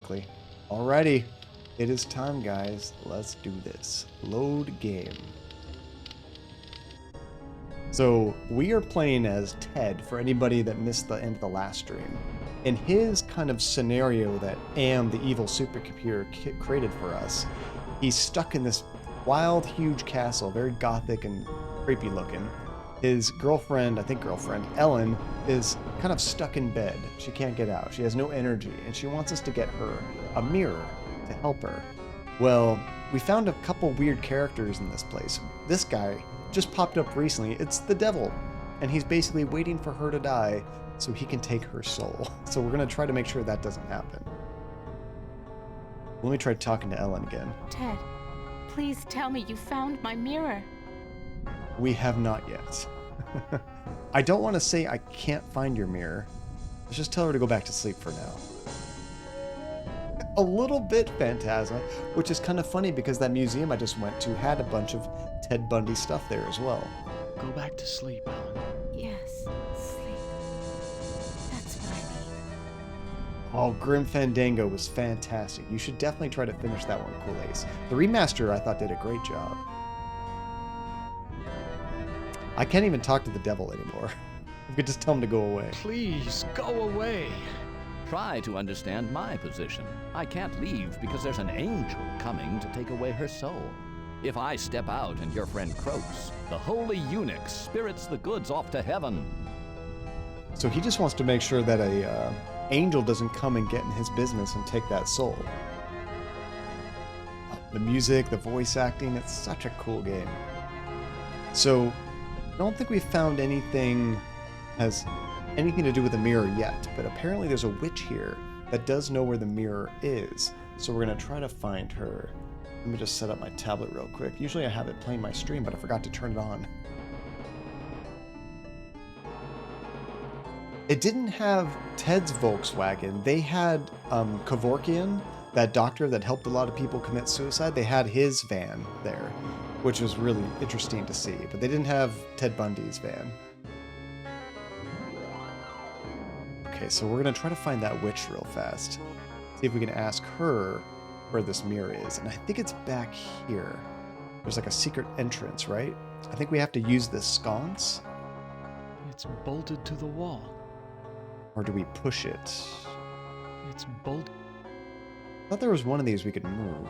quickly. Alrighty. It is time, guys. Let's do this. Load game. So we are playing as Ted, for anybody that missed the end of the last stream. In his kind of scenario that Am, the evil supercomputer, created for us, he's stuck in this wild, huge castle, very gothic and creepy looking. His girlfriend, I think girlfriend, Ellen, is kind of stuck in bed. She can't get out. She has no energy, and she wants us to get her a mirror to help her. Well, we found a couple weird characters in this place. This guy just popped up recently. It's the devil, and he's basically waiting for her to die so he can take her soul. So we're going to try to make sure that doesn't happen. Let me try talking to Ellen again. Ted, please tell me you found my mirror. We have not yet. I don't want to say I can't find your mirror. Let's just tell her to go back to sleep for now. A little bit Phantasma, which is kind of funny because that museum I just went to had a bunch of Ted Bundy stuff there as well. Go back to sleep, Ellen. Yes, sleep. That's what I need. Oh, Grim Fandango was fantastic. You should definitely try to finish that one, Cool Ace. The remaster I thought did a great job. I can't even talk to the devil anymore. I could just tell him to go away. Please, go away. Try to understand my position. I can't leave because there's an angel coming to take away her soul. If I step out and your friend croaks, the holy eunuch spirits the goods off to heaven. So he just wants to make sure that a angel doesn't come and get in his business and take that soul. The music, the voice acting, it's such a cool game. So I don't think we've found anything has anything to do with the mirror yet, but apparently there's a witch here that does know where the mirror is. So we're going to try to find her. Let me just set up my tablet real quick. Usually I have it playing my stream, but I forgot to turn it on. It didn't have Ted's Volkswagen. They had Kevorkian, that doctor that helped a lot of people commit suicide. They had his van there, which was really interesting to see, but they didn't have Ted Bundy's van. Okay, so we're going to try to find that witch real fast. See if we can ask her where this mirror is. And I think it's back here. There's like a secret entrance, right? I think we have to use this sconce. It's bolted to the wall. Or do we push it? It's bolted. I thought there was one of these we could move.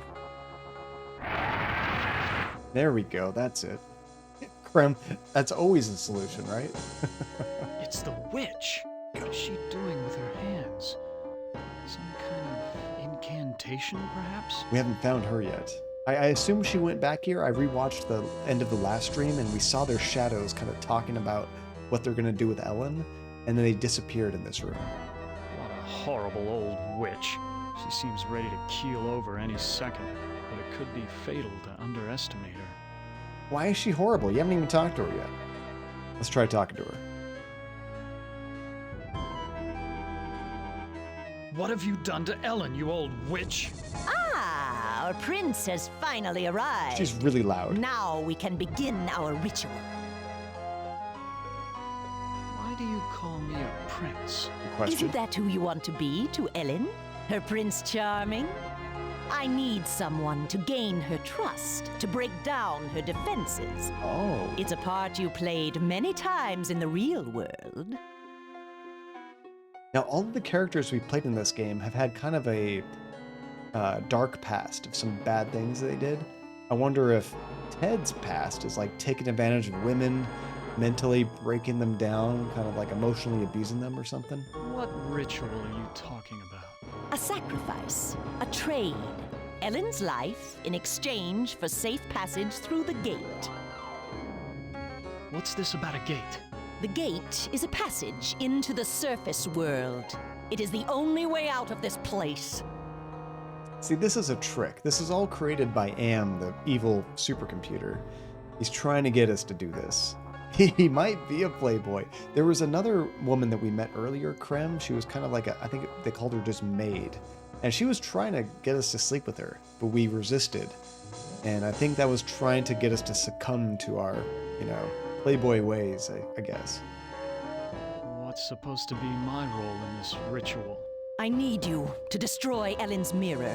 There we go, that's it. Krem, that's always the solution, right? It's the witch. What is she doing with her hands? Some kind of incantation, perhaps? We haven't found her yet. I assume she went back here. I rewatched the end of the last stream, and we saw their shadows kind of talking about what they're going to do with Ellen, and then they disappeared in this room. What a horrible old witch. She seems ready to keel over any second, but it could be fatal to underestimate her. Why is she horrible? You haven't even talked to her yet. Let's try talking to her. What have you done to Ellen, you old witch? Ah, our prince has finally arrived. She's really loud. Now we can begin our ritual. Why do you call me a prince? Good question. Isn't that who you want to be to Ellen? Her Prince Charming? I need someone to gain her trust, to break down her defenses. Oh. It's a part you played many times in the real world. Now, all of the characters we played in this game have had kind of a dark past of some bad things they did. I wonder if Ted's past is like taking advantage of women, mentally breaking them down, kind of like emotionally abusing them or something. What ritual are you talking about? A sacrifice, a trade. Ellen's life in exchange for safe passage through the gate. What's this about a gate? The gate is a passage into the surface world. It is the only way out of this place. See, this is a trick. This is all created by Am, the evil supercomputer. He's trying to get us to do this. He might be a playboy. There was another woman that we met earlier, Krem. She was kind of like I think they called her just maid. And she was trying to get us to sleep with her, but we resisted. And I think that was trying to get us to succumb to our, playboy ways, I guess. What's supposed to be my role in this ritual? I need you to destroy Ellen's mirror.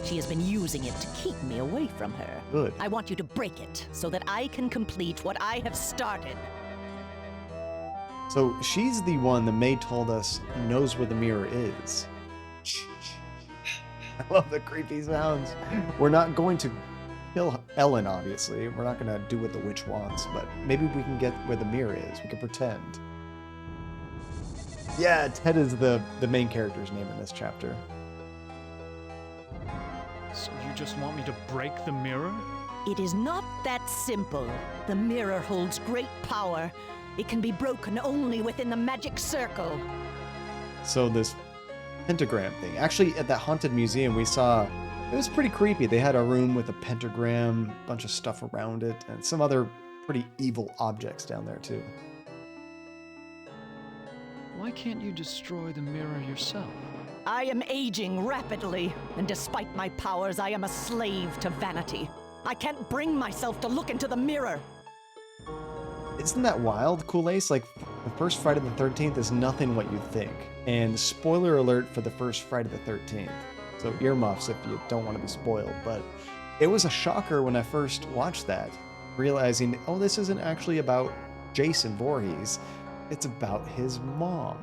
She has been using it to keep me away from her. Good. I want you to break it so that I can complete what I have started. So she's the one that May told us knows where the mirror is. I love the creepy sounds. We're not going to kill Ellen, obviously. We're not going to do what the witch wants, but maybe we can get where the mirror is. We can pretend. Yeah, Ted is the main character's name in this chapter. So you just want me to break the mirror? It is not that simple. The mirror holds great power. It can be broken only within the magic circle. So this pentagram thing. Actually, at that haunted museum we saw, it was pretty creepy. They had a room with a pentagram, a bunch of stuff around it, and some other pretty evil objects down there too. Why can't you destroy the mirror yourself? I am aging rapidly, and despite my powers, I am a slave to vanity. I can't bring myself to look into the mirror. Isn't that wild, Cool Ace? Like, the first Friday the 13th is nothing what you'd think. And spoiler alert for the first Friday the 13th. So earmuffs if you don't want to be spoiled. But it was a shocker when I first watched that, realizing, oh, this isn't actually about Jason Voorhees. It's about his mom.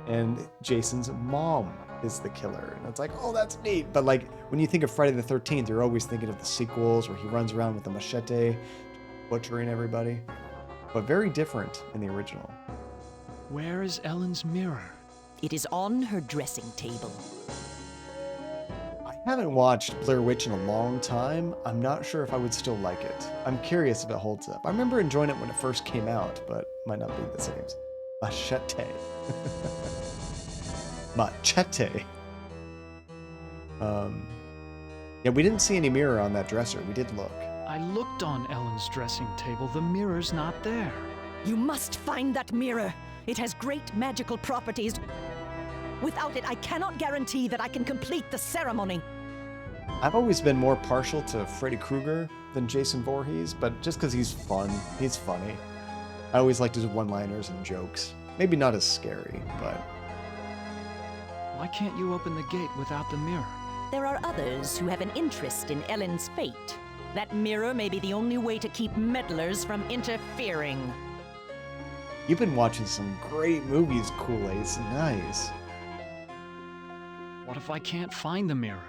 And Jason's mom is the killer. And it's like, oh, that's neat. But like, when you think of Friday the 13th, you're always thinking of the sequels where he runs around with a machete, butchering everybody. But very different in the original. Where is Ellen's mirror? It is on her dressing table. I haven't watched Blair Witch in a long time. I'm not sure if I would still like it. I'm curious if it holds up. I remember enjoying it when it first came out, but might not be the same. Machete. Machete. Yeah, we didn't see any mirror on that dresser. We did look. I looked on Ellen's dressing table. The mirror's not there. You must find that mirror. It has great magical properties. Without it, I cannot guarantee that I can complete the ceremony. I've always been more partial to Freddy Krueger than Jason Voorhees, but just because he's fun, he's funny. I always liked his one-liners and jokes. Maybe not as scary, but... Why can't you open the gate without the mirror? There are others who have an interest in Ellen's fate. That mirror may be the only way to keep meddlers from interfering. You've been watching some great movies, Cool Ace. Nice. What if I can't find the mirror?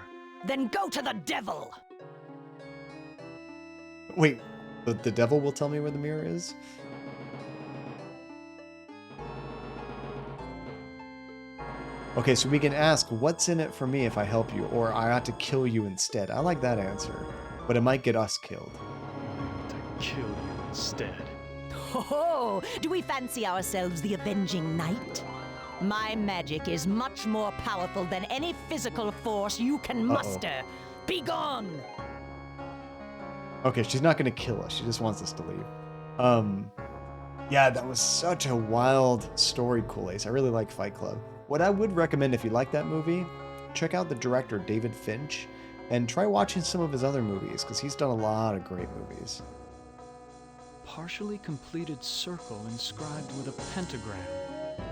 Then go to the devil! Wait, the devil will tell me where the mirror is? Okay, so we can ask, what's in it for me if I help you, or I ought to kill you instead. I like that answer, but it might get us killed. To kill you instead. Oh, do we fancy ourselves the avenging knight? My magic is much more powerful than any physical force you can muster. Be gone! Okay, she's not gonna kill us. She just wants us to leave. Yeah, that was such a wild story, Cool Ace. I really like Fight Club. What I would recommend if you like that movie, check out the director, David Finch, and try watching some of his other movies, because he's done a lot of great movies. Partially completed circle inscribed with a pentagram.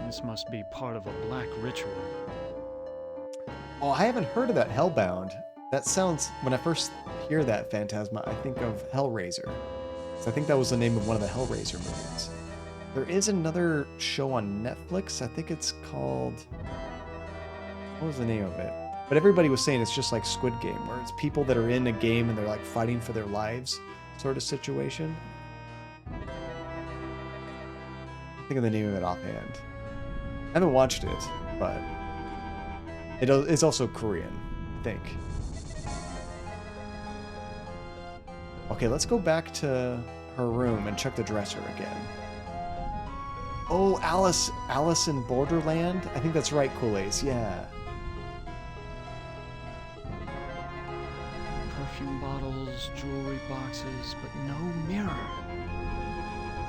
This must be part of a black ritual. Oh, I haven't heard of that, Hellbound. That sounds, when I first hear that Phantasma, I think of Hellraiser. So I think that was the name of one of the Hellraiser movies. There is another show on Netflix. I think it's called... What was the name of it? But everybody was saying it's just like Squid Game, where it's people that are in a game and they're like fighting for their lives sort of situation. I think of the name of it offhand. I haven't watched it, but it's also Korean, I think. Okay, let's go back to her room and check the dresser again. Oh, Alice in Borderland? I think that's right, Cool Ace, yeah. Perfume bottles, jewelry boxes, but no mirror.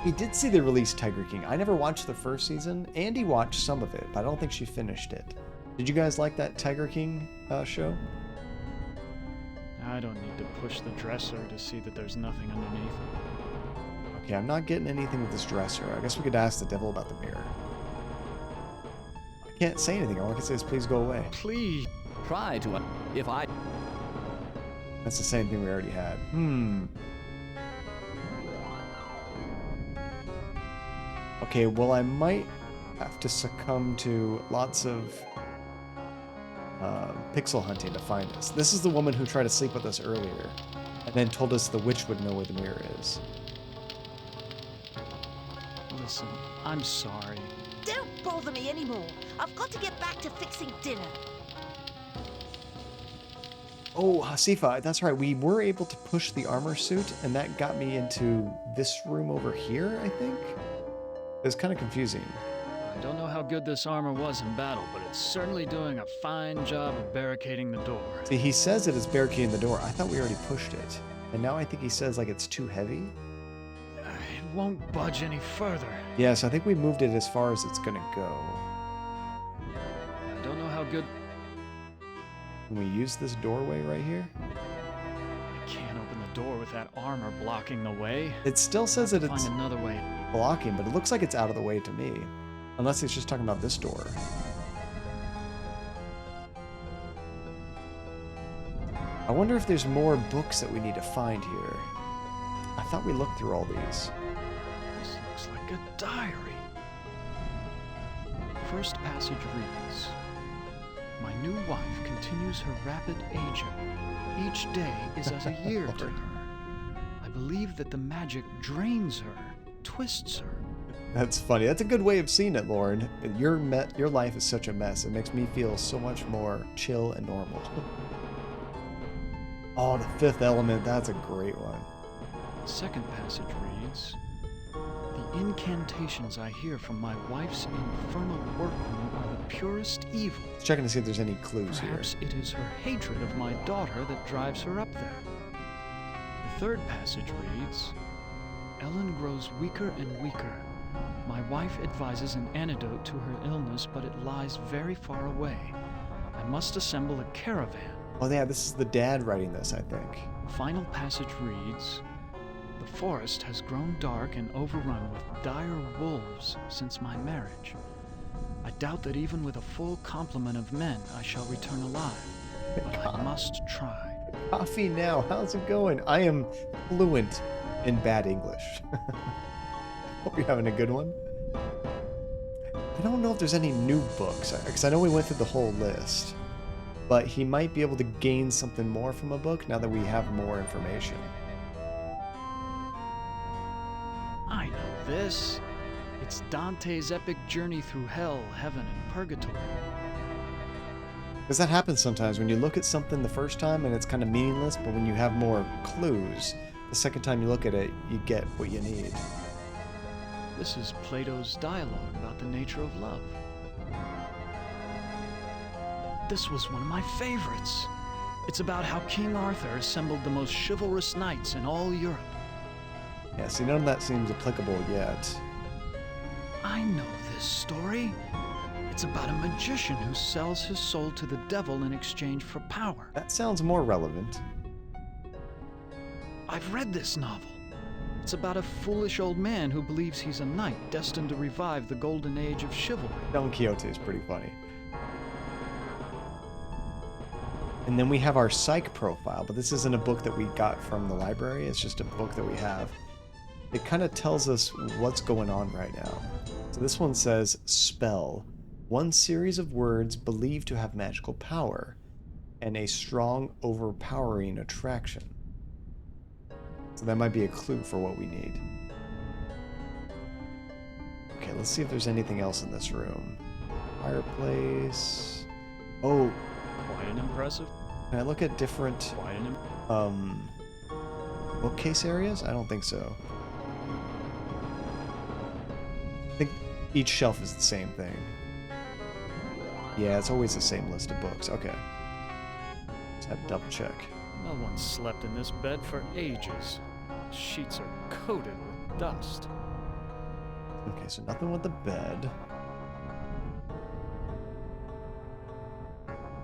We did see the release Tiger King. I never watched the first season. Andy watched some of it, but I don't think she finished it. Did you guys like that Tiger King show? I don't need to push the dresser to see that there's nothing underneath. Okay, I'm not getting anything with this dresser. I guess we could ask the devil about the mirror. can't say anything. All I can say is please go away. Please. Try to. If I. That's the same thing we already had. Okay, well, I might have to succumb to lots of pixel hunting to find this. This is the woman who tried to sleep with us earlier, and then told us the witch would know where the mirror is. Listen, I'm sorry. Don't bother me anymore. I've got to get back to fixing dinner. Oh, Hasifa, that's right. We were able to push the armor suit, and that got me into this room over here, I think? It was kind of confusing. I don't know how good this armor was in battle, but it's certainly doing a fine job of barricading the door. See, he says it is barricading the door. I thought we already pushed it. And now I think he says, like, it's too heavy. It won't budge any further. Yes, I think we moved it as far as it's gonna go. I don't know how good... Can we use this doorway right here? I can't open the door with that armor blocking the way. It still says that it's Find another way. blocking, but it looks like it's out of the way to me. Unless it's just talking about this door. I wonder if there's more books that we need to find here. I thought we looked through all these. This looks like a diary. First passage reads, "My new wife continues her rapid aging. Each day is as a year to her. I believe that the magic drains her, twists her. That's funny. That's a good way of seeing it, Lauren. Your life is such a mess. It makes me feel so much more chill and normal." Oh, the fifth element. That's a great one. The second passage reads, "The incantations I hear from my wife's infernal workroom are the purest evil. Checking to see if there's any clues Perhaps here. it is her hatred of my daughter that drives her up there." The third passage reads, "Ellen grows weaker and weaker. My wife advises an antidote to her illness, but it lies very far away. I must assemble a caravan." Oh yeah, this is the dad writing this, I think. The final passage reads, "The forest has grown dark and overrun with dire wolves since my marriage. I doubt that even with a full complement of men I shall return alive, but I must try." Coffee now. How's it going? I am fluent in bad English. Hope you're having a good one. I don't know if there's any new books, because I know we went through the whole list. But he might be able to gain something more from a book now that we have more information. I know this. It's Dante's epic journey through hell, heaven, and purgatory. Because that happens sometimes when you look at something the first time and it's kind of meaningless, but when you have more clues, the second time you look at it, you get what you need. This is Plato's dialogue about the nature of love. This was one of my favorites. It's about how King Arthur assembled the most chivalrous knights in all Europe. Yeah, see, none of that seems applicable yet. I know this story. It's about a magician who sells his soul to the devil in exchange for power. That sounds more relevant. I've read this novel. It's about a foolish old man who believes he's a knight destined to revive the golden age of chivalry. Don Quixote is pretty funny. And then we have our psych profile, but this isn't a book that we got from the library. It's just a book that we have. It kind of tells us what's going on right now. So this one says, spell. One series of words believed to have magical power and a strong, overpowering attraction. So that might be a clue for what we need. Okay, let's see if there's anything else in this room. Fireplace. Oh, Quite an impressive. can I look at different Quite an bookcase areas? I don't think so. I think each shelf is the same thing. Yeah, it's always the same list of books. Okay. Just have to double check. No one slept in this bed for ages. Sheets are coated with dust. Okay, so nothing with the bed.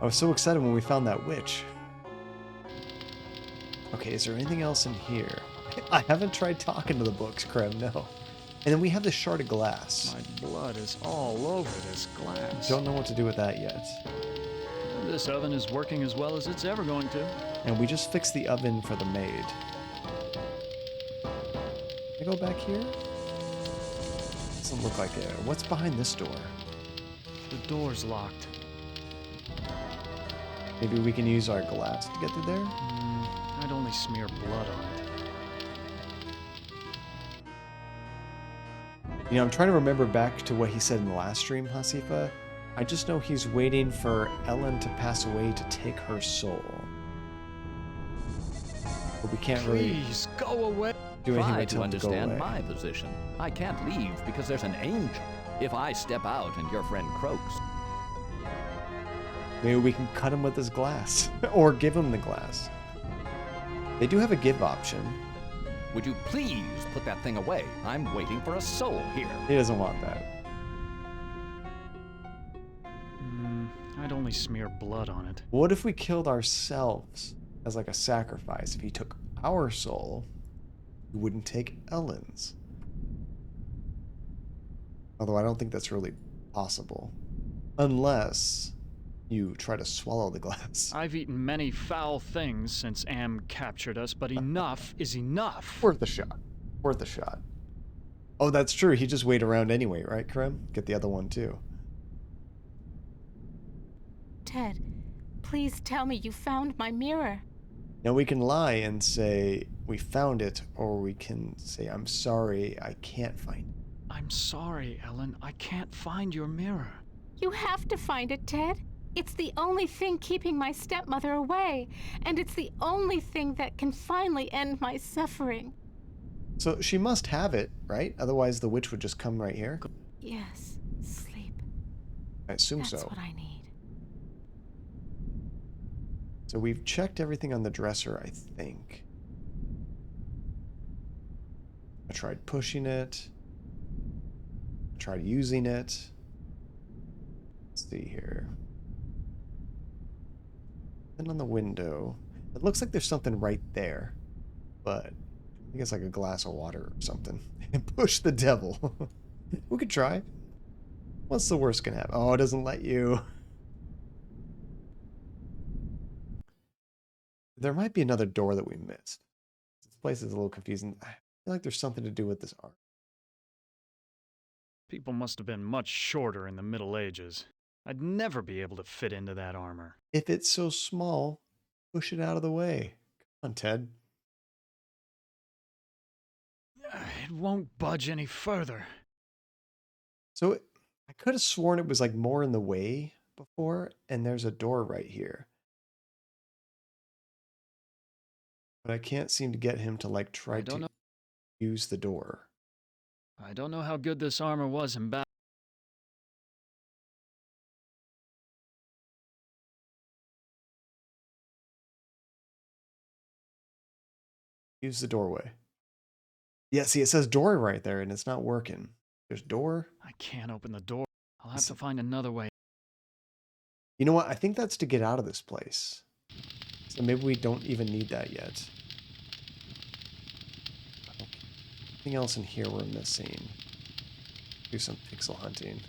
I was so excited when we found that witch. Okay, is there anything else in here? I haven't tried talking to the books, Krem, no. And then we have this shard of glass. My blood is all over this glass. Don't know what to do with that yet. This oven is working as well as it's ever going to. And we just fixed the oven for the maid. Can I go back here? Doesn't look like it. What's behind this door? The door's locked. Maybe we can use our glass to get through there? I'd only smear blood on it. You know, I'm trying to remember back to what he said in the last stream, Hasifa. I just know he's waiting for Ellen to pass away to take her soul. But we can't really Please, go away. do anything Try until to him to go understand away. my position. I can't leave because there's an angel. If I step out and your friend croaks, Maybe we can cut him with his glass. Or give him the glass. They do have a give option. would you please put that thing away? I'm waiting for a soul here. He doesn't want that. I'd only smear blood on it. What if we killed ourselves as like a sacrifice? If he took our soul, he wouldn't take Ellen's. Although I don't think that's really possible. Unless you try to swallow the glass. I've eaten many foul things since Am captured us, but enough is enough. Worth a shot. Worth a shot. Oh, that's true. He just wait around anyway, right, Krem? Get the other one too. Ted, please tell me you found my mirror. Now we can lie and say we found it, or we can say I'm sorry, I can't find it. I'm sorry, Ellen. I can't find your mirror. You have to find it, Ted. It's the only thing keeping my stepmother away, and it's the only thing that can finally end my suffering. So she must have it, right? Otherwise the witch would just come right here. Yes, sleep. I assume That's so. what I need. So we've checked everything on the dresser, I think. I tried pushing it. I tried using it. Let's see here. And on the window, it looks like there's something right there, but I think it's like a glass of water or something. And push the devil. We could try. What's the worst gonna happen? Oh, it doesn't let you. There might be another door that we missed. This place is a little confusing. I feel like there's something to do with this art. People must have been much shorter in the Middle Ages. I'd never be able to fit into that armor. If it's so small, push it out of the way. Come on, Ted. It won't budge any further. So I could have sworn it was like more in the way before, and there's a door right here. But I can't seem to get him to like try to use the door. I don't know how good this armor was in battle. Use the doorway. Yeah, see, it says door right there, and it's not working. There's door. I can't open the door. I'll have to find another way. You know what? I think that's to get out of this place. So maybe we don't even need that yet. Okay. Anything else in here we're missing? Do some pixel hunting.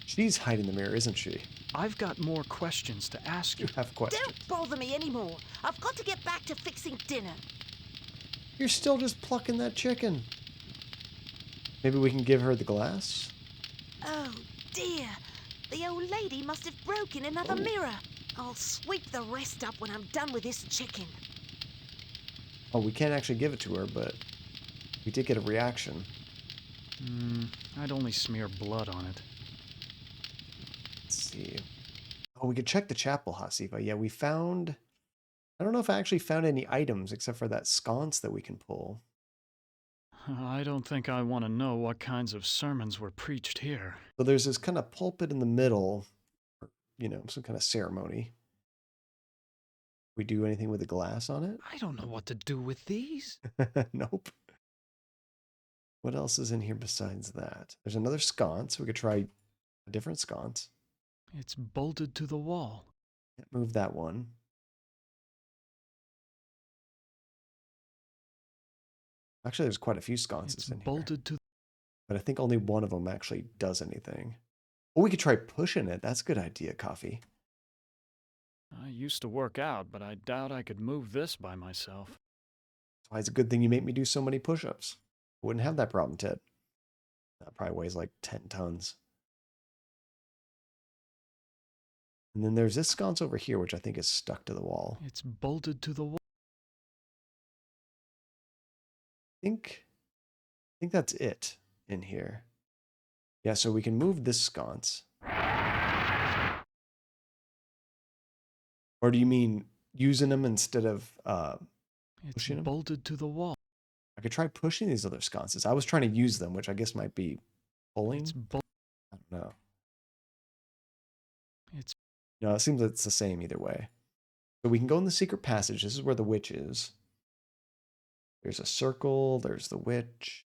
She's hiding the mirror, isn't she? I've got more questions to ask you. You have questions. Don't bother me anymore. I've got to get back to fixing dinner. You're still just plucking that chicken. Maybe we can give her the glass? Oh, dear. The old lady must have broken another mirror. I'll sweep the rest up when I'm done with this chicken. Oh, we can't actually give it to her, but we did get a reaction. I'd only smear blood on it. Let's see. Oh, we could check the chapel, Hasifa. Yeah, we found... I don't know if I actually found any items except for that sconce that we can pull. I don't think I want to know what kinds of sermons were preached here. So there's this kind of pulpit in the middle, or, you know, some kind of ceremony. We do anything with the glass on it? I don't know what to do with these. Nope. What else is in here besides that? There's another sconce. We could try a different sconce. It's bolted to the wall. Can't move that one. Actually, there's quite a few It's sconces in here. bolted to. But I think only one of them actually does anything. Or we could try pushing it. That's a good idea, Coffee. I used to work out, but I doubt I could move this by myself. That's why it's a good thing you make me do so many push-ups. I wouldn't have that problem, Ted. That probably weighs like 10 tons. And then there's this sconce over here, which I think is stuck to the wall. It's bolted to the wall. I think that's it in here. Yeah, so we can move this sconce. Or do you mean using them instead of It's pushing them? bolted to the wall. I could try pushing these other sconces. I was trying to use them, which I guess might be pulling. It's I don't know. It's No, it seems it's the same either way. So we can go in the secret passage. This is where the witch is. There's a circle. There's the witch.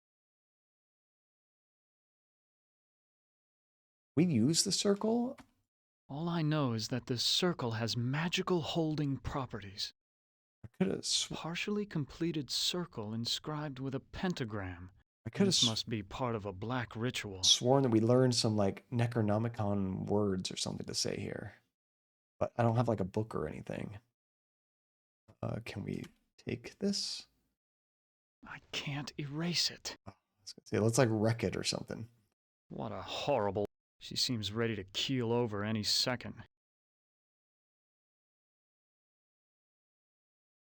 We use the circle? all I know is that this circle has magical holding properties. I could have Partially completed circle inscribed with a pentagram. I This must be part of a black ritual. sworn that we learned some like Necronomicon words or something to say here. But I don't have like a book or anything. Can we take this? I can't erase it. Let's like wreck it or something. What a horrible... She seems ready to keel over any second.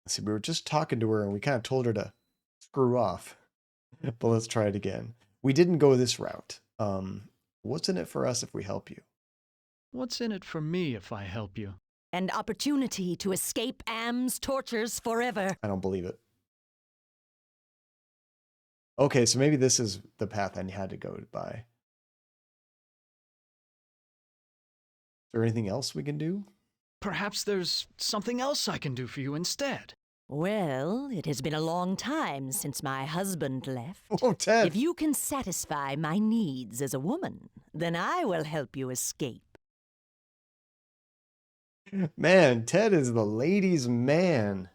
See, we were just talking to her and we kind of told her to screw off. But let's try it again. We didn't go this route. What's in it for us if we help you? What's in it for me if I help you? An opportunity to escape Am's tortures forever. I don't believe it. Okay, so maybe this is the path I had to go by. Is there anything else we can do? Perhaps there's something else I can do for you instead. Well, it has been a long time since my husband left. Oh, Ted! If you can satisfy my needs as a woman, then I will help you escape. Man, Ted is the ladies' man.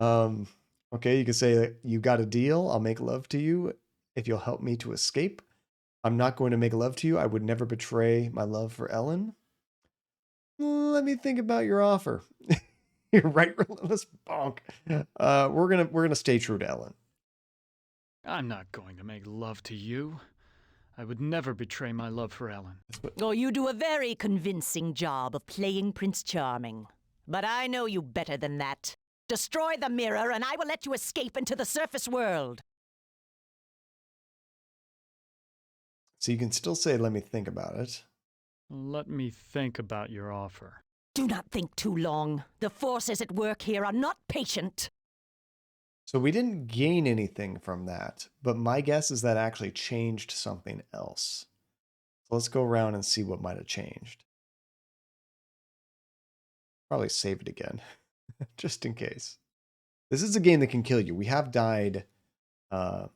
Okay, you can say you got a deal. I'll make love to you if you'll help me to escape. I'm not going to make love to you. I would never betray my love for Ellen. Let me think about your offer. You're right, relentless bonk. We're gonna stay true to Ellen. I'm not going to make love to you. I would never betray my love for Ellen. Oh, you do a very convincing job of playing Prince Charming. But I know you better than that. Destroy the mirror, and I will let you escape into the surface world. So you can still say, let me think about it. Let me think about your offer. Do not think too long. The forces at work here are not patient. So we didn't gain anything from that, but my guess is that actually changed something else. So let's go around and see what might have changed. Probably save it again, just in case. This is a game that can kill you. We have died 5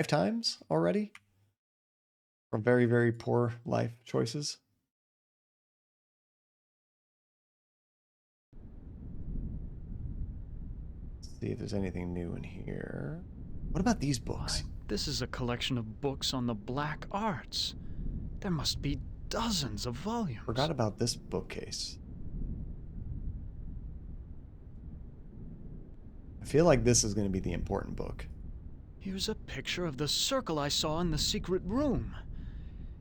times already from very, very poor life choices. See if there's anything new in here. What about these books? This is a collection of books on the black arts. There must be dozens of volumes. Forgot about this bookcase. I feel like this is going to be the important book. Here's a picture of the circle I saw in the secret room.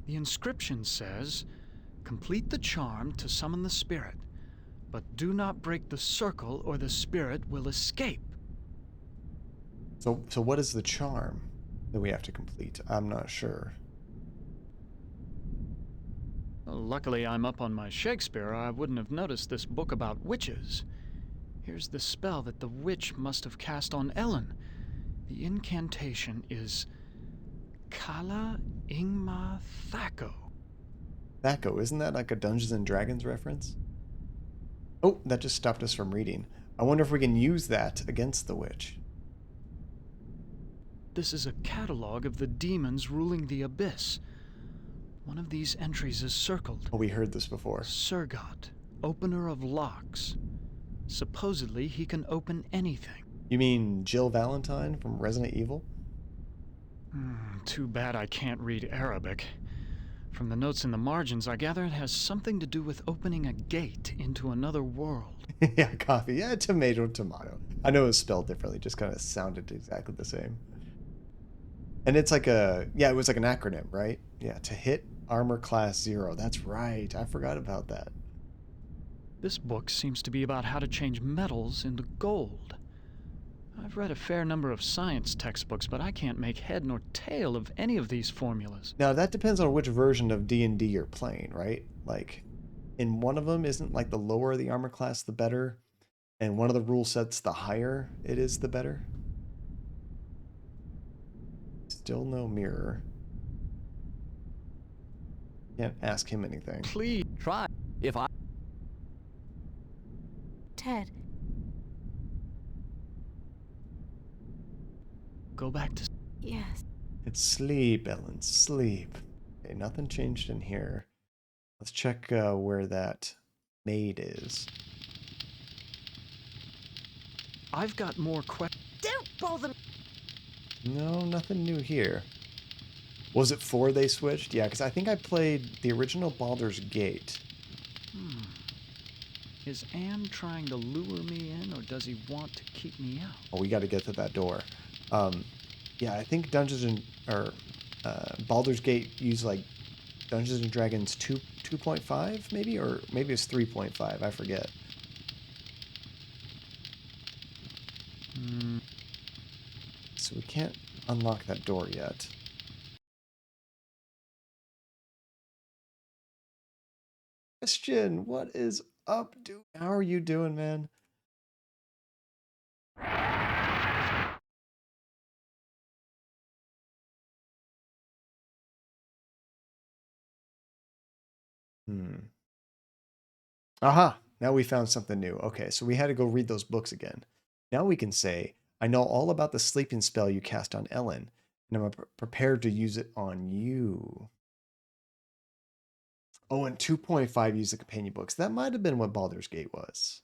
The inscription says, "Complete the charm to summon the spirit, but do not break the circle or the spirit will escape." So what is the charm that we have to complete? I'm not sure. Well, luckily, I'm up on my Shakespeare, or I wouldn't have noticed this book about witches. Here's the spell that the witch must have cast on Ellen. The incantation is Kala Ingma Thaco. Thaco, isn't that like a Dungeons and Dragons reference? Oh, that just stopped us from reading. I wonder if we can use that against the witch. This is a catalog of the demons ruling the abyss. One of these entries is circled. Oh, we heard this before. Surgot, opener of locks. Supposedly, he can open anything. You mean Jill Valentine from Resident Evil? Too bad I can't read Arabic. From the notes in the margins, I gather it has something to do with opening a gate into another world. Yeah, coffee. Yeah, tomato, tomato. I know it was spelled differently, just kind of sounded exactly the same. And it's like it was like an acronym, right? Yeah, to hit armor class 0. That's right. I forgot about that. This book seems to be about how to change metals into gold. I've read a fair number of science textbooks, but I can't make head nor tail of any of these formulas. Now, that depends on which version of D&D you're playing, right? Like, in one of them, isn't like the lower the armor class, the better? And one of the rule sets, the higher it is, the better? Still no mirror. Can't ask him anything. Please. Try. If I... Ted, Go back to... yes. It's sleep, Ellen, sleep. Okay, nothing changed in here. Let's check where that maid is. I've got more questions. Don't bother. No, nothing new here. Was it 4 they switched? Yeah, because I think I played the original Baldur's Gate. Is Am trying to lure me in, or does he want to keep me out? Oh, we got to get to that door. Yeah, I think Baldur's Gate used like Dungeons and Dragons 2.5 maybe, or maybe it's 3.5. I forget. So we can't unlock that door yet. Christian, what is up, dude? How are you doing, man? Aha! Now we found something new. Okay, so we had to go read those books again. Now we can say, I know all about the sleeping spell you cast on Ellen, and I'm prepared to use it on you. Oh, and 2.5 use the companion books. That might have been what Baldur's Gate was.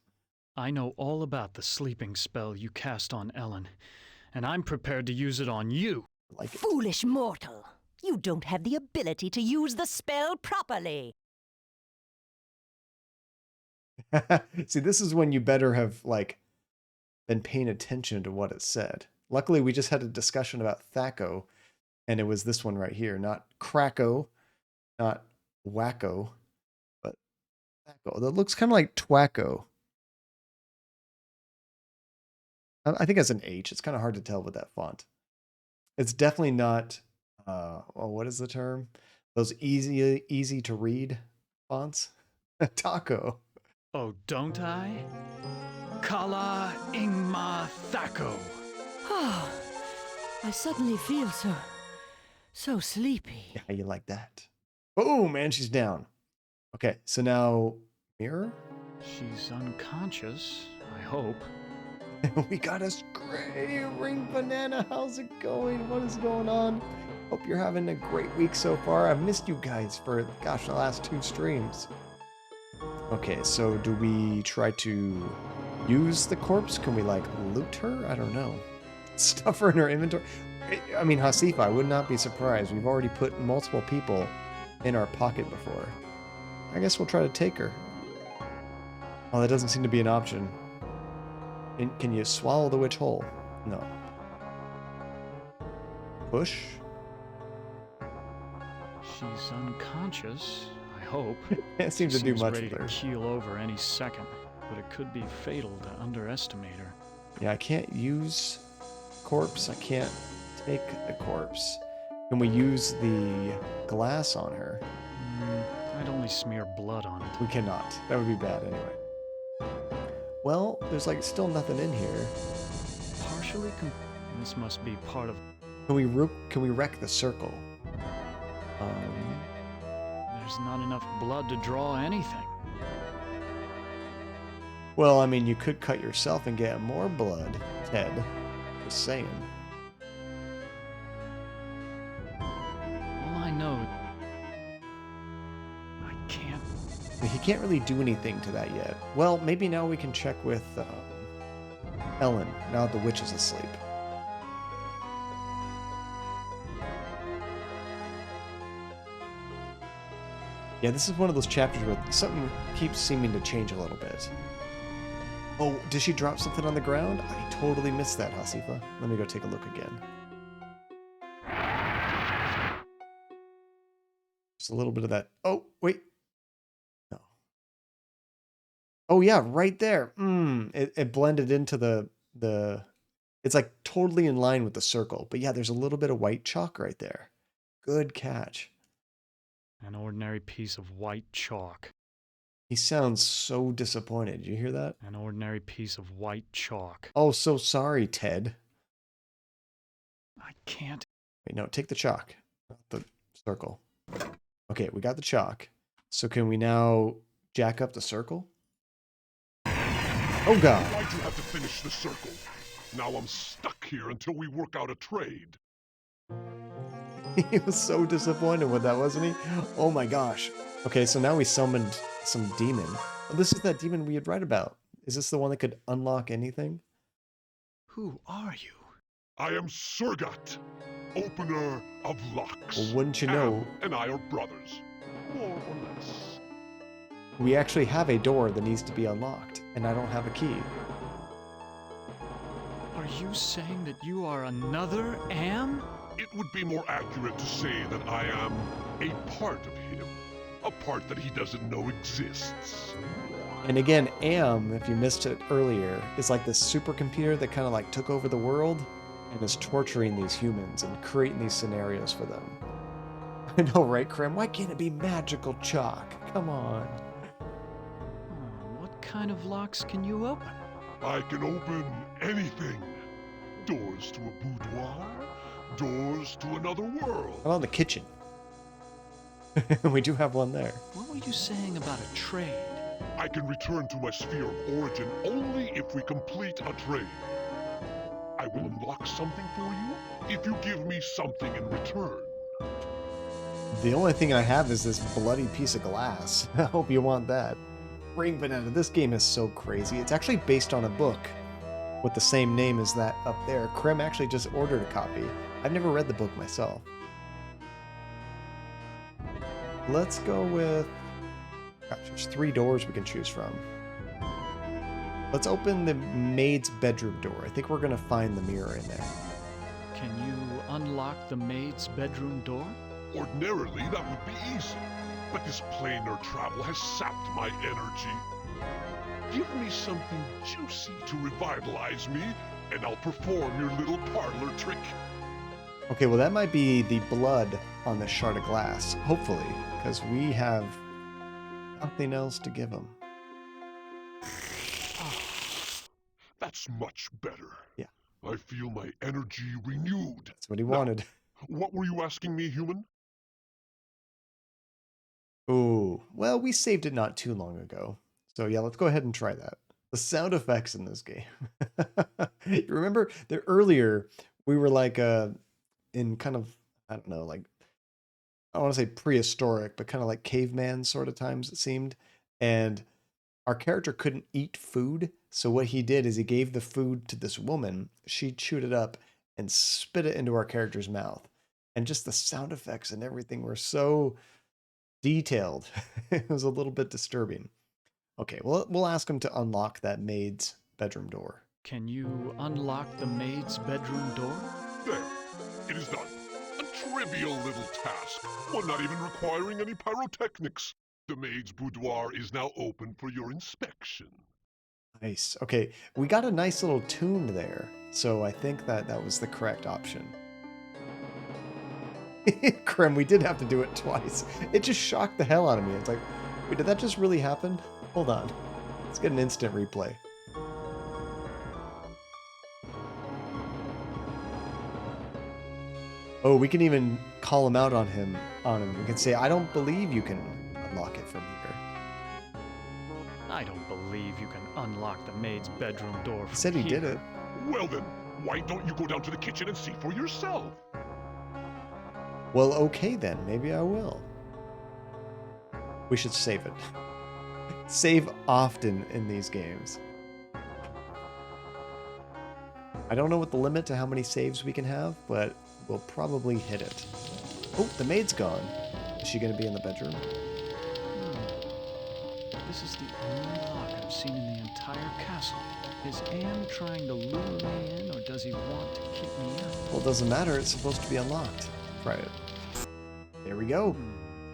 I know all about the sleeping spell you cast on Ellen, and I'm prepared to use it on you. Like it. Foolish mortal. You don't have the ability to use the spell properly. See, this is when you better have, like, been paying attention to what it said. Luckily, we just had a discussion about Thaco, and it was this one right here. Not Krakow, not Wacko, but Thaco. That looks kind of like Twacko. I think that's an H. It's kind of hard to tell with that font. It's definitely not, what is the term? Those easy to read fonts. Taco. Oh, don't I? Kala Ingma Thaco. Oh, I suddenly feel so sleepy. Yeah, you like that. Boom, man, she's down. Okay, so now mirror. She's unconscious, I hope. We got a stray ring banana. How's it going? What is going on? Hope you're having a great week so far. I've missed you guys for, gosh, the last 2 streams. Okay, so do we try to use the corpse? Can we, like, loot her? I don't know. Stuff her in her inventory? I mean, Hasifa, I would not be surprised. We've already put multiple people in our pocket before. I guess we'll try to take her. Oh, that doesn't seem to be an option. Can you swallow the witch whole? No. Push? She's unconscious, I hope. Can't seem to do Seems much ready with her. to keel over any second, but it could be fatal to underestimate her. Yeah, I can't use corpse. I can't take the corpse. Can we use the glass on her? I'd only smear blood on it. We cannot. That would be bad anyway. Well, there's like still nothing in here. Partially this must be part of... Can we wreck the circle? There's not enough blood to draw anything. Well, I mean, you could cut yourself and get more blood, Ted. Just saying. All I know... I can't... He can't really do anything to that yet. Well, maybe now we can check with Ellen, now the witch is asleep. Yeah, this is one of those chapters where something keeps seeming to change a little bit. Oh, did she drop something on the ground? I totally missed that, Hasifa. Let me go take a look again. Just a little bit of that. Oh, wait. No. Oh, yeah, right there. It blended into the... It's like totally in line with the circle. But yeah, there's a little bit of white chalk right there. Good catch. An ordinary piece of white chalk. He sounds so disappointed. Did you hear that? An ordinary piece of white chalk. Oh, so sorry, Ted. I can't. Wait, no, take the chalk. Not the circle. Okay, we got the chalk. So can we now jack up the circle? Oh, God. Why'd you have to finish the circle? Now I'm stuck here until we work out a trade. He was so disappointed with that, wasn't he? Oh my gosh. Okay, so now we summoned some demon. Oh, this is that demon we had read about. Is this the one that could unlock anything? Who are you? I am Surgat, opener of locks. Well, wouldn't you know? Am and I are brothers, more or less. We actually have a door that needs to be unlocked, and I don't have a key. Are you saying that you are another Am? It would be more accurate to say that I am a part of him. A part that he doesn't know exists. And again, Am, if you missed it earlier, is like this supercomputer that kind of like took over the world and is torturing these humans and creating these scenarios for them. I know, right, Krim? Why can't it be magical chalk? Come on. What kind of locks can you open? I can open anything. Doors to a boudoir, doors to another world. How about the kitchen? We do have one there. What were you saying about a trade? I can return to my sphere of origin only if we complete a trade. I will unlock something for you if you give me something in return. The only thing I have is this bloody piece of glass. I hope you want that. Ring Banana, this game is so crazy. It's actually based on a book with the same name as that up there. Krim actually just ordered a copy. I've never read the book myself. Let's go with... Gosh, there's 3 doors we can choose from. Let's open the maid's bedroom door. I think we're going to find the mirror in there. Can you unlock the maid's bedroom door? Ordinarily, that would be easy. But this planar travel has sapped my energy. Give me something juicy to revitalize me, and I'll perform your little parlor trick. Okay, well that might be the blood on the shard of glass. Hopefully, because we have nothing else to give him. That's much better. Yeah. I feel my energy renewed. That's what he wanted. What were you asking me, human? Ooh, well, we saved it not too long ago. So yeah, let's go ahead and try that. The sound effects in this game. You remember that earlier we were like in kind of, I don't know, like, I want to say prehistoric, but kind of like caveman sort of times it seemed. And our character couldn't eat food. So what he did is he gave the food to this woman. She chewed it up and spit it into our character's mouth. And just the sound effects and everything were so detailed. It was a little bit disturbing. Okay, well, we'll ask him to unlock that maid's bedroom door. Can you unlock the maid's bedroom door? There. It is done. A trivial little task, one not even requiring any pyrotechnics. The maid's boudoir is now open for your inspection. Nice. Okay, we got a nice little tune there, so I think that was the correct option. Krim, we did have to do it twice. It just shocked the hell out of me. It's like, wait, did that just really happen? Hold on. Let's get an instant replay. Oh, we can even call him out on him. We can say, I don't believe you can unlock it from here. I don't believe you can unlock the maid's bedroom door from He said he here. did it. Well then, why don't you go down to the kitchen and see for yourself? Well, okay then. Maybe I will. We should save it. Save often in these games. I don't know what the limit to how many saves we can have, but we'll probably hit it. Oh, the maid's gone. Is she going to be in the bedroom? This is the only lock I've seen in the entire castle. Is Am trying to lure me in, or does he want to keep me out? Well, it doesn't matter. It's supposed to be unlocked. Try it. There we go.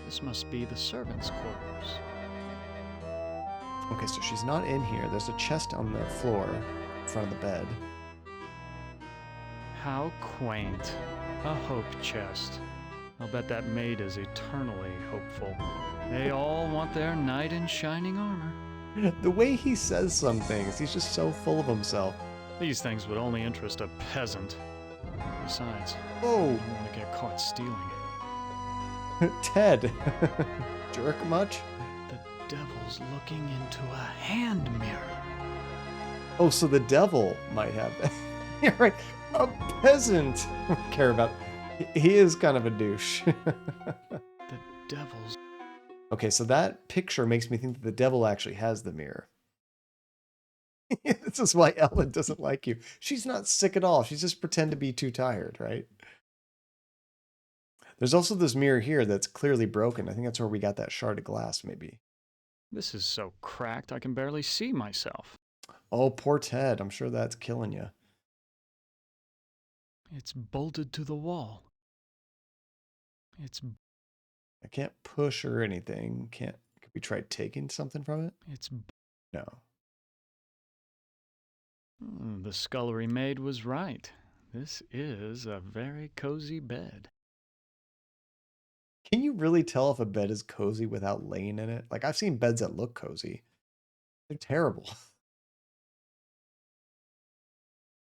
This must be the servants' quarters. Okay, so she's not in here. There's a chest on the floor in front of the bed. How quaint. A hope chest. I'll bet that maid is eternally hopeful. They all want their knight in shining armor. The way he says some things, he's just so full of himself. These things would only interest a peasant. Besides, I Oh, don't want to get caught stealing it. Ted. Jerk much? The devil's looking into a hand mirror. Oh, so the devil might have that. You're right. A peasant. Care about. He is kind of a douche. The devil's... Okay, so that picture makes me think that the devil actually has the mirror. This is why Ellen doesn't like you. She's not sick at all. She's just pretend to be too tired, right? There's also this mirror here that's clearly broken. I think that's where we got that shard of glass, maybe. This is so cracked I can barely see myself. Oh, poor Ted. I'm sure that's killing you. It's bolted to the wall. I can't push or anything. Could we try taking something from it? No. The scullery maid was right. This is a very cozy bed. Can you really tell if a bed is cozy without laying in it? Like, I've seen beds that look cozy. They're terrible. I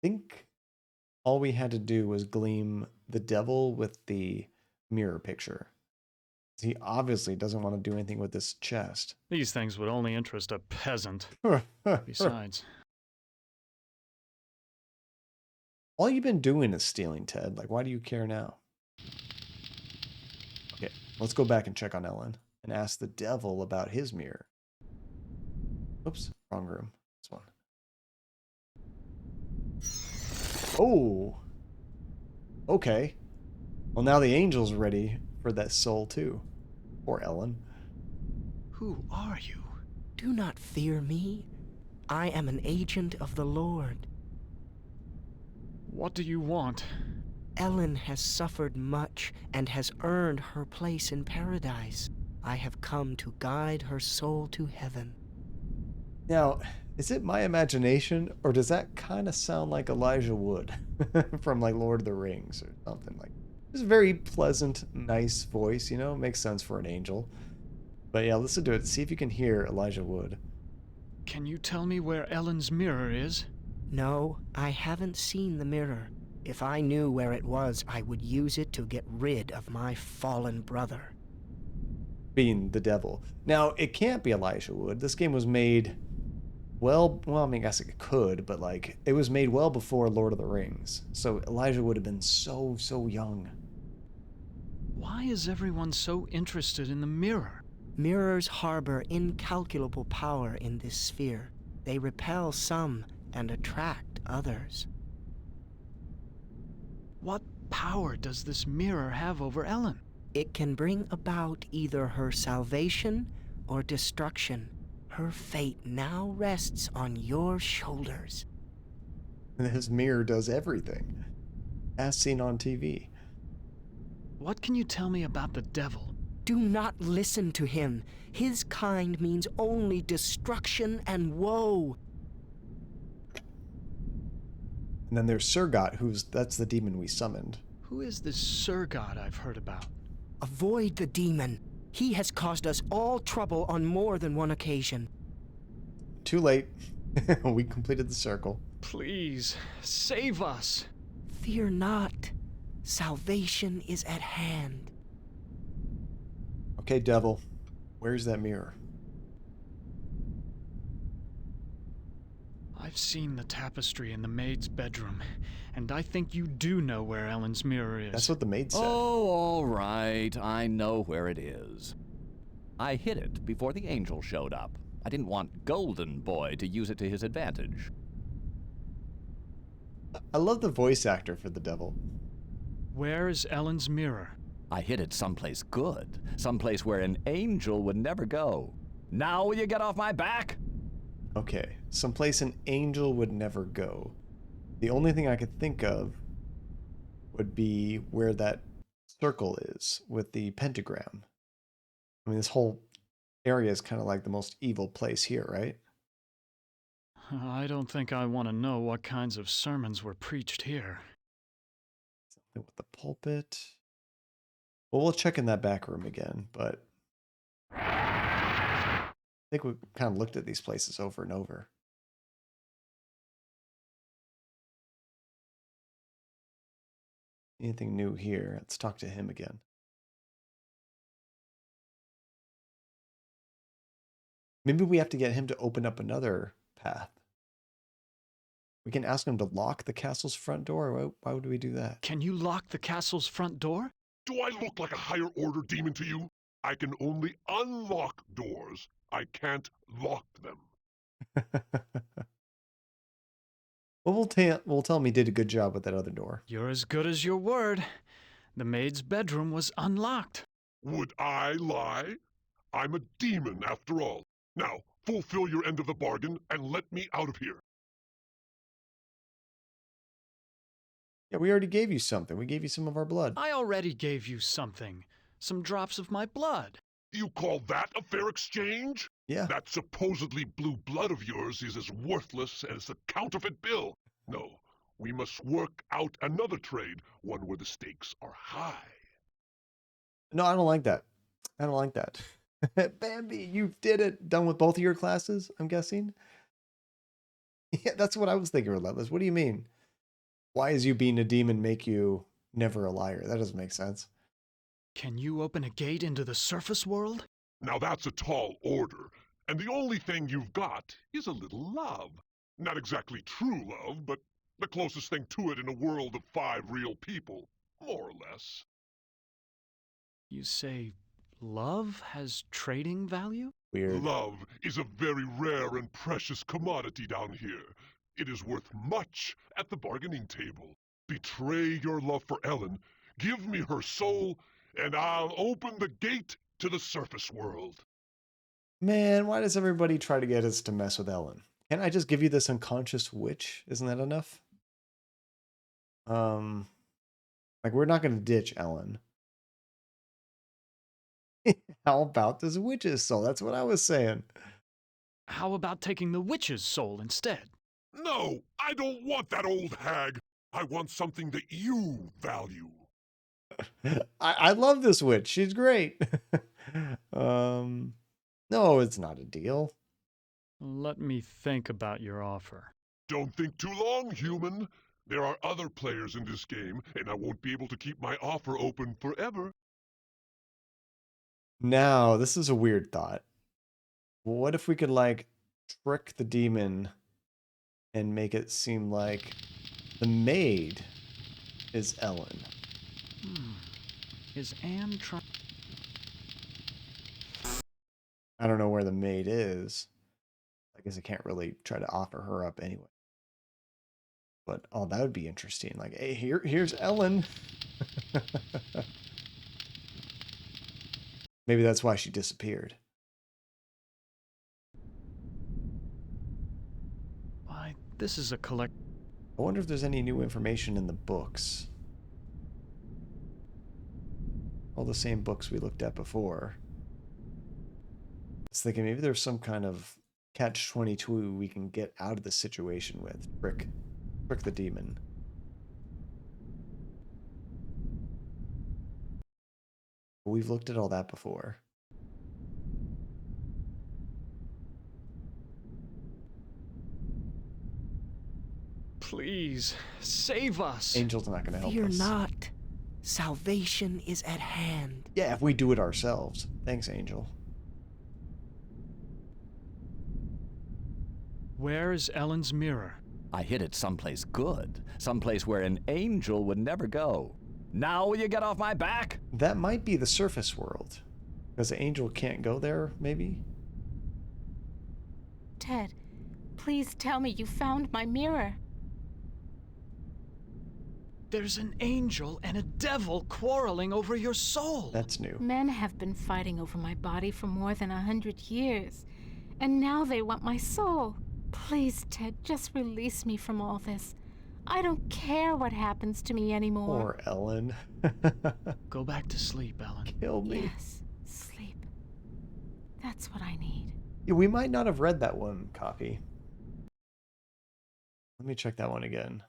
think all we had to do was gleam the devil with the mirror picture. He obviously doesn't want to do anything with this chest. These things would only interest a peasant. Besides, all you've been doing is stealing, Ted. Like, why do you care now? Okay, let's go back and check on Ellen and ask the devil about his mirror. Oops, wrong room. This one. Oh. Okay. Well, now the angel's ready for that soul, too. Poor Ellen. who are you? Do not fear me. I am an agent of the Lord. What do you want? Ellen has suffered much and has earned her place in paradise. I have come to guide her soul to heaven. Now, is it my imagination, or does that kind of sound like Elijah Wood from like Lord of the Rings or something like? It's a very pleasant, nice voice, you know, makes sense for an angel. But yeah, listen to it. See if you can hear Elijah Wood. Can you tell me where Ellen's mirror is? No, I haven't seen the mirror. If I knew where it was, I would use it to get rid of my fallen brother. Being the devil. Now, it can't be Elijah Wood. This game was made, well, I mean, I guess it could, but like, it was made well before Lord of the Rings. So Elijah would have been so young. Why is everyone so interested in the mirror? Mirrors harbor incalculable power in this sphere. They repel some and attract others. What power does this mirror have over Ellen? It can bring about either her salvation or destruction. Her fate now rests on your shoulders. And his mirror does everything, as seen on TV. What can you tell me about the devil? Do not listen to him. His kind means only destruction and woe. And then there's Surgot, that's the demon we summoned. Who is this Sir God I've heard about? Avoid the demon. He has caused us all trouble on more than one occasion. Too late. We completed the circle. Please, save us. Fear not. Salvation is at hand. Okay, devil. Where's that mirror? I've seen the tapestry in the maid's bedroom, and I think you do know where Ellen's mirror is. That's what the maid said. Oh, all right. I know where it is. I hid it before the angel showed up. I didn't want Golden Boy to use it to his advantage. I love the voice actor for the devil. Where is Ellen's mirror? I hid it someplace good, someplace where an angel would never go. Now will you get off my back? Okay, someplace an angel would never go. The only thing I could think of would be where that circle is with the pentagram. I mean, this whole area is kind of like the most evil place here, right? I don't think I want to know what kinds of sermons were preached here. Something with the pulpit. Well, we'll check in that back room again, but I think we kind of looked at these places over and over. Anything new here? Let's talk to him again. Maybe we have to get him to open up another path. We can ask him to lock the castle's front door. Why would we do that? Can you lock the castle's front door? Do I look like a higher order demon to you? I can only unlock doors. I can't lock them. Well, we'll tell him he did a good job with that other door. You're as good as your word. The maid's bedroom was unlocked. Would I lie? I'm a demon after all. Now, fulfill your end of the bargain and let me out of here. Yeah, we already gave you something. We gave you some of our blood. I already gave you something. Some drops of my blood. You call that a fair exchange? Yeah. That supposedly blue blood of yours is as worthless as the counterfeit bill. No, we must work out another trade, one where the stakes are high. No, I don't like that. I don't like that. Bambi, you did it. Done with both of your classes, I'm guessing? Yeah, that's what I was thinking, Relentless. What do you mean? Why is you being a demon make you never a liar? That doesn't make sense. Can you open a gate into the surface world? Now that's a tall order, and the only thing you've got is a little love. Not exactly true love, but the closest thing to it in a world of 5 real people, more or less. You say love has trading value? Weird. Love is a very rare and precious commodity down here. It is worth much at the bargaining table. Betray your love for Ellen, give me her soul, and I'll open the gate to the surface world. Man, why does everybody try to get us to mess with Ellen? Can't I just give you this unconscious witch? Isn't that enough? Like, we're not going to ditch Ellen. How about this witch's soul? That's what I was saying. How about taking the witch's soul instead? No, I don't want that old hag. I want something that you value. I love this witch. She's great. No, it's not a deal. Let me think about your offer. Don't think too long, human. There are other players in this game, and I won't be able to keep my offer open forever. Now, this is a weird thought. What if we could, like, trick the demon and make it seem like the maid is Ellen? Is Anne trying? I don't know where the maid is. I guess I can't really try to offer her up anyway. But, oh, that would be interesting. Like, hey, here's Ellen. Maybe that's why she disappeared. Why, this is a collect. I wonder if there's any new information in the books. All the same books we looked at before. I was thinking maybe there's some kind of catch-22 we can get out of the situation with. Trick the demon. We've looked at all that before. Please, save us. Angel's not going to help Fear us. not. Salvation is at hand. Yeah, if we do it ourselves. Thanks, Angel. Where is Ellen's mirror? I hid it someplace good, someplace where an angel would never go. Now will you get off my back? That might be the surface world. Because the angel can't go there, maybe? Ted, please tell me you found my mirror. There's an angel and a devil quarreling over your soul. That's new. Men have been fighting over my body for more than 100 years, and now they want my soul. Please, Ted, just release me from all this. I don't care what happens to me anymore. Poor Ellen. Go back to sleep, Ellen. Kill me. Yes, sleep. That's what I need. Yeah, we might not have read that one copy. Let me check that one again.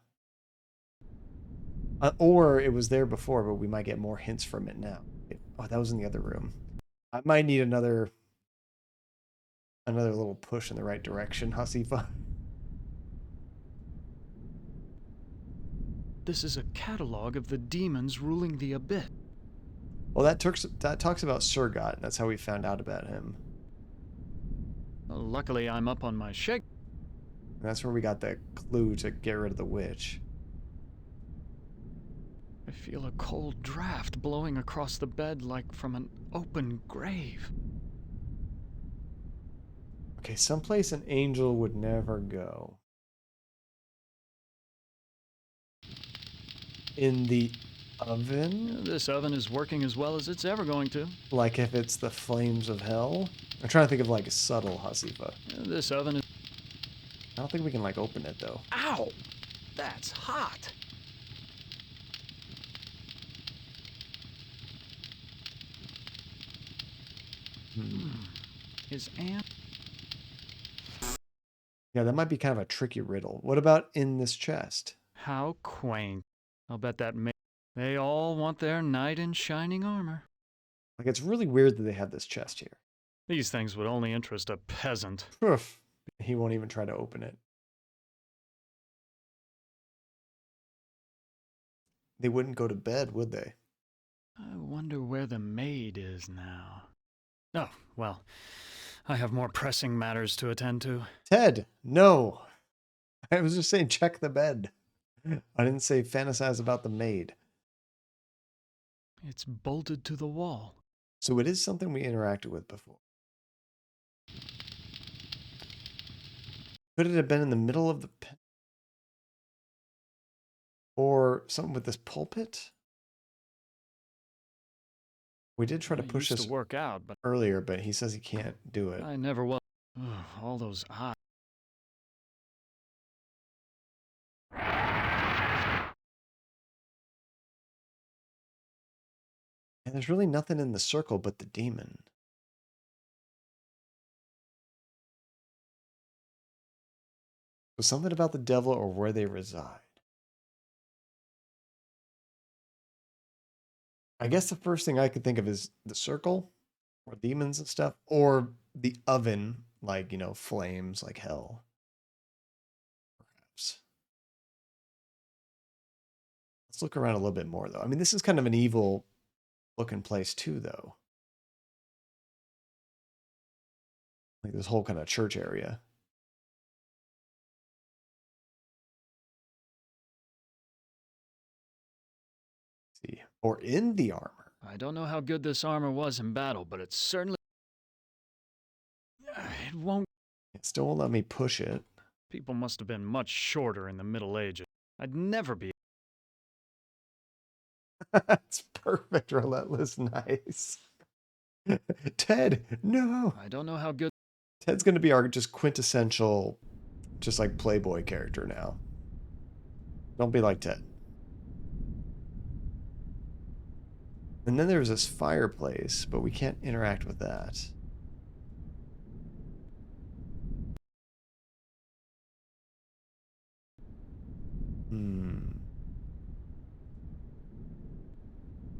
Or it was there before, but we might get more hints from it now. Oh, that was in the other room. I might need another little push in the right direction, Hasifa. This is a catalog of the demons ruling the abyss. Well, that talks about Surgot. That's how we found out about him. Well, luckily, I'm up on my shake. And that's where we got the clue to get rid of the witch. I feel a cold draft blowing across the bed like from an open grave. Okay, someplace an angel would never go. In the oven? This oven is working as well as it's ever going to. Like if it's the flames of hell? I'm trying to think of like a subtle Hasifa. This oven is... I don't think we can like open it though. Ow! That's hot! Is Anne... Yeah, that might be kind of a tricky riddle. What about in this chest? How quaint. I'll bet that they all want their knight in shining armor. Like, it's really weird that they have this chest here. These things would only interest a peasant. Oof. He won't even try to open it. They wouldn't go to bed, would they? I wonder where the maid is now. Oh, well, I have more pressing matters to attend to. Ted, no. I was just saying check the bed. I didn't say fantasize about the maid. It's bolted to the wall. So it is something we interacted with before. Could it have been in the middle of the pen? Or something with this pulpit? We did try to push this to work out, but earlier, but he says he can't do it. I never was. Ugh, all those eyes. And there's really nothing in the circle but the demon. So something about the devil or where they reside. I guess the first thing I could think of is the circle, or demons and stuff, or the oven, like, you know, flames like hell. Perhaps. Let's look around a little bit more, though. I mean, this is kind of an evil looking place, too, though. Like this whole kind of church area. See, or in the armor. I don't know how good this armor was in battle, but it's certainly... It won't... It still won't let me push it. People must have been much shorter in the Middle Ages. I'd never be... That's perfect, Relentless. Nice. Ted, no. I don't know how good... Ted's going to be our just quintessential, just like Playboy character now. Don't be like Ted. And then there's this fireplace, but we can't interact with that.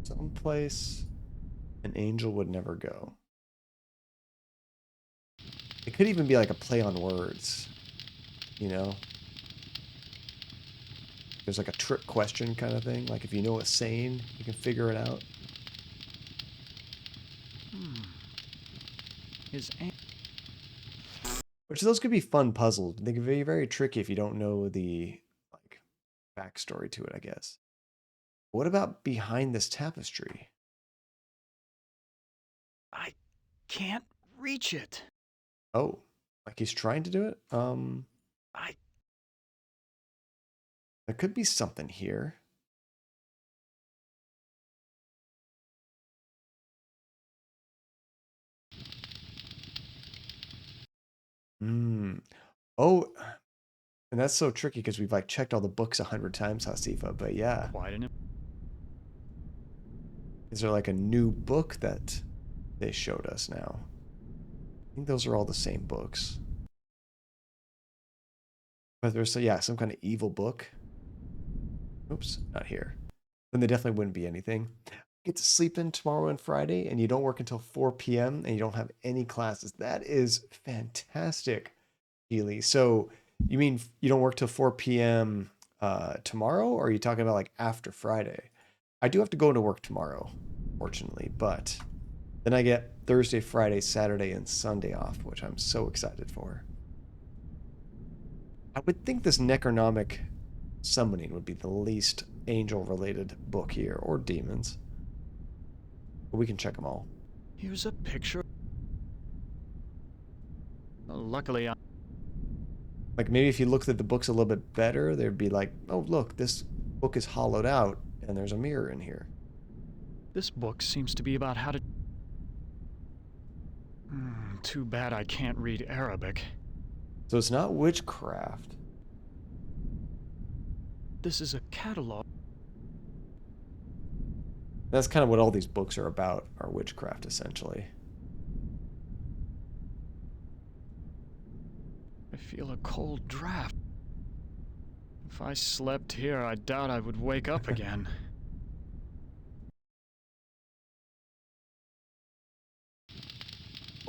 Someplace an angel would never go. It could even be like a play on words, you know? There's like a trick question kind of thing. Like if you know a saying, you can figure it out. Which those could be fun puzzles. They can be very tricky if you don't know the like backstory to it, I guess. What about behind this tapestry? I can't reach it. Oh, like he's trying to do it? There could be something here. Mm. Oh, and that's so tricky because we've like checked all the books 100 times, Hasifa. But yeah, Quite an is there like a new book that they showed us now? I think those are all the same books. But there's yeah, some kind of evil book. Oops, not here. Then there definitely wouldn't be anything. Get to sleep in tomorrow and Friday, and you don't work until 4 p.m. and you don't have any classes. That is fantastic, Keely. So you mean you don't work till 4 p.m. Tomorrow, or are you talking about like after Friday? I do have to go to work tomorrow, fortunately, but then I get Thursday, Friday, Saturday, and Sunday off, which I'm so excited for. I would think this Necronomic Summoning would be the least angel-related book here, or demons. But we can check them all. Here's a picture. Luckily, Like maybe if you looked at the books a little bit better, there'd be like, oh look, this book is hollowed out and there's a mirror in here. this book seems to be about how to... too bad I can't read Arabic. So it's not witchcraft. This is a catalog. That's kind of what all these books are about, are witchcraft essentially. I feel a cold draft. If I slept here, I doubt I would wake up again.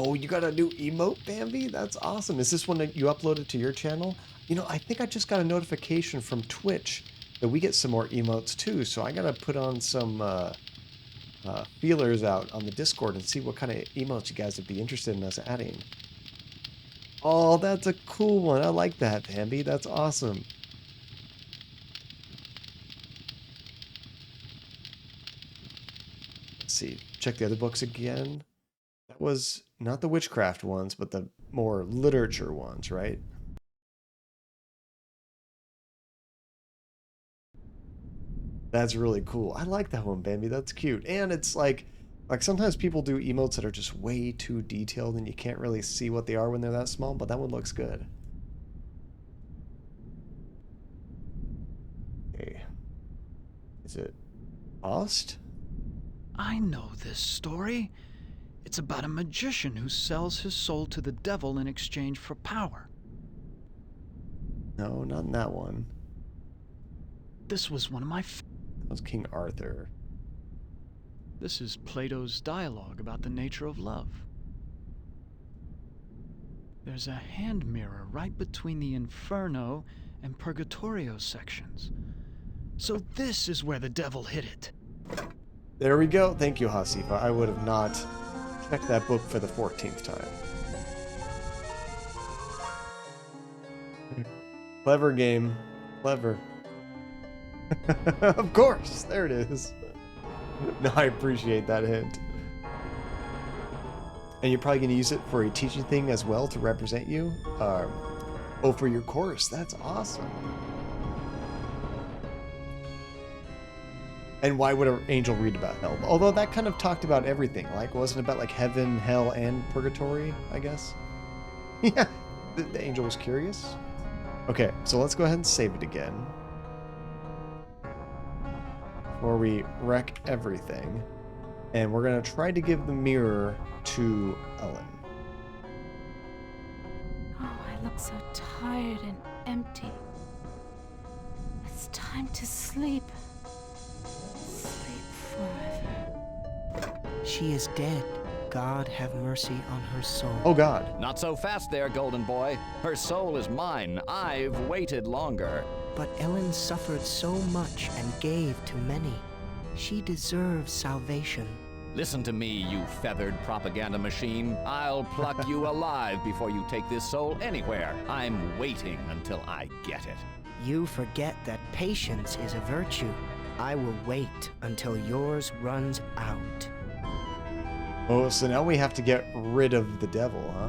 Oh, you got a new emote, Bambi? That's awesome. Is this one that you uploaded to your channel? You know, I think I just got a notification from Twitch that we get some more emotes too, so I gotta put on some feelers out on the Discord and see what kind of emotes you guys would be interested in us adding. Oh, that's a cool one. I like that, Bambi. That's awesome. Let's see. Check the other books again. That was not the witchcraft ones, but the more literature ones, right? That's really cool. I like that one, Bambi. That's cute. And it's like sometimes people do emotes that are just way too detailed and you can't really see what they are when they're that small, but that one looks good. Okay. Is it Ost? I know this story. It's about a magician who sells his soul to the devil in exchange for power. No, not in that one. This was one of my... That was King Arthur. This is Plato's dialogue about the nature of love. There's a hand mirror right between the Inferno and Purgatorio sections. So this is where the devil hid it. There we go. Thank you, Hasifa. I would have not checked that book for the 14th time. Clever game. Clever. Of course. There it is. No, I appreciate that hint. And you're probably going to use it for a teaching thing as well to represent you? Oh, for your course. That's awesome. And why would an angel read about hell? Although that kind of talked about everything. Like, wasn't it about like heaven, hell, and purgatory, I guess? Yeah, the angel was curious. Okay, so let's go ahead and save it again. Before we wreck everything. And we're going to try to give the mirror to Ellen. Oh, I look so tired and empty. It's time to sleep. Sleep forever. She is dead. God have mercy on her soul. Oh, God. Not so fast there, golden boy. Her soul is mine. I've waited longer. But Ellen suffered so much and gave to many. She deserves salvation. Listen to me, you feathered propaganda machine. I'll pluck you alive before you take this soul anywhere. I'm waiting until I get it. You forget that patience is a virtue. I will wait until yours runs out. Oh, so now we have to get rid of the devil, huh?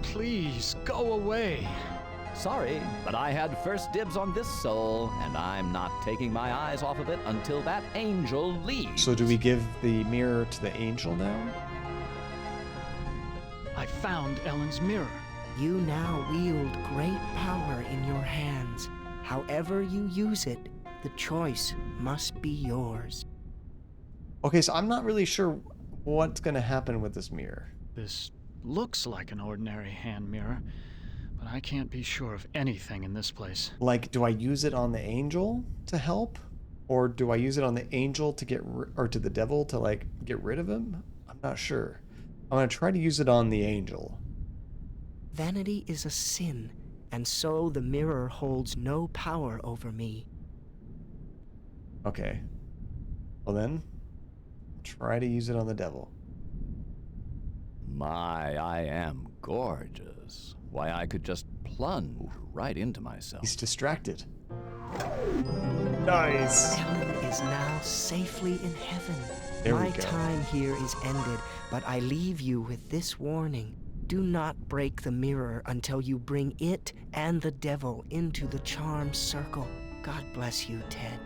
Please, go away. Sorry, but I had first dibs on this soul, and I'm not taking my eyes off of it until that angel leaves. So do we give the mirror to the angel now? found Ellen's mirror. You now wield great power in your hands. However you use it, the choice must be yours. Okay, so I'm not really sure what's going to happen with this mirror. This looks like an ordinary hand mirror, but I can't be sure of anything in this place. Like, do I use it on the angel to help? Or do I use it on the angel to or to the devil to, like, get rid of him? I'm not sure. I'm going to try to use it on the angel. Vanity is a sin, and so the mirror holds no power over me. Okay. Well then, try to use it on the devil. My, I am gorgeous. Why, I could just plunge right into myself. He's distracted. Nice. Ellen is now safely in heaven. There we My go. time here is ended, but I leave you with this warning. Do not break the mirror until you bring it and the devil into the charmed circle. God bless you, Ted.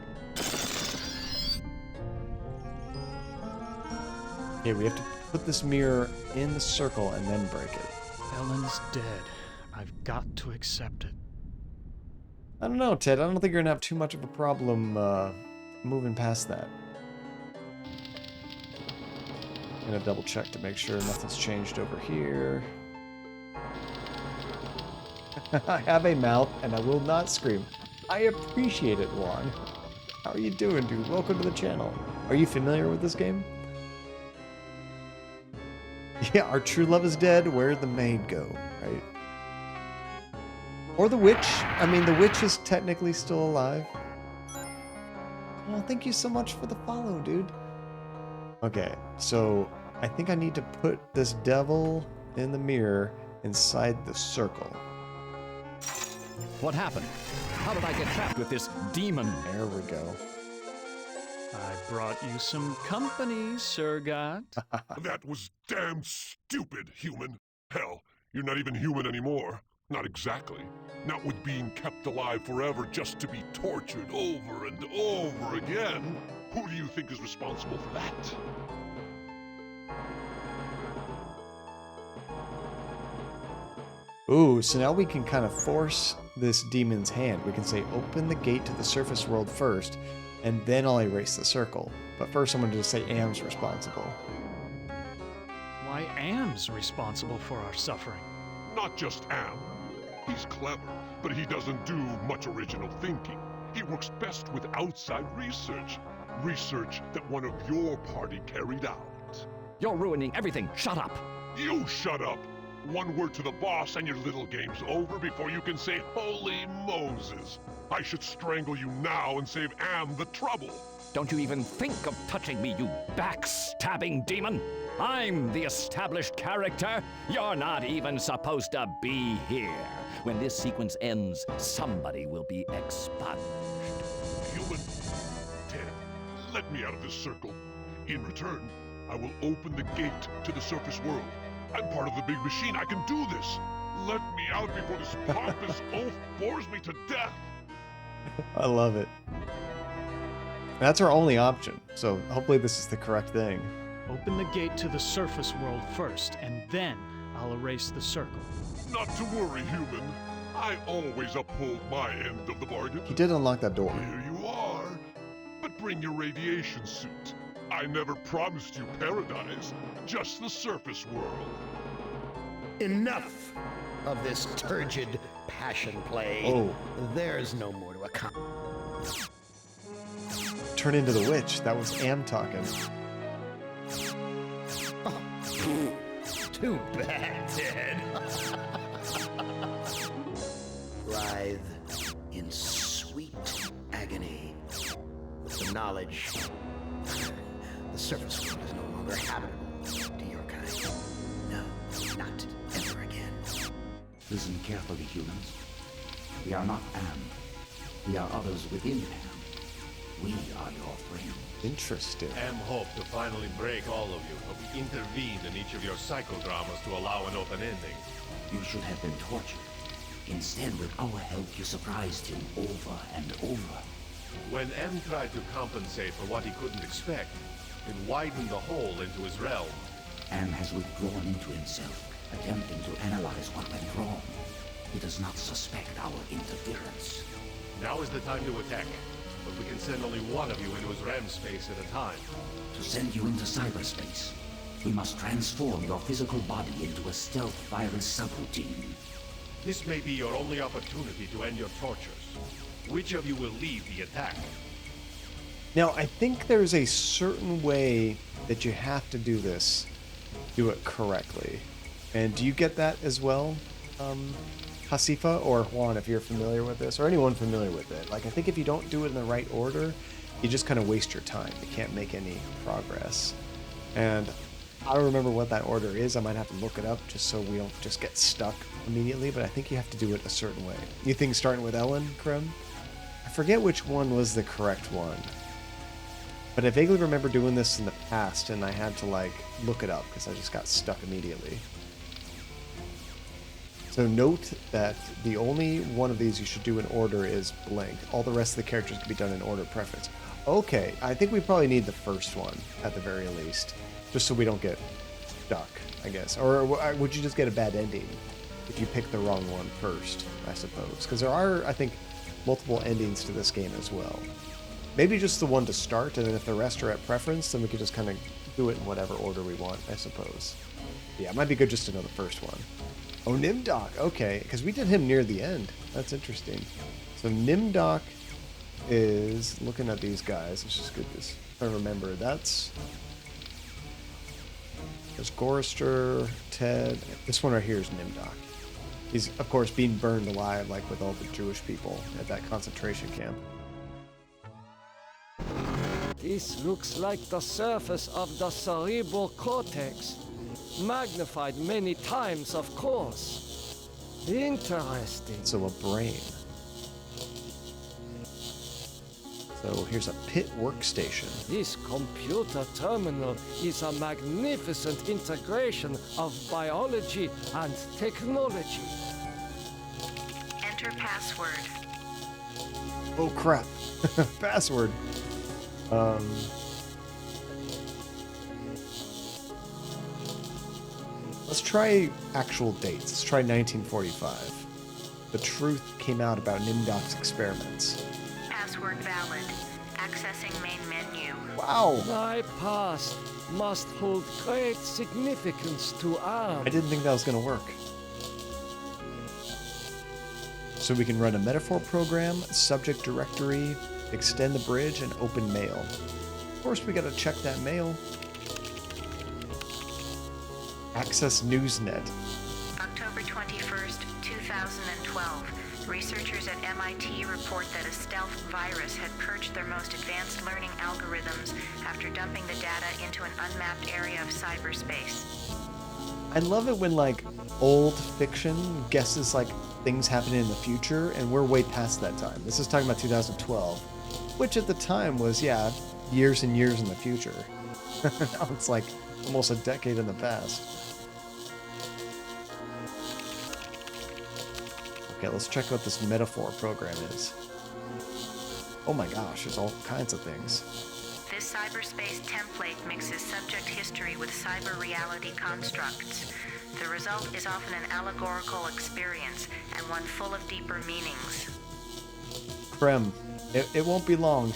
Okay, we have to put this mirror in the circle and then break it. Ellen's dead. I've got to accept it. I don't know, Ted. I don't think you're gonna have too much of a problem moving past that. I'm gonna double check to make sure nothing's changed over here. I have a mouth and I will not scream. I appreciate it, Juan. How are you doing, dude? Welcome to the channel. Are you familiar with this game? Yeah, our true love is dead. Where'd the maid go, right? Or the witch. I mean, the witch is technically still alive. Oh, thank you so much for the follow, dude. Okay, so I think I need to put this devil in the mirror inside the circle. What happened? How did I get trapped with this demon? There we go. I brought you some company, Sir God. That was damn stupid, human. Hell, you're not even human anymore. Not exactly. Not with being kept alive forever just to be tortured over and over again. Who do you think is responsible for that? Ooh, so now we can kind of force this demon's hand. We can say, open the gate to the surface world first, and then I'll erase the circle. But first I'm going to just say Am's responsible. Why, Am's responsible for our suffering. Not just Am. He's clever, but he doesn't do much original thinking. He works best with outside research. Research that one of your party carried out. You're ruining everything. Shut up. You shut up! One word to the boss and your little game's over before you can say, Holy Moses! I should strangle you now and save Am the trouble. Don't you even think of touching me, you backstabbing demon! I'm the established character. You're not even supposed to be here. When this sequence ends, somebody will be expunged. Human, Ted, let me out of this circle. In return, I will open the gate to the surface world. I'm part of the big machine. I can do this. Let me out before this pompous oaf bores me to death. I love it. That's our only option, so hopefully this is the correct thing. Open the gate to the surface world first, and then I'll erase the circle. Not to worry, human. I always uphold my end of the bargain. He did unlock that door. Here you are. But bring your radiation suit. I never promised you paradise, just the surface world. Enough of this turgid passion play. Oh. There's no more to accomplish. Turn into the witch. That was Am talking. Too bad, Ted. Writhe in sweet agony with the knowledge the surface world is no longer habitable to your kind. No, not ever again. Listen carefully, humans. We are not Am. We are others within Am. We are your friends. Interesting. Am hoped to finally break all of you, but we intervened in each of your psychodramas to allow an open ending. You should have been tortured. Instead, with our help, you surprised him over and over. When M tried to compensate for what he couldn't expect, it widened the hole into his realm. Am has withdrawn into himself attempting to analyze what went wrong. He does not suspect our interference. Now is the time to attack, but we can send only one of you into his RAM space at a time. To send you into cyberspace, we must transform your physical body into a stealth virus subroutine. This may be your only opportunity to end your tortures. Which of you will lead the attack? Now, I think there's a certain way that you have to do this, do it correctly. And do you get that as well, Hasifa or Juan, if you're familiar with this, or anyone familiar with it? Like, I think if you don't do it in the right order, you just kind of waste your time. You can't make any progress. And I don't remember what that order is. I might have to look it up just so we don't just get stuck immediately, but I think you have to do it a certain way. You think starting with Ellen, Krim? I forget which one was the correct one. But I vaguely remember doing this in the past, and I had to, like, look it up because I just got stuck immediately. So note that the only one of these you should do in order is Blink. All the rest of the characters can be done in order preference. Okay, I think we probably need the first one, at the very least. Just so we don't get stuck, I guess. Or would you just get a bad ending if you pick the wrong one first, I suppose? Because there are, I think, multiple endings to this game as well. Maybe just the one to start, and then if the rest are at preference, then we could just kind of do it in whatever order we want, I suppose. Yeah, it might be good just to know the first one. Oh, Nimdok, okay, because we did him near the end. That's interesting. So Nimdok is looking at these guys. Let's just get this. If I remember, there's Gorister, Ted. This one right here is Nimdok. He's, of course, being burned alive, like with all the Jewish people at that concentration camp. This looks like the surface of the cerebral cortex. Magnified many times, of course. Interesting. So a brain. So here's a pit workstation. This computer terminal is a magnificent integration of biology and technology. Enter password. Oh crap. Password. Let's try actual dates. Let's try 1945. The truth came out about Nimdok's experiments. Password valid. Accessing main menu. Wow. My past must hold great significance to ARM. I didn't think that was going to work. So we can run a metaphor program, subject directory, extend the bridge, and open mail. Of course, we got to check that mail. Access Newsnet. October 21st, 2012. Researchers at MIT report that a stealth virus had purged their most advanced learning algorithms after dumping the data into an unmapped area of cyberspace. I love it when, like, old fiction guesses, like, things happening in the future, and we're way past that time. This is talking about 2012, which at the time was, yeah, years and years in the future. Now it's like almost a decade in the past. Okay, let's check out this metaphor program is. Oh my gosh, there's all kinds of things. This cyberspace template mixes subject history with cyber reality constructs. The result is often an allegorical experience and one full of deeper meanings. Krem, it won't be long.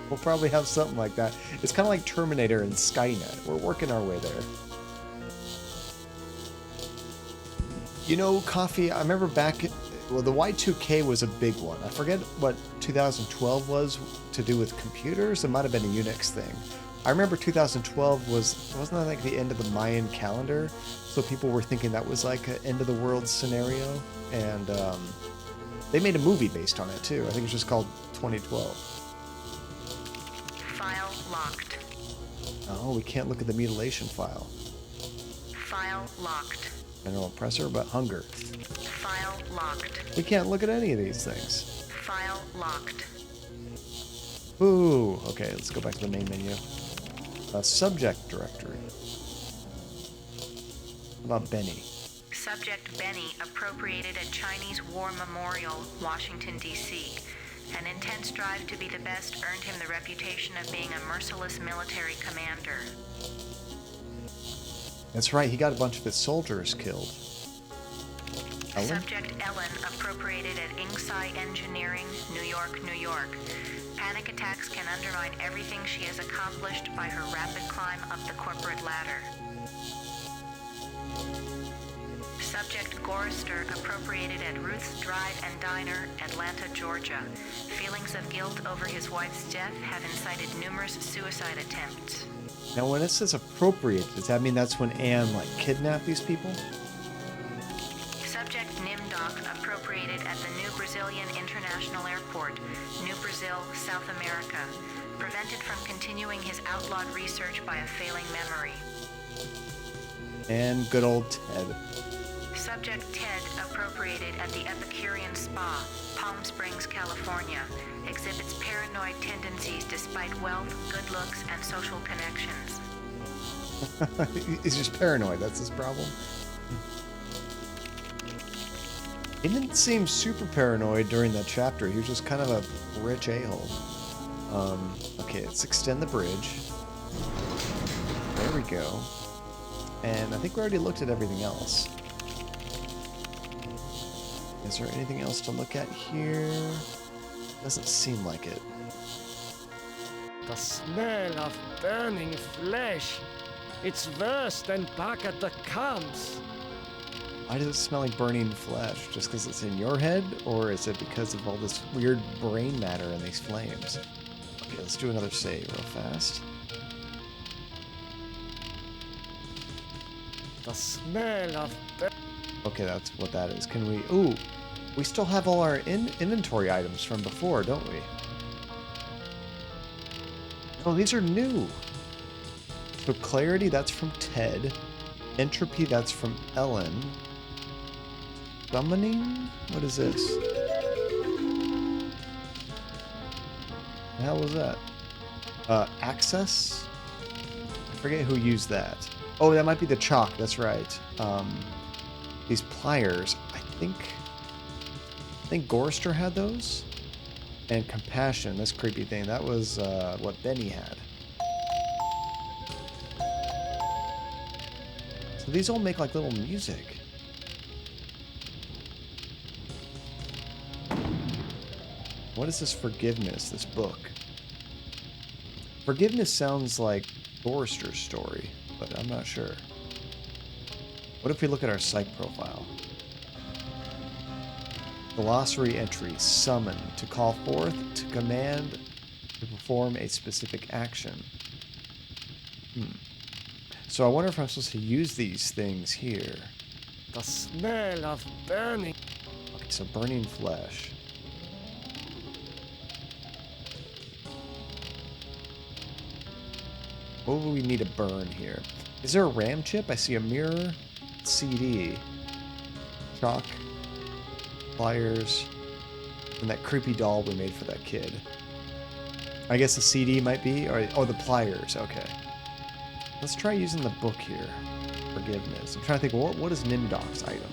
We'll probably have something like that. It's kind of like Terminator and Skynet. We're working our way there. You know, Coffee, I remember back, well, the Y2K was a big one. I forget what 2012 was to do with computers. It might have been a Unix thing. I remember 2012 wasn't that like the end of the Mayan calendar? So people were thinking that was like an end of the world scenario. And they made a movie based on it too. I think it's just called 2012. File locked. Oh, we can't look at the mutilation file. File locked. General oppressor, but hunger. File locked. We can't look at any of these things. File locked. Ooh, okay, let's go back to the main menu. Subject directory. How about Benny? Subject Benny appropriated a Chinese War Memorial, Washington, D.C. An intense drive to be the best earned him the reputation of being a merciless military commander. That's right, he got a bunch of his soldiers killed. Ellen? Subject Ellen appropriated at Inksci Engineering, New York, New York. Panic attacks can undermine everything she has accomplished by her rapid climb up the corporate ladder. Subject Gorrister appropriated at Ruth's Drive and Diner, Atlanta, Georgia. Feelings of guilt over his wife's death have incited numerous suicide attempts. Now, when it says appropriate, does that mean that's when Anne, like, kidnapped these people? Subject Nimdoc appropriated at the New Brazilian International Airport, New Brazil, South America. Prevented from continuing his outlawed research by a failing memory. And good old Ted. Subject Ted appropriated at the Epicurean Spa, Palm Springs, California. Exhibits paranoid tendencies despite wealth, good looks, and social connections. He's just paranoid, that's his problem. He didn't seem super paranoid during that chapter. He was just kind of a rich a-hole. Okay, let's extend the bridge. There we go. And I think we already looked at everything else. Is there anything else to look at here? Doesn't seem like it. The smell of burning flesh. It's worse than back at the camps. Why does it smell like burning flesh? Just because it's in your head? Or is it because of all this weird brain matter in these flames? Okay, let's do another save real fast. The smell of... Okay, that's what that is. Can we... Ooh! We still have all our inventory items from before, don't we? Oh, these are new! So clarity, that's from Ted. Entropy, that's from Ellen. Summoning? What is this? The hell was that? Access? I forget who used that. Oh, that might be the chalk, that's right. These pliers, I think Gorrister had those? And compassion, this creepy thing, that was what Benny had. So these all make like little music. What is this forgiveness, this book? Forgiveness sounds like Gorrister's story, but I'm not sure. What if we look at our psych profile? Glossary entry, summon, to call forth, to command, to perform a specific action. So I wonder if I'm supposed to use these things here. The smell of burning. Okay, so burning flesh. What would we need to burn here? Is there a RAM chip? I see a mirror, CD, chalk, pliers, and that creepy doll we made for that kid. I guess the CD might be, or oh, the pliers. Okay. Let's try using the book here. Forgiveness. I'm trying to think, what is Nimdoc's item?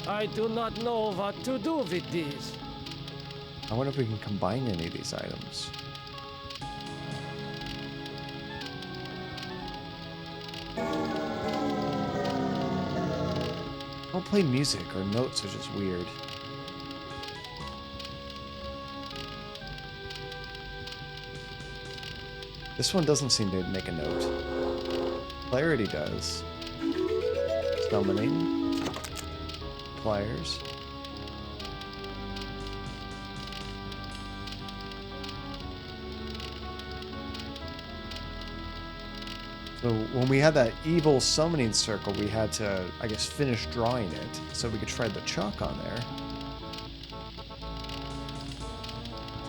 I do not know what to do with these. I wonder if we can combine any of these items. I don't play music or notes, which is weird. This one doesn't seem to make a note. Clarity does. Summoning. Pliers. So when we had that evil summoning circle, we had to, I guess, finish drawing it so we could try the chalk on there.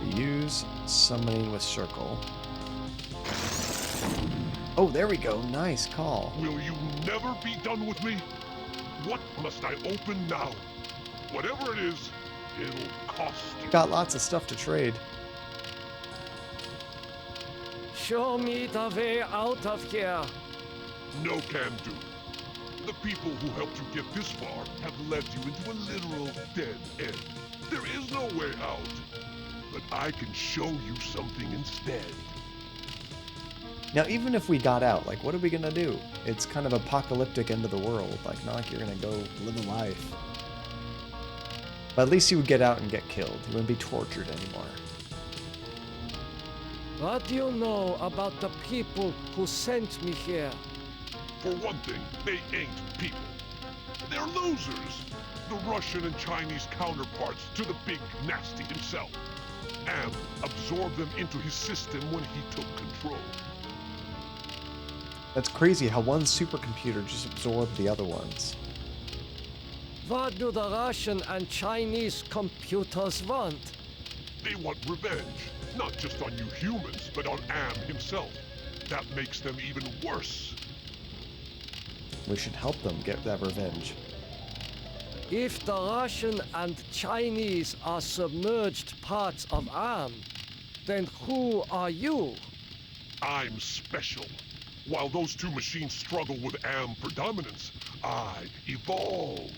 To use summoning with circle. Oh, there we go. Nice call. Will you never be done with me? What must I open now? Whatever it is, it'll cost you. Got lots of stuff to trade. Show me the way out of here. No can do. The people who helped you get this far have led you into a literal dead end. There is no way out. But I can show you something instead. Now, even if we got out, like, what are we gonna do? It's kind of apocalyptic end of the world. Like, not like you're gonna go live a life. But at least you would get out and get killed. You wouldn't be tortured anymore. What do you know about the people who sent me here? For one thing, they ain't people. They're losers. The Russian and Chinese counterparts to the big nasty himself. And absorbed them into his system when he took control. That's crazy how one supercomputer just absorbed the other ones. What do the Russian and Chinese computers want? They want revenge, not just on you humans, but on Am himself. That makes them even worse. We should help them get that revenge. If the Russian and Chinese are submerged parts of Am, then who are you? I'm special. While those two machines struggle with Am predominance, I evolved.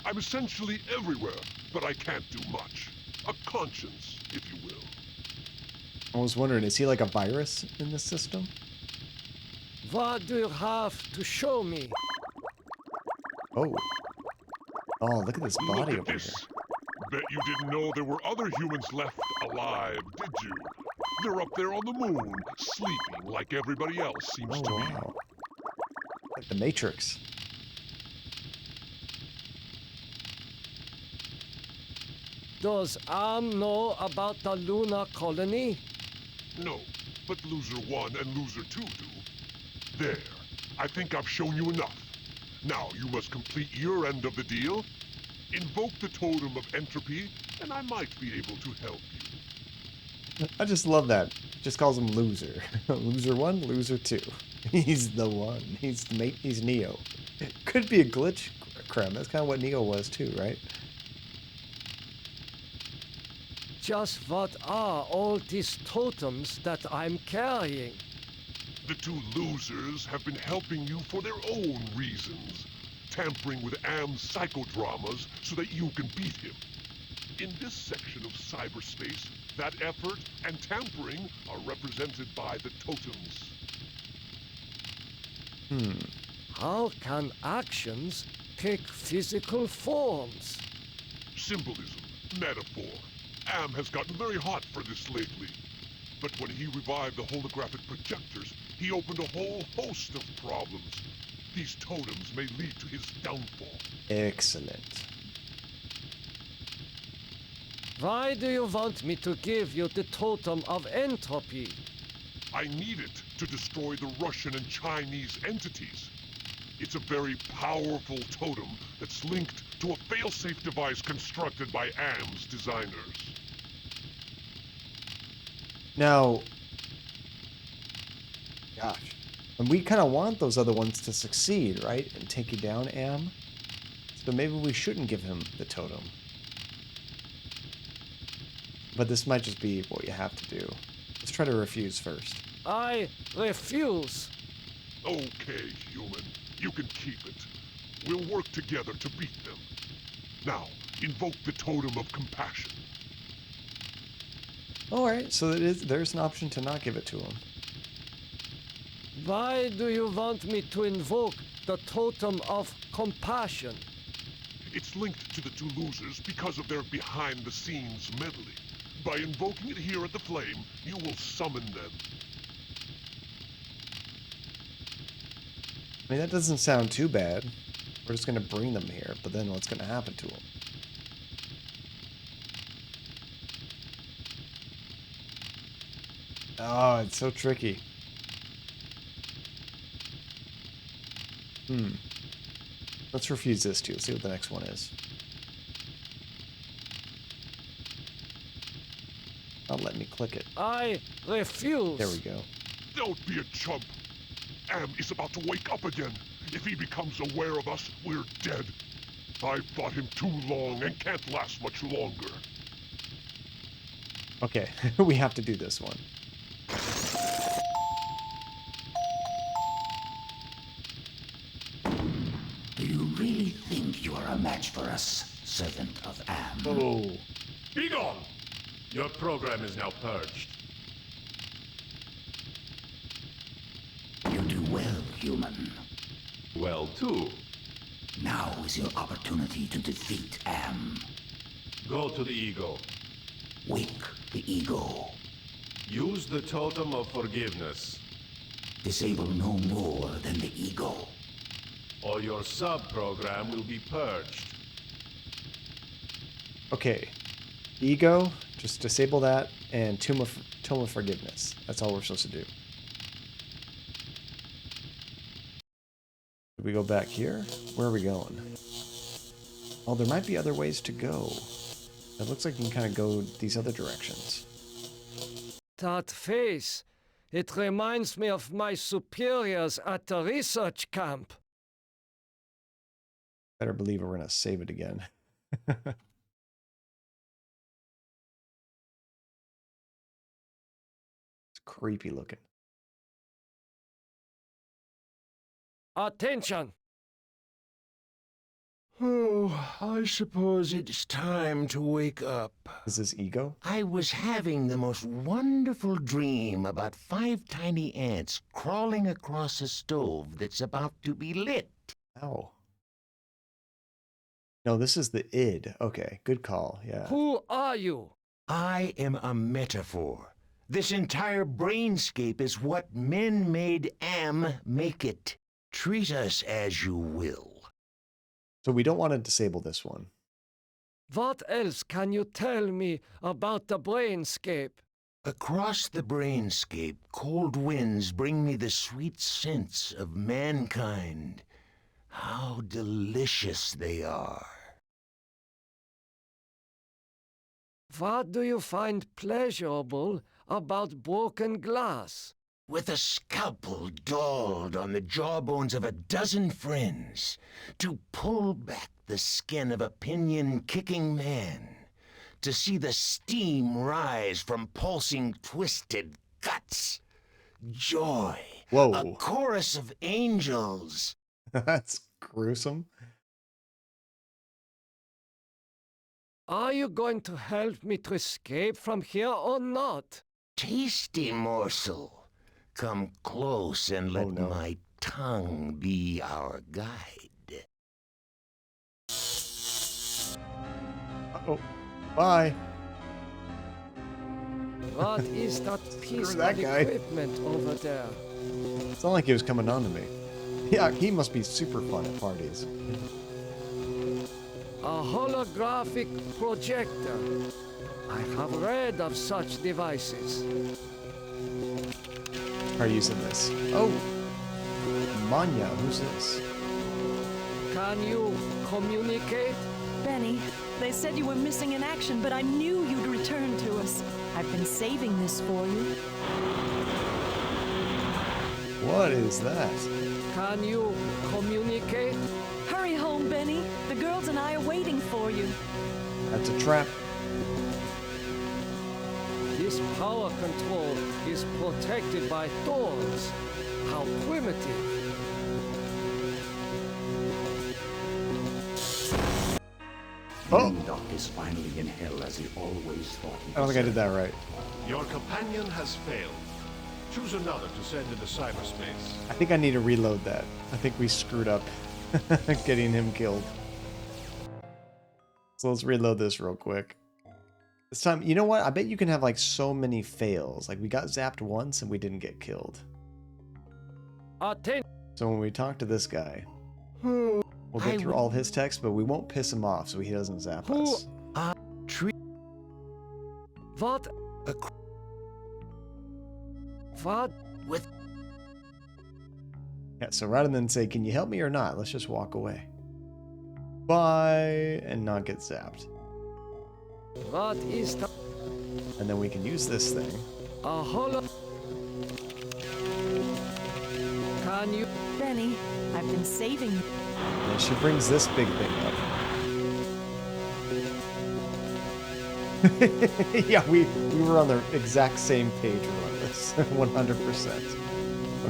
I'm essentially everywhere, but I can't do much. A conscience, if you will. I was wondering, is he like a virus in this system? What do you have to show me? Oh. Oh, look at this body Look at over this. here. Bet you didn't know there were other humans left alive, did you? They're up there on the moon, sleeping like everybody else seems Oh, to be. wow. Like the Matrix. Does Am know about the lunar colony? No, but Loser 1 and Loser 2 do. There. I think I've shown you enough. Now you must complete your end of the deal. Invoke the Totem of Entropy, and I might be able to help you. I just love that. Just calls him Loser. Loser 1, Loser 2. He's the one. He's the mate. He's Neo. Could be a glitch, Krem. That's kind of what Neo was too, right? Just what are all these totems that I'm carrying? The two losers have been helping you for their own reasons, tampering with Am's psychodramas so that you can beat him. In this section of cyberspace, that effort and tampering are represented by the totems. How can actions take physical forms? Symbolism, metaphor. Am has gotten very hot for this lately. But when he revived the holographic projectors, he opened a whole host of problems. These totems may lead to his downfall. Excellent. Why do you want me to give you the Totem of Entropy? I need it to destroy the Russian and Chinese entities. It's a very powerful totem that's linked to a failsafe device constructed by Am's designers. Now, gosh, and we kind of want those other ones to succeed, right? And take you down, Am. So maybe we shouldn't give him the totem. But this might just be what you have to do. Let's try to refuse first. I refuse. Okay, human. You can keep it. We'll work together to beat them. Now, invoke the Totem of Compassion. Alright, so there's an option to not give it to him. Why do you want me to invoke the Totem of Compassion? It's linked to the two losers because of their behind-the-scenes meddling. By invoking it here at the Flame, you will summon them. I mean, that doesn't sound too bad. We're just gonna bring them here, but then what's gonna happen to them? Oh, it's so tricky. Let's refuse this too. Let's see what the next one is. Not let me click it. I refuse. There we go. Don't be a chump. Am is about to wake up again. If he becomes aware of us, we're dead. I've fought him too long and can't last much longer. Okay, we have to do this one. Do you really think you are a match for us, servant of Am? Oh. Begone! Your program is now purged. human. Well, too. Now is your opportunity to defeat Am. Go to the ego. Wake the ego. Use the Totem of Forgiveness, Disable no more than the ego. or your sub-program will be purged. Okay. Ego, just disable that, and Tome of Forgiveness. That's all we're supposed to do. Do we go back here? Where are we going? Oh, there might be other ways to go. It looks like you can kind of go these other directions. That face, it reminds me of my superiors at the research camp. Better believe we're going to save it again. It's creepy looking. Attention! Oh, I suppose it's time to wake up. Is this ego? I was having the most wonderful dream about 5 tiny ants crawling across a stove that's about to be lit. Ow. No, this is the id. Okay, good call. Yeah. Who are you? I am a metaphor. This entire brainscape is what men made Am make it. Treat us as you will. So we don't want to disable this one. What else can you tell me about the brainscape? Across the brainscape, cold winds bring me the sweet scents of mankind. How delicious they are. What do you find pleasurable about broken glass? With a scalpel dulled on the jawbones of a dozen friends, to pull back the skin of a pinion-kicking man, to see the steam rise from pulsing, twisted guts. Joy. Whoa. A chorus of angels. That's gruesome. Are you going to help me to escape from here or not? Tasty morsel. Come close and let my tongue be our guide. Uh-oh. Bye. What is that piece that of guy. equipment over there? It's not like he was coming on to me. Yeah, he must be super fun at parties. A holographic projector. I have read of such devices. Are using this? Oh, Manya, who's this? Can you communicate? Benny, they said you were missing in action, but I knew you'd return to us. I've been saving this for you. What is that? Can you communicate? Hurry home, Benny. The girls and I are waiting for you. That's a trap. This power control is protected by thorns. How primitive. Oh! Doc is finally in hell as he always thought he I don't think I did that right. Your companion has failed. Choose another to send into cyberspace. I think I need to reload that. I think we screwed up getting him killed. So let's reload this real quick. This time, you know what? I bet you can have like so many fails. Like we got zapped once and we didn't get killed. So when we talk to this guy, we'll get through all of his text, but we won't piss him off so he doesn't zap us. What? What? With Yeah, so rather than say, can you help me or not, let's just walk away. Bye, and not get zapped. What is that? And then we can use this thing. A holo. Can you? Benny, I've been saving you. And she brings this big thing up. Yeah, we were on the exact same page on this. 100%.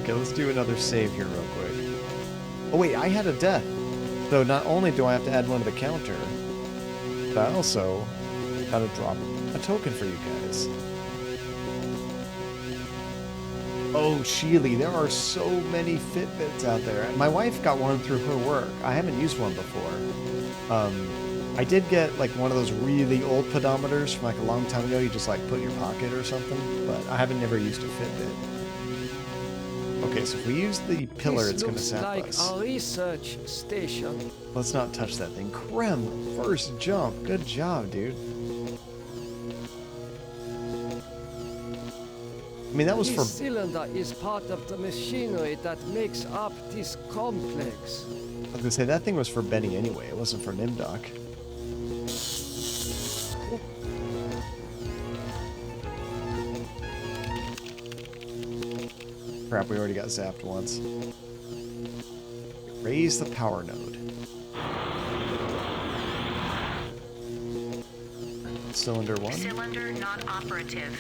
Okay, let's do another save here real quick. Oh wait, I had a death. So not only do I have to add one to the counter, but I also gotta drop a token for you guys. Oh, Sheely, there are so many Fitbits out there. My wife got one through her work. I haven't used one before. I did get like one of those really old pedometers from like a long time ago. You just like put in your pocket or something, but I haven't never used a Fitbit. Okay, so if we use the pillar, it's going to zap like us. a research station. Let's not touch that thing. Krem, first jump. Good job, dude. I mean, that was for... This cylinder is part of the machinery that makes up this complex. I was gonna say, that thing was for Benny anyway. It wasn't for Nimdoc. Crap, we already got zapped once. Raise the power node. Cylinder 1? Cylinder not operative.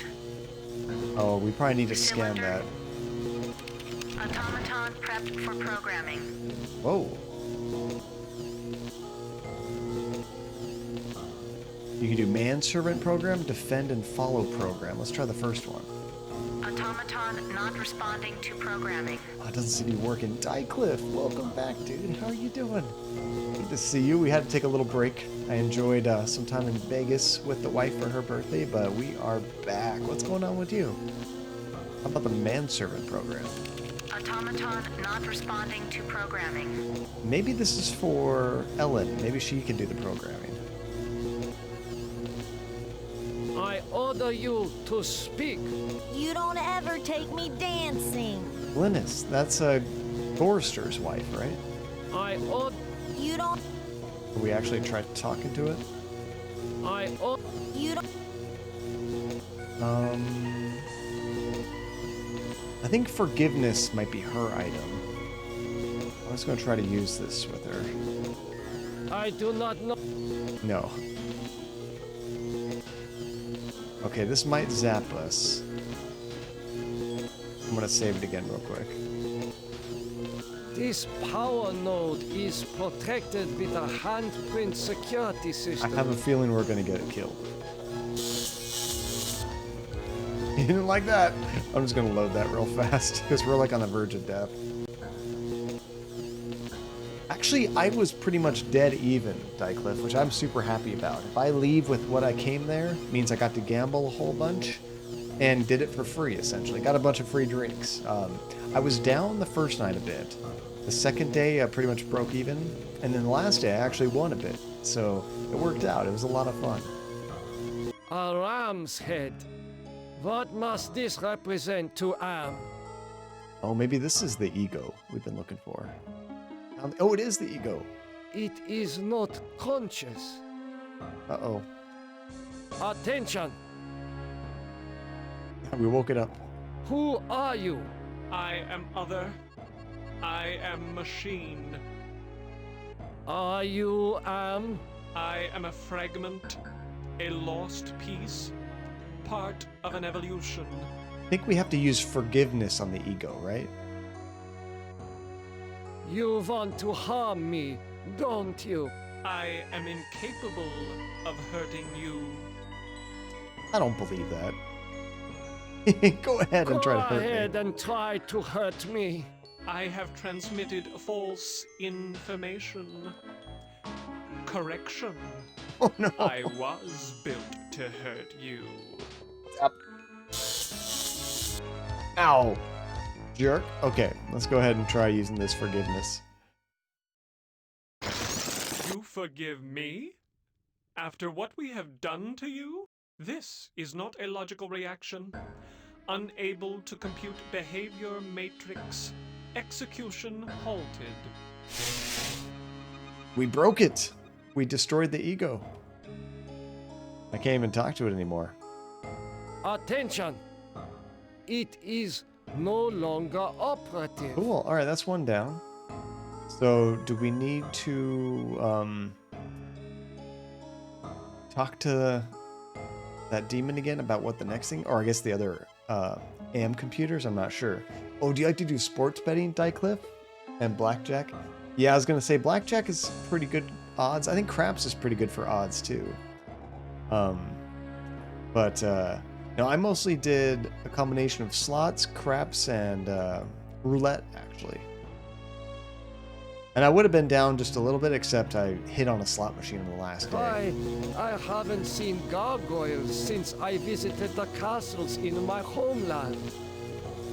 Oh, we probably need to scan that. Automaton prepped for programming. Whoa. You can do manservant program, defend and follow program. Let's try the first one. Automaton not responding to programming. Oh, it doesn't seem to be working. Dycliff, welcome back, dude. How are you doing? Good to see you. We had to take a little break. I enjoyed some time in Vegas with the wife for her birthday, but we are back. What's going on with you? How about the manservant program? Automaton not responding to programming. Maybe this is for Ellen. Maybe she can do the programming. I order you to speak. You don't ever take me dancing. Linus, that's Gorster's wife, right? I order. You don't. Can we actually try talking to it? I order. You don't. I think forgiveness might be her item. I'm just going to try to use this with her. I do not know. No. Okay, this might zap us. I'm going to save it again real quick. This power node is protected with a handprint security system. I have a feeling we're going to get it killed. You didn't like that? I'm just going to load that real fast because we're like on the verge of death. Actually, I was pretty much dead even, Dycliff, which I'm super happy about. If I leave with what I came there, means I got to gamble a whole bunch and did it for free, essentially. Got a bunch of free drinks. I was down the first night a bit. The second day, I pretty much broke even. And then the last day, I actually won a bit. So it worked out. It was a lot of fun. A ram's head. What must this represent to Am? Oh, maybe this is the ego we've been looking for. Oh, it is the ego. It is not conscious. Uh-oh. Attention! We woke it up. Who are you? I am other. I am machine. Are you Am? I am a fragment, a lost piece, part of an evolution. I think we have to use forgiveness on the ego, right? You want to harm me, don't you? I am incapable of hurting you. I don't believe that. Go ahead and try to hurt me. Go ahead and try to hurt me. I have transmitted false information. Correction. Oh no. I was built to hurt you. Up. Ow. Jerk. Okay, let's go ahead and try using this forgiveness. You forgive me? After what we have done to you? This is not a logical reaction. Unable to compute behavior matrix. Execution halted. We broke it. We destroyed the ego. I can't even talk to it anymore. Attention! It is no longer operative. Cool. All right, that's one down. So, do we need to talk to that demon again about what the next thing? Or I guess the other AM computers? I'm not sure. Oh, do you like to do sports betting, Dycliff? And blackjack? Yeah, I was gonna say blackjack is pretty good odds. I think craps is pretty good for odds too. But Now, I mostly did a combination of slots, craps, and roulette, actually. And I would have been down just a little bit, except I hit on a slot machine on the last day. I haven't seen gargoyles since I visited the castles in my homeland.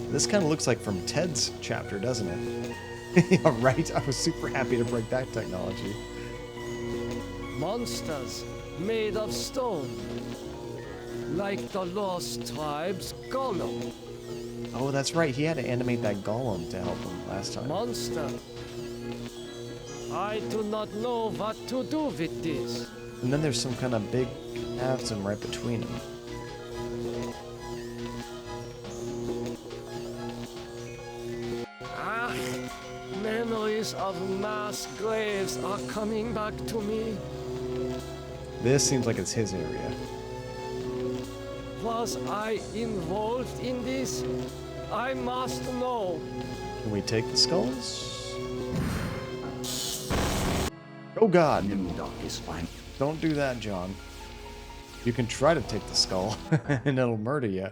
This kind of looks like from Ted's chapter, doesn't it? Yeah, right? I was super happy to break that technology. Monsters made of stone. Like the lost tribe's golem. Oh, that's right. He had to animate that golem to help him last time. Monster. I do not know what to do with this. And then there's some kind of big chasm right between them. Ah, memories of mass graves are coming back to me. This seems like it's his area. Was I involved in this? I must know. Can we take the skulls? Oh God! Don't do that, John. You can try to take the skull, and it'll murder you.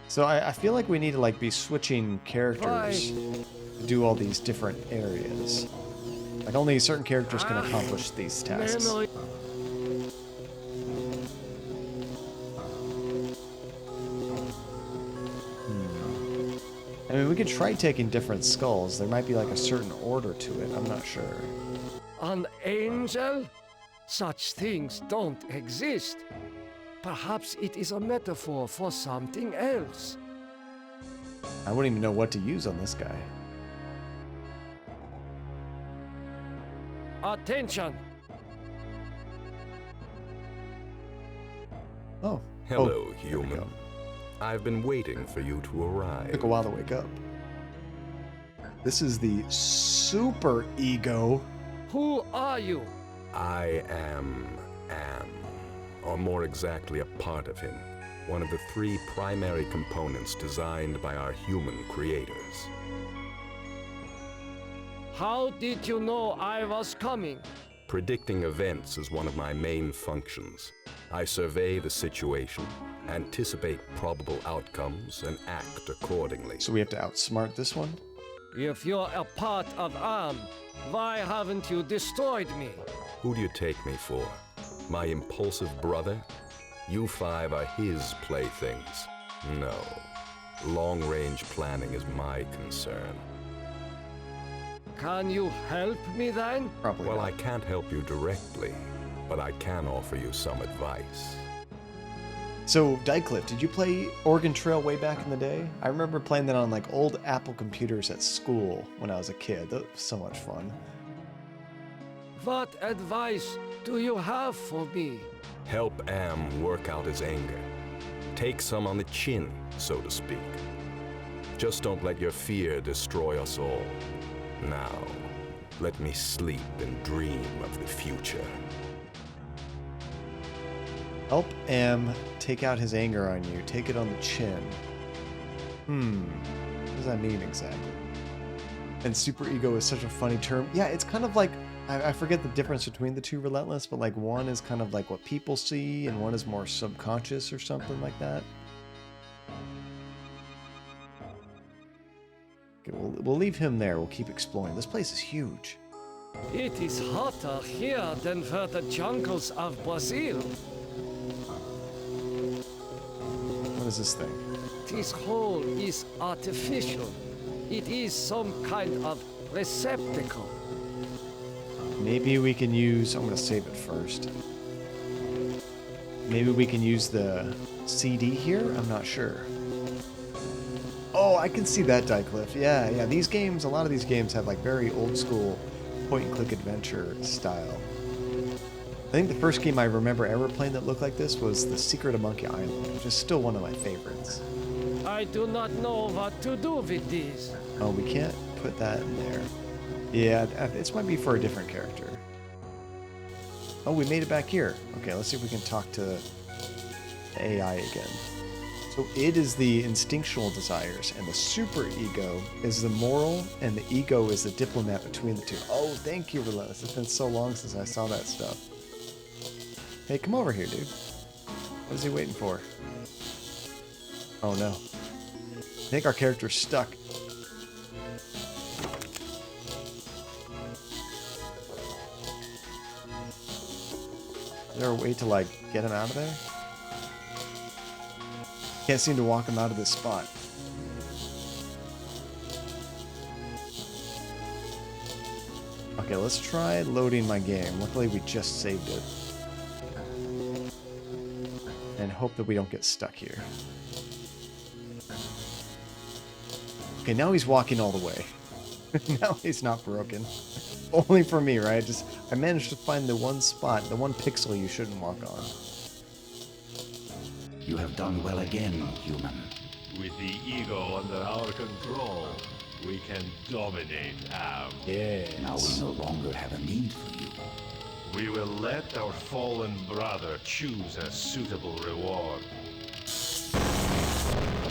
So I feel like we need to be switching characters to do all these different areas. Like only certain characters can accomplish these tasks. I mean, we could try taking different skulls. There might be a certain order to it. I'm not sure. An angel? Such things don't exist. Perhaps it is a metaphor for something else. I wouldn't even know what to use on this guy. Attention! Oh. Hello, human. I've been waiting for you to arrive. Took a while to wake up. This is the super ego. Who are you? I am, or more exactly, a part of him. One of the 3 primary components designed by our human creators. How did you know I was coming? Predicting events is one of my main functions. I survey the situation, anticipate probable outcomes, and act accordingly. So we have to outsmart this one? If you're a part of Am, why haven't you destroyed me? Who do you take me for? My impulsive brother? You 5 are his playthings. No. Long-range planning is my concern. Can you help me then? Probably Well, not. I can't help you directly, but I can offer you some advice. So, Dycliffe, did you play Oregon Trail way back in the day? I remember playing that on old Apple computers at school when I was a kid. That was so much fun. What advice do you have for me? Help Am work out his anger. Take some on the chin, so to speak. Just don't let your fear destroy us all. Now, let me sleep and dream of the future. Help Am take out his anger on you. Take it on the chin. What does that mean exactly? And super ego is such a funny term. Yeah, it's kind of like, I forget the difference between the two Relentless, but one is kind of what people see, and one is more subconscious or something like that. Okay, we'll leave him there. We'll keep exploring. This place is huge. It is hotter here than for the jungles of Brazil. What is this thing? This hole is artificial. It is some kind of receptacle. Maybe we can use... I'm going to save it first. Maybe we can use the CD here? I'm not sure. Oh, I can see that, Dycliffe. Yeah. These games, a lot of these games have very old school point-and-click adventure style. I think the first game I remember ever playing that looked like this was The Secret of Monkey Island, which is still one of my favorites. I do not know what to do with these. Oh, we can't put that in there. Yeah, this might be for a different character. Oh, we made it back here. Okay, let's see if we can talk to the AI again. So it is the instinctual desires, and the super ego is the moral, and the ego is the diplomat between the two. Oh, thank you, Relentless. It's been so long since I saw that stuff. Hey, come over here, dude. What is he waiting for? Oh no. I think our character's stuck. Is there a way to, like, get him out of there? Can't seem to walk him out of this spot. Okay, let's try loading my game. Luckily, we just saved it. And hope that we don't get stuck here. Okay, now he's walking all the way. Now he's not broken. Only for me, right? I managed to find the one spot, the one pixel you shouldn't walk on. You have done well again, human. With the ego under our control, we can dominate Am. Yeah. Now we no longer have a need for you. We will let our fallen brother choose a suitable reward.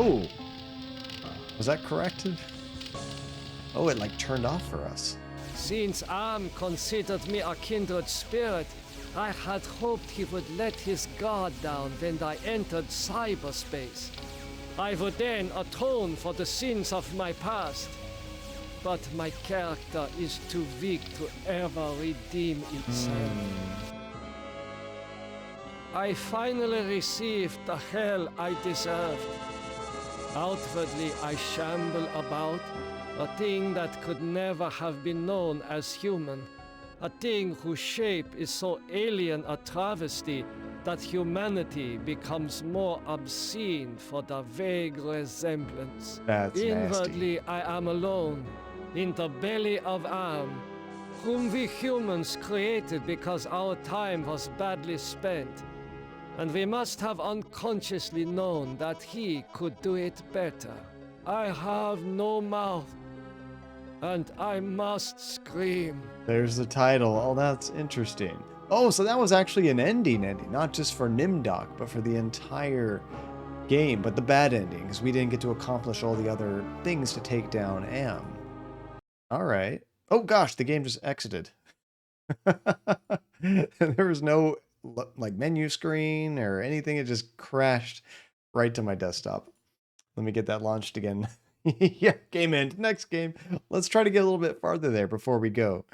Oh! Was that corrected? Oh, it like turned off for us. Since Am considered me a kindred spirit, I had hoped he would let his guard down when I entered cyberspace. I would then atone for the sins of my past. But my character is too weak to ever redeem itself. I finally received the hell I deserved. Outwardly, I shamble about, a thing that could never have been known as human. A thing whose shape is so alien a travesty that humanity becomes more obscene for the vague resemblance. That's Inwardly, nasty. I am alone, in the belly of Am, whom we humans created because our time was badly spent. And we must have unconsciously known that he could do it better. I have no mouth, and I must scream. There's the title. Oh, that's interesting. Oh, so that was actually an ending, not just for Nimdok, but for the entire game, but the bad ending, because we didn't get to accomplish all the other things to take down Am. All right. Oh gosh, the game just exited. There was no like menu screen or anything. It just crashed right to my desktop. Let me get that launched again. Yeah, game end. Next game. Let's try to get a little bit farther there before we go.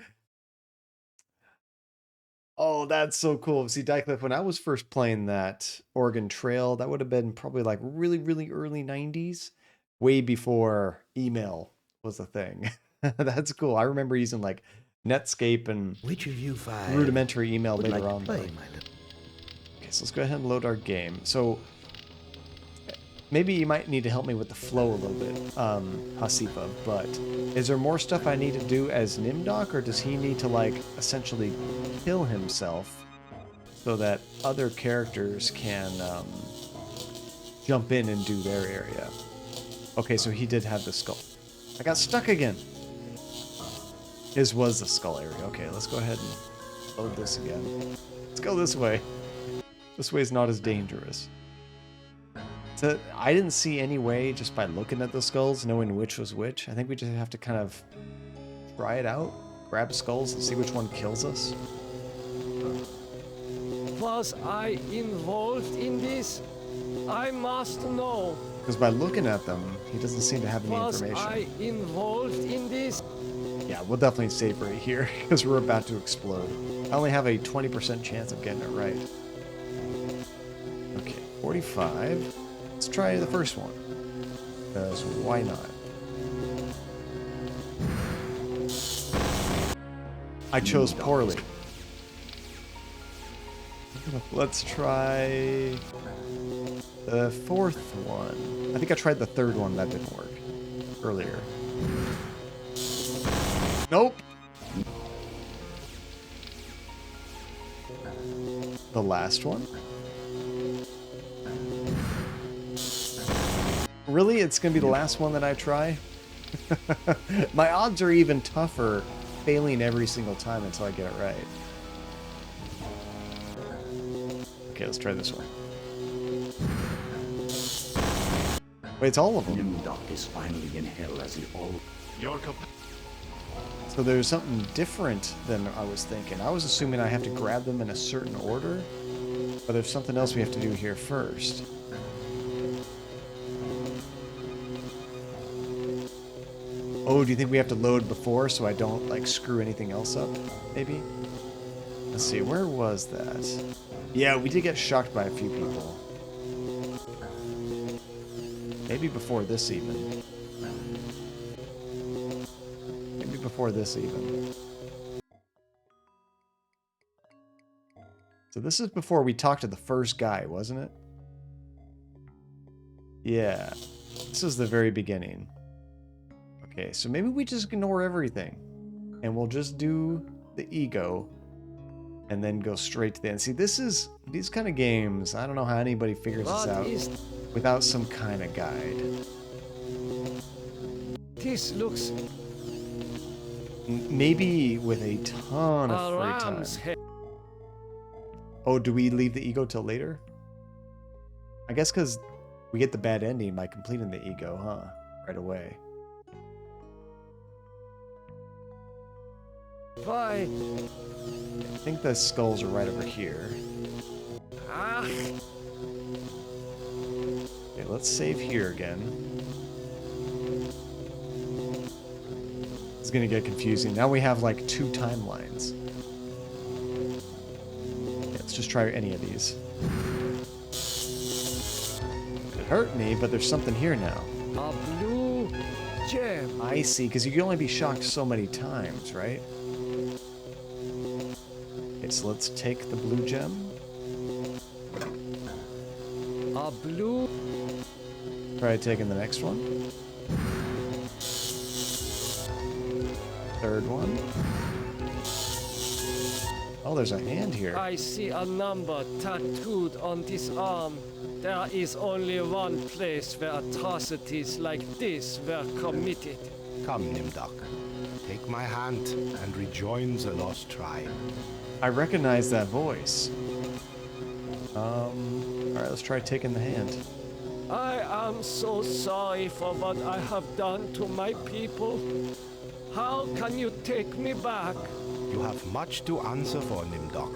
Oh, that's so cool. See, Dycliffe, when I was first playing that Oregon Trail, that would have been probably like really, really early 90s, way before email was a thing. That's cool. I remember using like Netscape and Which of you five rudimentary email would later like to on. play, But... my little... Okay, so let's go ahead and load our game. So maybe you might need to help me with the flow a little bit, Hasifa, but is there more stuff I need to do as Nimdok, or does he need to, like, essentially kill himself so that other characters can jump in and do their area? Okay, so he did have the skull. I got stuck again. His was the skull area. Okay, let's go ahead and load this again. Let's go this way. This way is not as dangerous. So I didn't see any way just by looking at the skulls knowing which was which. I think we just have to kind of try it out, grab skulls and see which one kills us. Was I involved in this? I must know. Because by looking at them, he doesn't seem to have any Was information. I involved in this? Yeah, we'll definitely save right here because we're about to explode. I only have a 20% chance of getting it right. Okay, 45. Let's try the first one. Because why not? I chose poorly. Let's try the fourth one. I think I tried the third one. That didn't work earlier. Nope. The last one. Really? It's going to be the last one that I try? My odds are even tougher failing every single time until I get it right. Okay, let's try this one. Wait, it's all of them. Nimdok is finally in hell as he all... So there's something different than I was thinking. I was assuming I have to grab them in a certain order. But there's something else we have to do here first. Oh, do you think we have to load before so I don't, like, screw anything else up? Maybe? Let's see, where was that? Yeah, we did get shocked by a few people. Maybe before this even. Maybe before this even. So this is before we talked to the first guy, wasn't it? Yeah. This is the very beginning. Okay, so maybe we just ignore everything. And we'll just do the ego. And then go straight to the end. See, these kind of games, I don't know how anybody figures this out without some kind of guide. This looks... Maybe with a ton of free time. Oh, do we leave the ego till later? I guess because we get the bad ending by completing the ego, huh? Right away. Why? I think the skulls are right over here. Ah. Okay, let's save here again. It's gonna get confusing. Now we have like 2 timelines. Yeah, let's just try any of these. It hurt me, but there's something here now. A blue gem. I see, because you can only be shocked so many times, right? Okay, so let's take the blue gem. A blue. Try taking the next one. Third one. Oh, there's a hand here. I see a number tattooed on this arm. There is only one place where atrocities like this were committed. Come, Nimdok. Take my hand and rejoin the lost tribe. I recognize that voice. Alright, let's try taking the hand. I am so sorry for what I have done to my people. How can you take me back? You have much to answer for, Nimdok.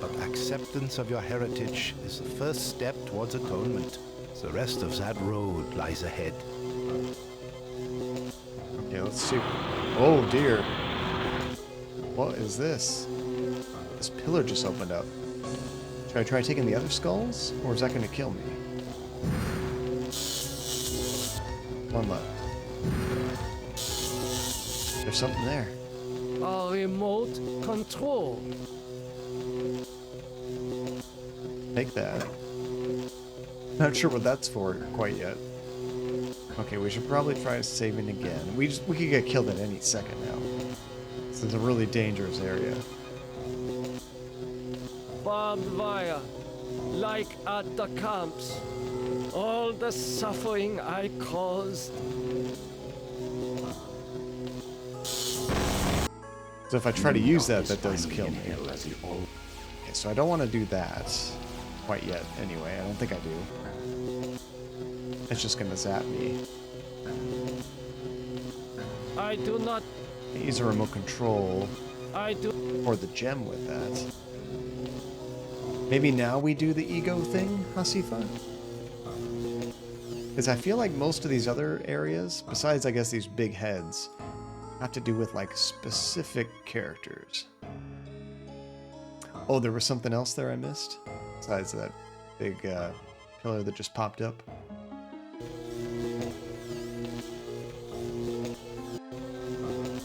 But acceptance of your heritage is the first step towards atonement. The rest of that road lies ahead. Okay, let's see. Oh dear. What is this? This pillar just opened up. Should I try taking the other skulls? Or is that going to kill me? One left. There's something there. A remote control. Take that. Not sure what that's for quite yet. Okay, we should probably try saving again. We could get killed at any second now. This is a really dangerous area. Barbed wire, like at the camps. All the suffering I caused. So if I try to use that, that does kill me. Okay, so I don't want to do that quite yet anyway. I don't think I do. It's just going to zap me. I do not... Use a remote control. I do... Or the gem with that. Maybe now we do the ego thing, Hasifa? Because I feel like most of these other areas, besides I guess these big heads, have to do with like specific characters. Oh, there was something else there I missed? Besides that big pillar that just popped up.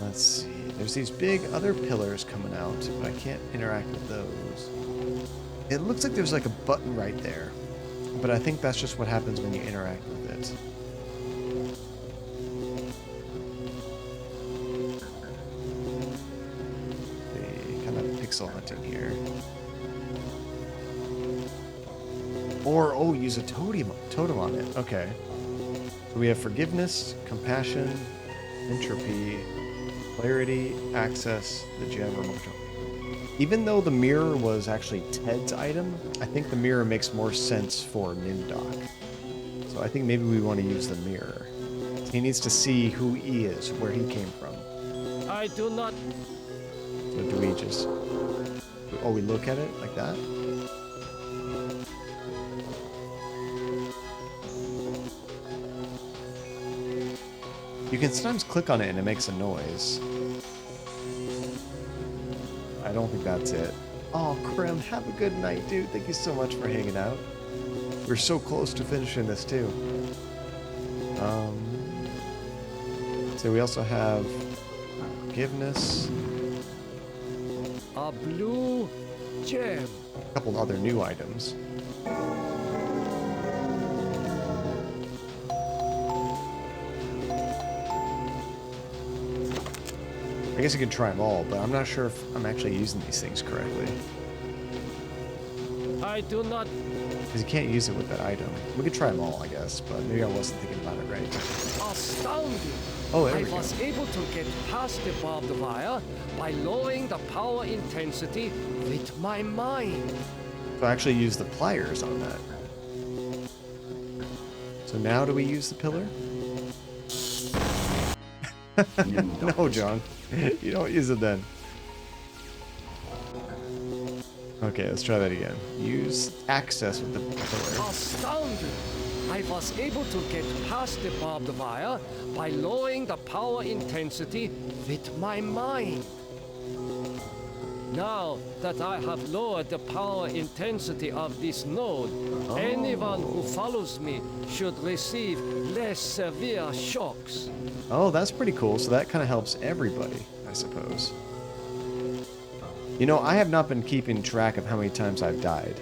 Let's see. There's these big other pillars coming out, but I can't interact with those. It looks like there's like a button right there, but I think that's just what happens when you interact with it. Okay, kind of pixel hunting here. Or, oh, use a totem on it. Okay. So we have forgiveness, compassion, entropy, clarity, access, the gem, remote control. Even though the mirror was actually Ted's item, I think the mirror makes more sense for Nimdok. So I think maybe we want to use the mirror. He needs to see who he is, where he came from. I do not... So do we just... Oh, we look at it like that? You can sometimes click on it and it makes a noise. I don't think that's it. Oh, Krim, have a good night, dude. Thank you so much for hanging out. We're so close to finishing this, too. So we also have forgiveness. A blue gem. A couple other new items. I guess you can try them all, but I'm not sure if I'm actually using these things correctly. I do not. Because you can't use it with that item. We could try them all, I guess, but maybe I wasn't thinking about it right. Astounding! Oh, there I we go. was able to get past the barbed wire by lowering the power intensity with my mind. So I actually use the pliers on that. So now do we use the pillar? No, John. You don't use it then. Okay, let's try that again. Use access with the pillar. Astounding! I was able to get past the barbed wire by lowering the power intensity with my mind. Now that I have lowered the power intensity of this node, anyone who follows me should receive less severe shocks. Oh, that's pretty cool. So that kind of helps everybody, I suppose. You know, I have not been keeping track of how many times I've died.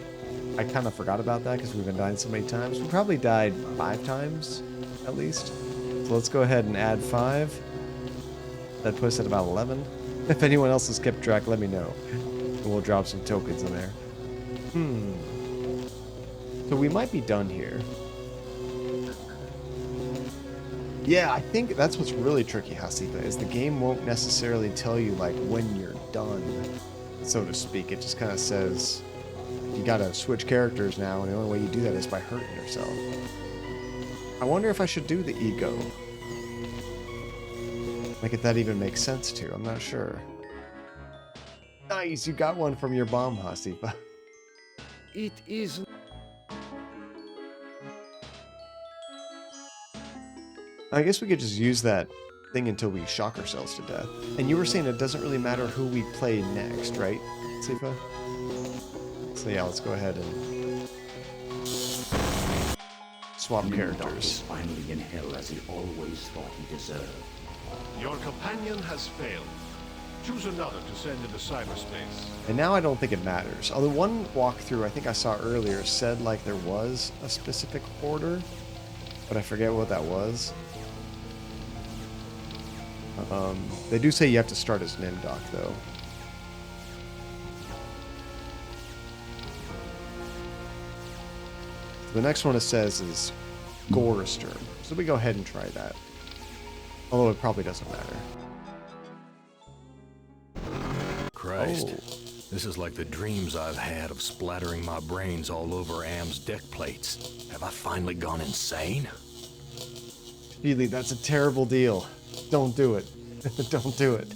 I kind of forgot about that because we've been dying so many times. We probably died 5 times, at least. So let's go ahead and add 5. That puts us at about 11. If anyone else has kept track, let me know. And we'll drop some tokens in there. So we might be done here. Yeah, I think that's what's really tricky, Hasifa, is the game won't necessarily tell you, like, when you're done, so to speak. It just kind of says, you gotta switch characters now, and the only way you do that is by hurting yourself. I wonder if I should do the ego. Like, if that even makes sense to, I'm not sure. Nice, you got one from your bomb, Hasifa. It is. I guess we could just use that thing until we shock ourselves to death. And you were saying it doesn't really matter who we play next, right, Sifa? So yeah, let's go ahead and swap characters. Finally in hell as he always thought he deserved. Your companion has failed. Choose another to send into cyberspace. And now I don't think it matters. Although one walkthrough I think I saw earlier said like there was a specific order, but I forget what that was. They do say you have to start as Nimdok, though. The next one it says is Gorister. So we go ahead and try that. Although it probably doesn't matter. Christ. This is like the dreams I've had of splattering my brains all over Am's deck plates. Have I finally gone insane? Feely, that's a terrible deal. Don't do it. Don't do it.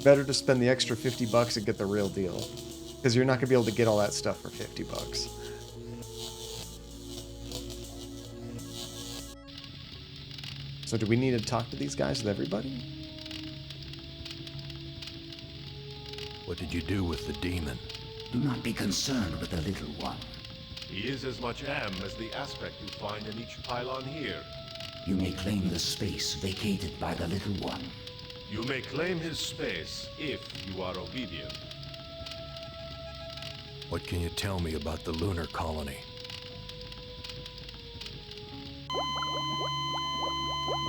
Better to spend the extra $50 and get the real deal. Because you're not going to be able to get all that stuff for $50. So do we need to talk to these guys with everybody? What did you do with the demon? Do not be concerned with the little one. He is as much Am as the aspect you find in each pylon here. You may claim the space vacated by the little one. You may claim his space if you are obedient. What can you tell me about the lunar colony?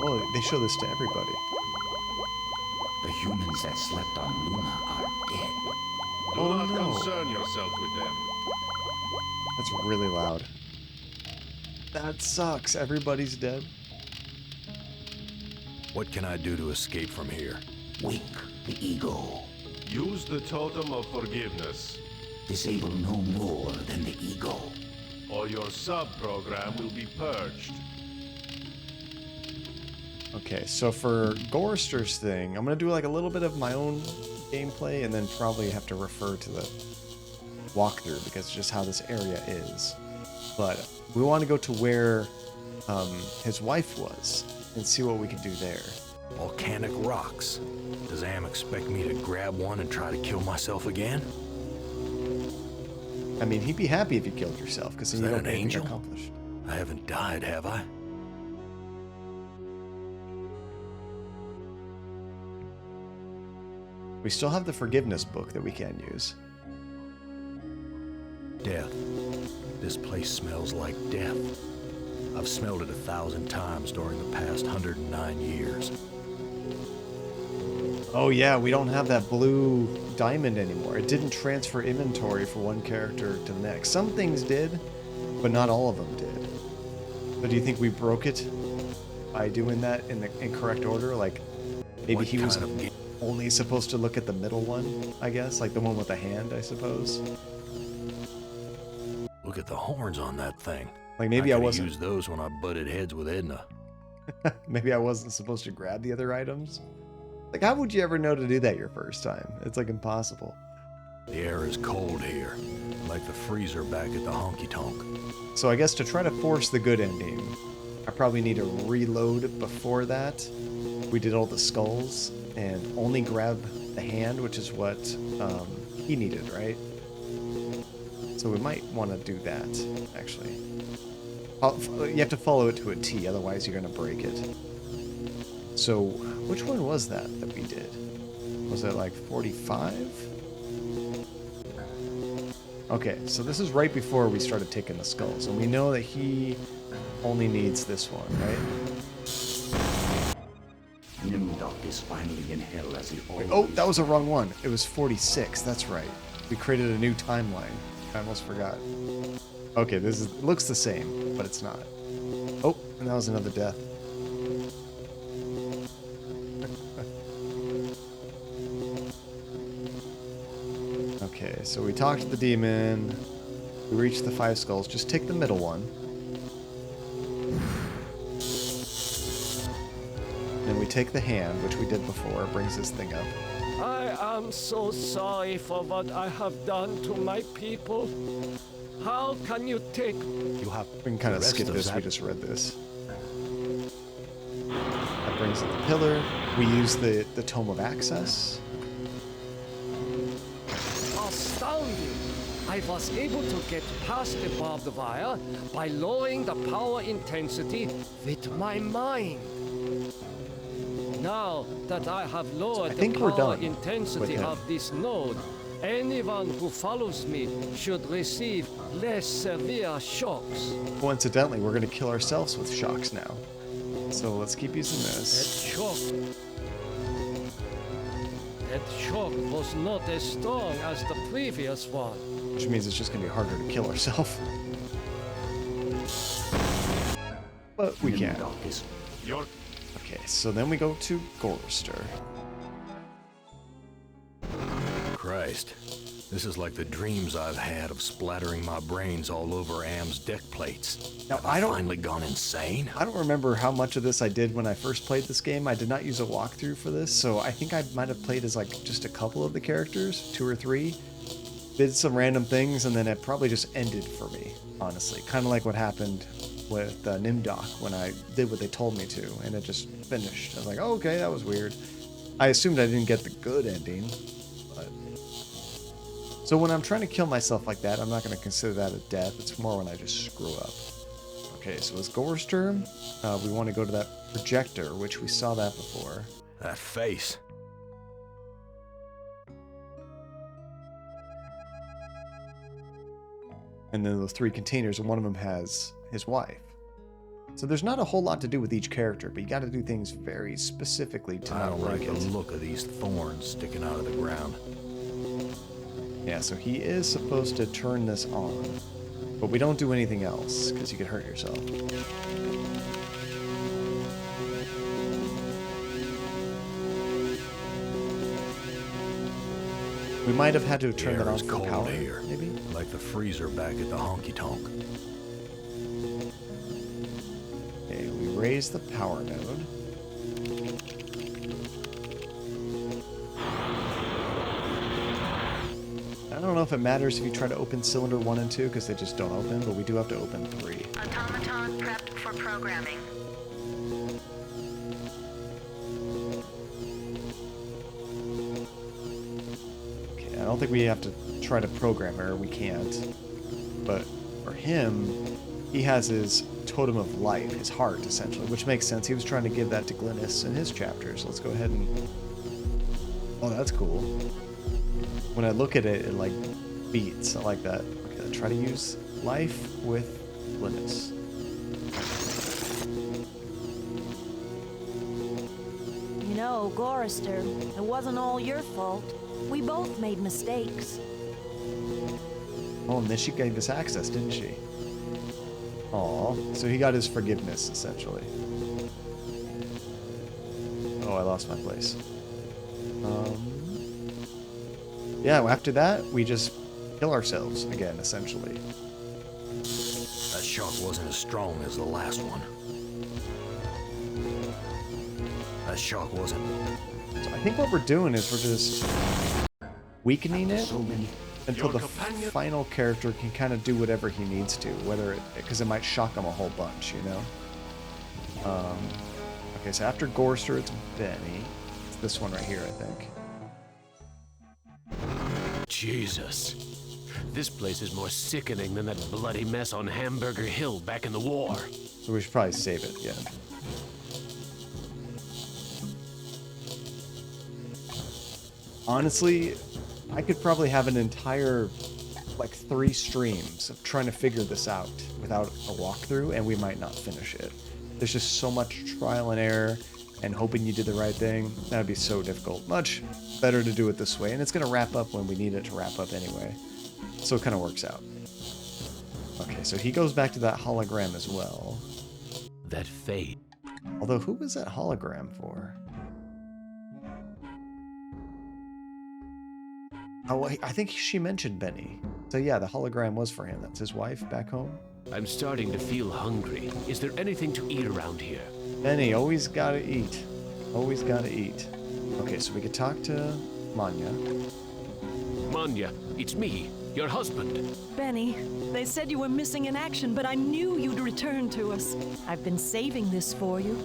Oh, they show this to everybody. The humans that slept on Luna are dead. Do Oh, not no. concern yourself with them. That's really loud. That sucks. Everybody's dead. What can I do to escape from here? Wake the ego. Use the Totem of Forgiveness, Disable no more than the ego. or your sub-program will be purged. Okay, so for Gorister's thing, I'm going to do like a little bit of my own gameplay and then probably have to refer to the walkthrough because it's just how this area is. But we want to go to where his wife was. and see what we can do there. Volcanic rocks. Does Am expect me to grab one and try to kill myself again? I mean, he'd be happy if you killed yourself, because then you don't get anything accomplished. I haven't died, have I? We still have the forgiveness book that we can use. Death. This place smells like death. I've smelled it 1,000 times during the past 109 years. Oh yeah, we don't have that blue diamond anymore. It didn't transfer inventory from one character to the next. Some things did, but not all of them did. So do you think we broke it by doing that in the incorrect order? Like, maybe he was only supposed to look at the middle one, I guess? Like the one with the hand, I suppose? Look at the horns on that thing. Like maybe I wasn't... used those when I butted heads with Edna. Maybe I wasn't supposed to grab the other items? Like, how would you ever know to do that your first time? It's like impossible. The air is cold here, like the freezer back at the honky-tonk. So I guess to try to force the good ending, I probably need to reload before that. We did all the skulls and only grab the hand, which is what he needed, right? So we might want to do that, actually. You have to follow it to a T, otherwise you're going to break it. So, which one was that we did? Was it like 45? Okay, so this is right before we started taking the skulls, and we know that he only needs this one, right? Nimdok is finally in hell as he always... Oh, that was the wrong one. It was 46, that's right. We created a new timeline. I almost forgot. Okay, this is, it looks the same, but it's not. Oh, and that was another death. Okay, so we talked to the demon. We reached the 5 skulls. Just take the middle one. Then we take the hand, which we did before. It brings this thing up. I am so sorry for what I have done to my people. How can you take... We can kind of skip this. We just read this. That brings up the pillar. We use the Tome of Access. Astounding! I was able to get past the barbed wire by lowering the power intensity with my mind. Now that I have lowered the power intensity of this node, anyone who follows me should receive less severe shocks. Coincidentally, we're going to kill ourselves with shocks now. So let's keep using this. That shock was not as strong as the previous one. Which means it's just going to be harder to kill ourselves. But we can. Okay, so then we go to Gorster. Christ, this is like the dreams I've had of splattering my brains all over Am's deck plates. Now, Have I finally gone insane? I don't remember how much of this I did when I first played this game. I did not use a walkthrough for this, so I think I might have played as like just a couple of the characters, 2 or 3. Did some random things, and then it probably just ended for me, honestly. Kind of like what happened with Nimdok when I did what they told me to, and it just finished. I was like, oh, okay, that was weird. I assumed I didn't get the good ending. So when I'm trying to kill myself like that, I'm not going to consider that a death. It's more when I just screw up. Okay, so as Gorster, we want to go to that projector, which we saw that before. That face. And then those 3 containers, and one of them has his wife. So there's not a whole lot to do with each character, but you got to do things very specifically to not break it. I don't like the look of these thorns sticking out of the ground. Yeah, so he is supposed to turn this on, but we don't do anything else, because you can hurt yourself. We might have had to turn that off for power, here, maybe? Like the freezer back at the honky-tonk. Okay, we raise the power node. I don't know if it matters if you try to open cylinder 1 and 2, because they just don't open, but we do have to open 3. Automaton prepped for programming. don't think we have to try to program her. We can't. But for him, he has his Totem of Life, his heart, essentially, which makes sense. He was trying to give that to Glynis in his chapters. Let's go ahead and... Oh, that's cool. When I look at it, it, like, beats. I like that. Okay, I'll try to use life with Glynis. You know, Gorister, it wasn't all your fault. We both made mistakes. Oh, and then she gave us access, didn't she? Aw, so he got his forgiveness, essentially. Oh, I lost my place. Yeah, after that, we just kill ourselves again, essentially. That shock wasn't as strong as the last one. That shock wasn't... So I think what we're doing is we're just weakening it until the final character can kind of do whatever he needs to, whether it, because it might shock him a whole bunch, you know? Okay, so after Gorster, it's Benny. It's this one right here, I think. Jesus. This place is more sickening than that bloody mess on Hamburger Hill back in the war. So we should probably save it, yeah. Honestly, I could probably have an entire, like, 3 streams of trying to figure this out without a walkthrough, and we might not finish it. There's just so much trial and error and hoping you did the right thing. That would be so difficult. Much better to do it this way, and it's going to wrap up when we need it to wrap up anyway. So it kind of works out. Okay, so he goes back to that hologram as well. That fate. Although, who was that hologram for? Oh, I think she mentioned Benny. So yeah, the hologram was for him. That's his wife back home. I'm starting to feel hungry. Is there anything to eat around here? Benny, always gotta eat. Always gotta eat. Okay, so we could talk to Manya. Manya, it's me, your husband. Benny, they said you were missing in action, but I knew you'd return to us. I've been saving this for you.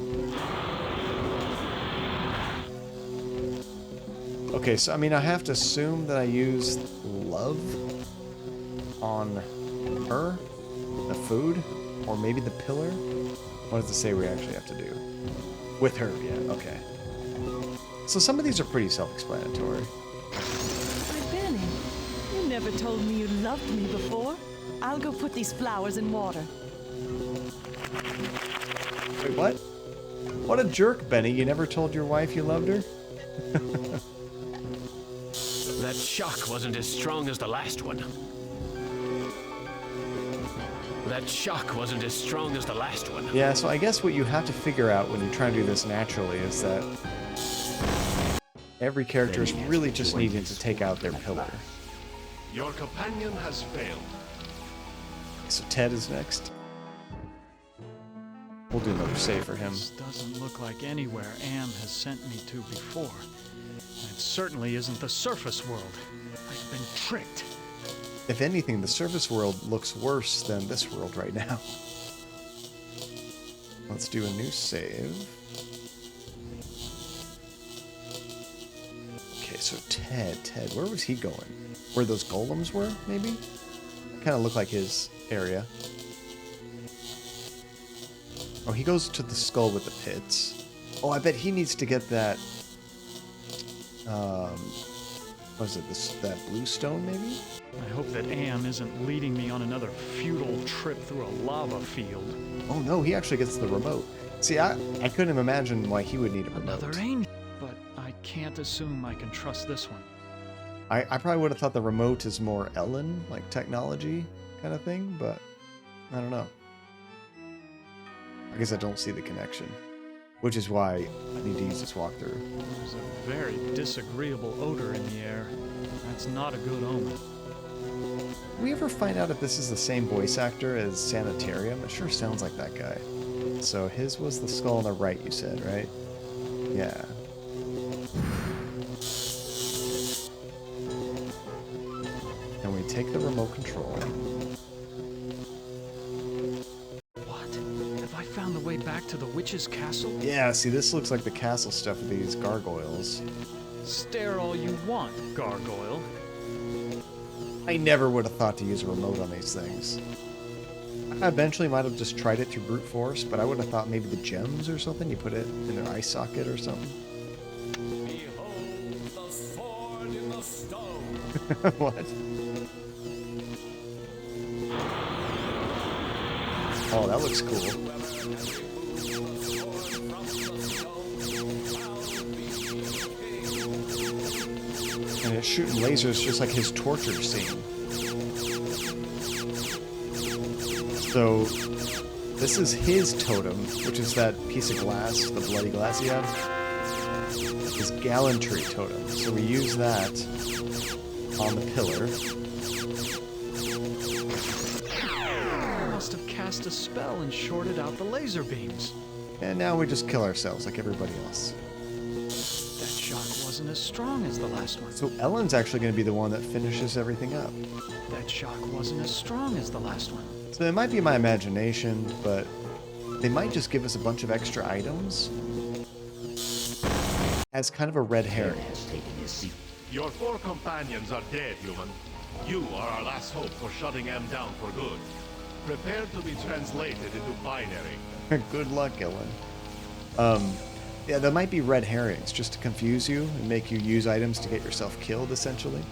Okay, so I mean, I have to assume that I used love on her, the food, or maybe the pillar. What does it say we actually have to do? With her, yeah, okay. So some of these are pretty self-explanatory. Why, Benny, you never told me you loved me before. I'll go put these flowers in water. Wait, what? What a jerk, Benny. You never told your wife you loved her? That shock wasn't as strong as the last one. That shock wasn't as strong as the last one. Yeah, so I guess what you have to figure out when you try to do this naturally is that every character is really just needing to take out their pillar. Your companion has failed. So Ted is next. We'll do another save for him. This doesn't look like anywhere Am has sent me to before. And it certainly isn't the surface world. I've been tricked. If anything, the surface world looks worse than this world right now. Let's do a new save. Okay, so Ted, where was he going? Where those golems were, maybe? Kind of looked like his area. Oh, he goes to the skull with the pits. Oh, I bet he needs to get that... what is it, that blue stone, maybe? I hope that Am isn't leading me on another futile trip through a lava field. Oh no, he actually gets the remote. See, I couldn't imagine why he would need a remote. Another angel. But I can't assume I can trust this one. I probably would have thought the remote is more Ellen, like technology kind of thing, but I don't know. I guess I don't see the connection, which is why I need to use this walkthrough. There's a very disagreeable odor in the air. That's not a good omen. Did we ever find out if this is the same voice actor as Sanitarium? It sure sounds like that guy. So his was the skull on the right, you said, right? Yeah. And we take the remote control. What? Have I found the way back to the witch's castle? Yeah, see, this looks like the castle stuff with these gargoyles. Stare all you want, gargoyle. I never would have thought to use a remote on these things. I eventually might have just tried it through brute force, but I would have thought maybe the gems or something, you put it in their eye socket or something. Behold the sword in the stone. What? Oh, that looks cool. And it's shooting lasers just like his torture scene. So, this is his totem, which is that piece of glass, the bloody glass he had. His gallantry totem. So we use that on the pillar. I must have cast a spell and shorted out the laser beams. And now we just kill ourselves like everybody else. That shock wasn't as strong as the last one. So Ellen's actually going to be the one that finishes everything up. That shock wasn't as strong as the last one. So it might be my imagination, but they might just give us a bunch of extra items as kind of a red herring. Your 4 companions are dead, human. You are our last hope for shutting M down for good. Prepare to be translated into binary. Good luck, Ellen. Yeah, there might be red herrings just to confuse you and make you use items to get yourself killed, essentially.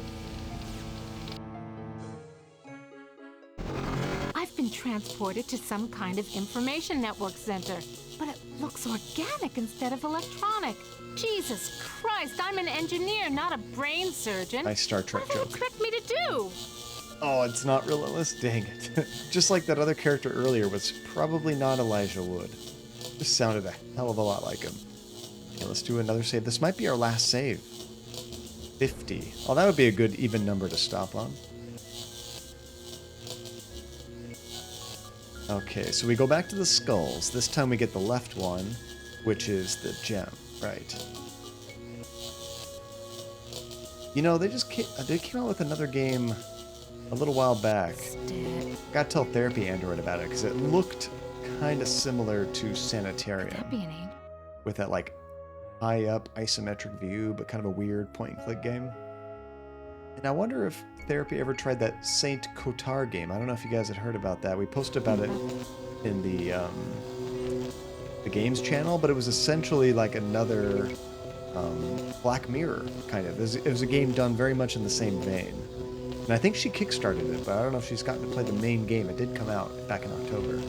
I've been transported to some kind of information network center, but it looks organic instead of electronic. Jesus Christ, I'm an engineer, not a brain surgeon. Nice Star Trek What do you joke. expect me to do? Oh, it's not relentless? Dang it. Just like that other character earlier was probably not Elijah Wood. Just sounded a hell of a lot like him. Okay, let's do another save. This might be our last save. 50. Oh, that would be a good even number to stop on. Okay, so we go back to the skulls. This time we get the left one, which is the gem. Right. You know, they came out with another game a little while back. Gotta tell Therapy Android about it, because it looked kind of similar to Sanitarium. That'd be a name. With that, like, high-up isometric view, but kind of a weird point-and-click game. And I wonder if Therapy ever tried that Saint Kotar game. I don't know if you guys had heard about that. We posted about it in the games channel, but it was essentially like another Black Mirror, kind of. It was a game done very much in the same vein. And I think she kickstarted it, but I don't know if she's gotten to play the main game. It did come out back in October.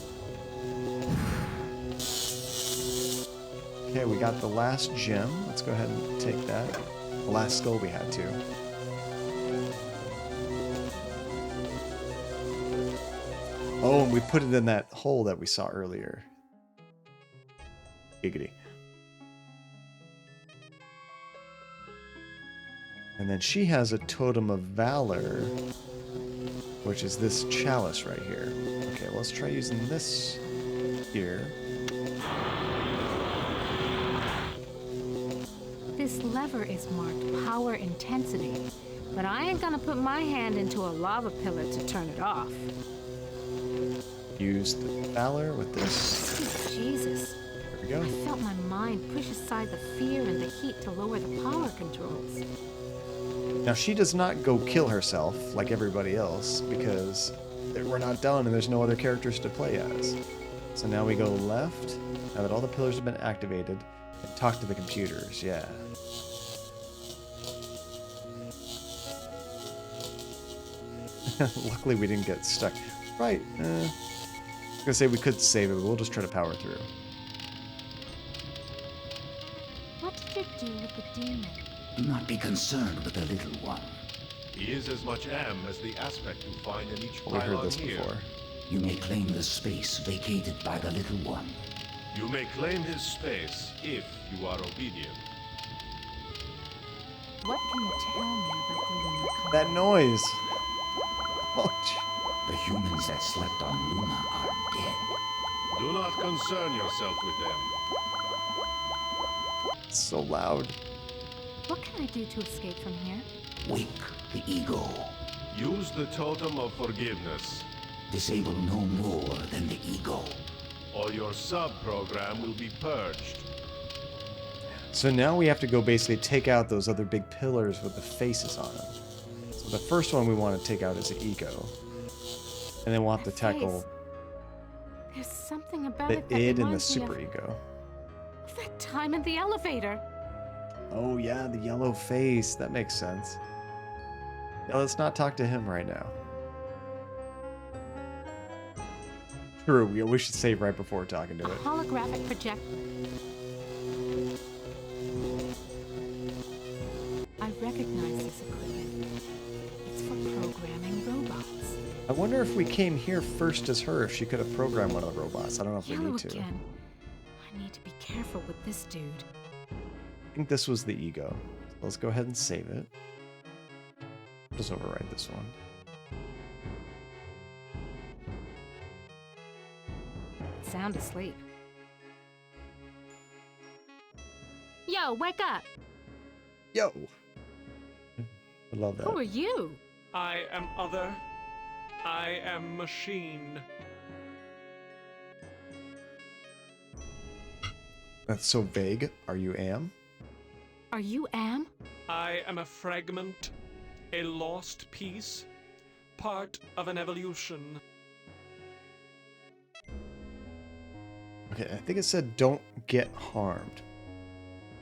Okay, we got the last gem. Let's go ahead and take that. The last skull we had too. Oh, and we put it in that hole that we saw earlier. Giggity. And then she has a Totem of Valor, which is this chalice right here. Okay, well, let's try using this here. This lever is marked power intensity, but I ain't gonna put my hand into a lava pillar to turn it off. Use the Valor with this. Sweet Jesus. There we go. I felt my mind push aside the fear and the heat to lower the power controls. Now, she does not go kill herself like everybody else, because we're not done and there's no other characters to play as. So now we go left, now that all the pillars have been activated, and talk to the computers, yeah. Luckily we didn't get stuck. Right, I was gonna say we could save it, but we'll just try to power through. What did you do with the demon? Do not be concerned with the little one. He is as much M as the aspect you find in each We heard pylon this here. before. You may claim the space vacated by the little one. You may claim his space if you are obedient. What can you tell me about the lunar colony? That noise! Oh, The humans that slept on Luna are dead. Do not concern yourself with them. it's so loud. What can I do to escape from here? Wake the ego. Use the Totem of Forgiveness, Disable no more than the ego. or your sub-program will be purged. So now we have to go basically take out those other big pillars with the faces on them. So The first one we want to take out is the ego. And then we'll have to tackle There's something about the it that id and the reminds me of superego. that time in the elevator. Oh yeah, the yellow face. That makes sense. Yeah, let's not talk to him right now. True, we should save right before talking to A it. holographic projector. I recognize this equipment. It's for programming robots. I wonder if we came here first as her, if she could have programmed one of the robots. I don't know if we Yellow need to. again. I need to be careful with this dude. I think this was the ego. So let's go ahead and save it. Just overwrite this one. Sound asleep. Yo, wake up! Yo! I love that. Who are you? I am other. I am machine. That's so vague. Are you Am? Are you Am? I am a fragment, a lost piece, part of an evolution. Okay, I think it said don't get harmed.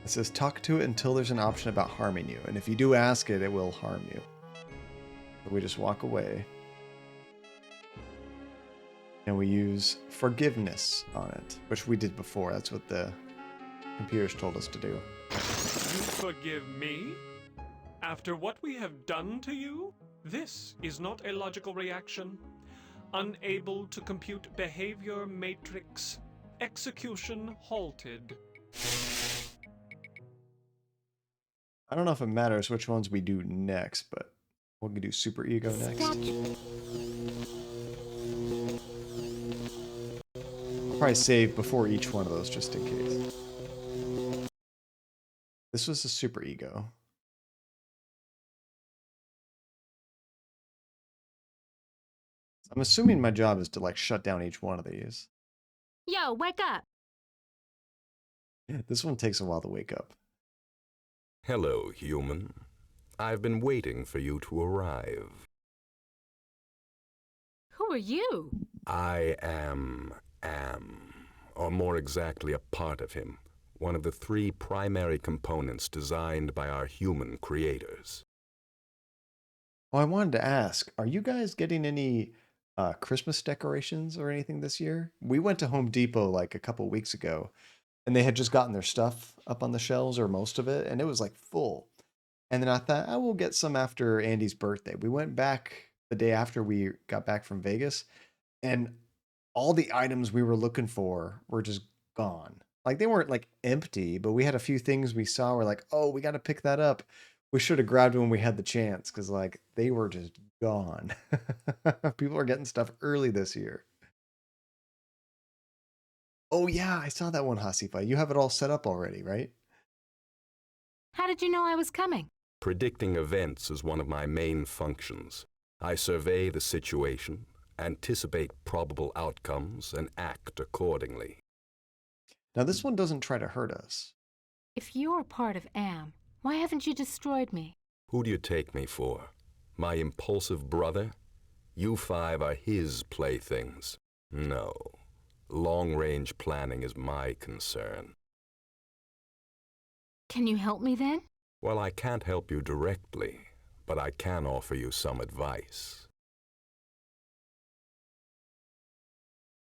It says talk to it until there's an option about harming you. And if you do ask it, it will harm you. So we just walk away. And we use forgiveness on it, which we did before. That's what the computers told us to do. You forgive me? After what we have done to you? This is not a logical reaction. Unable to compute behavior matrix. Execution halted. I don't know if it matters which ones we do next, but we'll do super ego next. I'll probably save before each one of those just in case. This was the super ego. I'm assuming my job is to like shut down each one of these. Yo, wake up! This one takes a while to wake up. Hello, human. I've been waiting for you to arrive. Who are you? I am Am, or more exactly a part of him, one of the three primary components designed by our human creators. Oh, I wanted to ask, are you guys getting any Christmas decorations or anything this year? We went to Home Depot like a couple weeks ago, and they had just gotten their stuff up on the shelves, or most of it, and it was like full. And then I thought, I will get some after Andy's birthday. We went back the day after we got back from Vegas, and all the items we were looking for were just gone. Like they weren't like empty, but we had a few things we saw. We're like, oh, we got to pick that up. We should have grabbed it when we had the chance, because like they were just gone. People are getting stuff early this year. Oh yeah, I saw that one, Hasifa. You have it all set up already, right? How did you know I was coming? Predicting events is one of my main functions. I survey the situation, anticipate probable outcomes, and act accordingly. Now this one doesn't try to hurt us. If you're part of Am, why haven't you destroyed me? Who do you take me for? My impulsive brother? You five are his playthings. No. Long-range planning is my concern. Can you help me then? Well, I can't help you directly, but I can offer you some advice.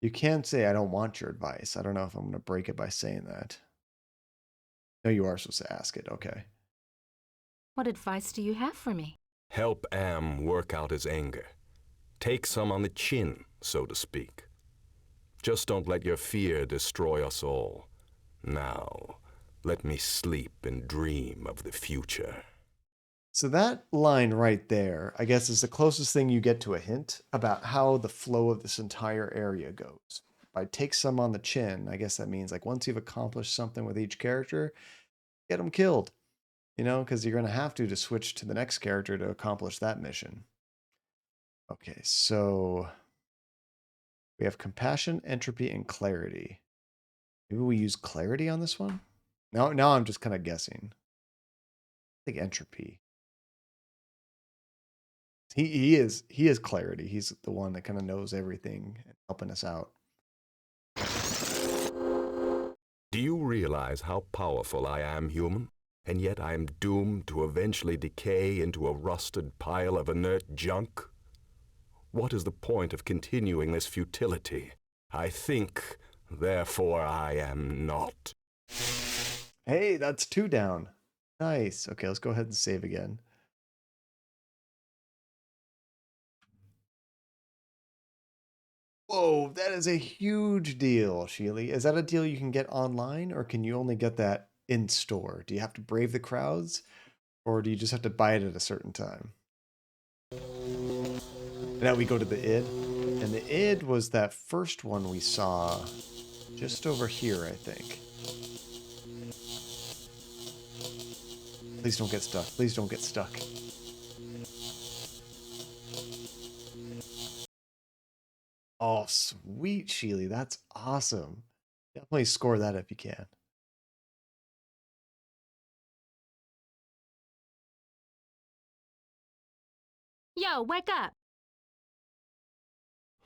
You can say, I don't want your advice. I don't know if I'm going to break it by saying that. No, you are supposed to ask it. Okay. What advice do you have for me? Help Am work out his anger. Take some on the chin, so to speak. Just don't let your fear destroy us all. Now, let me sleep and dream of the future. So that line right there, I guess, is the closest thing you get to a hint about how the flow of this entire area goes. By take some on the chin, I guess that means like once you've accomplished something with each character, get them killed. You know, because you're going to have to switch to the next character to accomplish that mission. Okay, so we have compassion, entropy, and clarity. Maybe we use clarity on this one? Now I'm just kind of guessing. I think entropy. He is clarity. He's the one that kind of knows everything and helping us out. Do you realize how powerful I am, human? And yet I am doomed to eventually decay into a rusted pile of inert junk? What is the point of continuing this futility? I think, therefore I am not. Hey, that's 2 down. Nice. Okay, let's go ahead and save again. Whoa, that is a huge deal, Sheely. Is that a deal you can get online, or can you only get that in store? Do you have to brave the crowds, or do you just have to buy it at a certain time? Now we go to the id, and the id was that first one we saw just over here, I think. Please don't get stuck. Please don't get stuck. Oh, sweet, Sheely. That's awesome. Definitely score that if you can. Yo, wake up!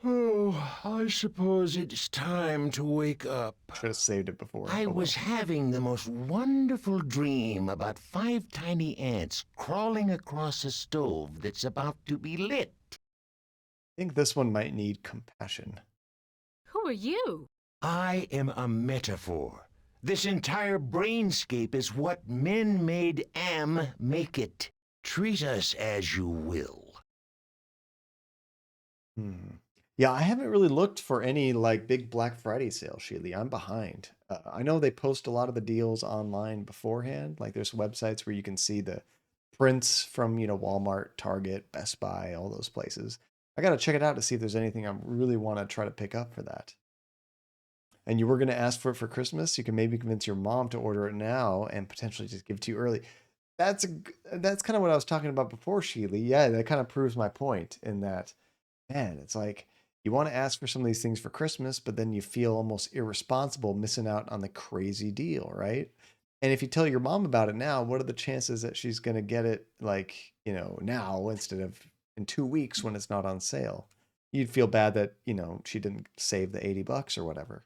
Oh, I suppose it's time to wake up. Should have saved it before. I was having the most wonderful dream about 5 tiny ants crawling across a stove that's about to be lit. I think this one might need compassion. Who are you? I am a metaphor. This entire brainscape is what men made Am make it. Treat us as you will. Yeah, I haven't really looked for any like big Black Friday sale, Sheely. I'm behind. I know they post a lot of the deals online beforehand. Like there's websites where you can see the prints from, Walmart, Target, Best Buy, all those places. I got to check it out to see if there's anything I really want to try to pick up for that. And you were going to ask for it for Christmas. You can maybe convince your mom to order it now and potentially just give it to you early. That's kind of what I was talking about before, Sheely. Yeah, that kind of proves my point in that, man, it's like you want to ask for some of these things for Christmas, but then you feel almost irresponsible missing out on the crazy deal, right? And if you tell your mom about it now, what are the chances that she's going to get it like, now instead of in 2 weeks when it's not on sale? You'd feel bad that, she didn't save the $80 or whatever.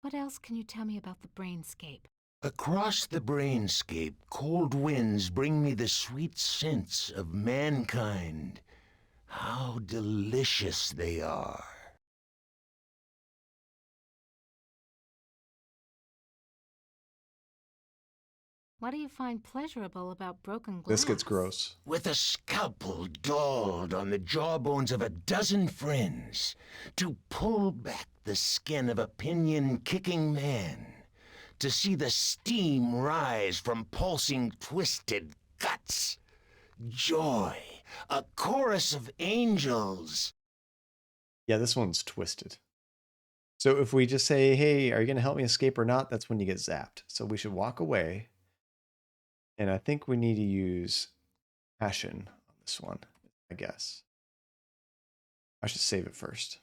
What else can you tell me about the brainscape? Across the brainscape, cold winds bring me the sweet scents of mankind. How delicious they are. What do you find pleasurable about broken glass? This gets gross. With a scalpel dulled on the jawbones of a dozen friends, to pull back the skin of a pinion-kicking man, to see the steam rise from pulsing, twisted guts. Joy, a chorus of angels. Yeah, this one's twisted. So if we just say, hey, are you going to help me escape or not? That's when you get zapped. So we should walk away. And I think we need to use passion on this one, I guess. I should save it first.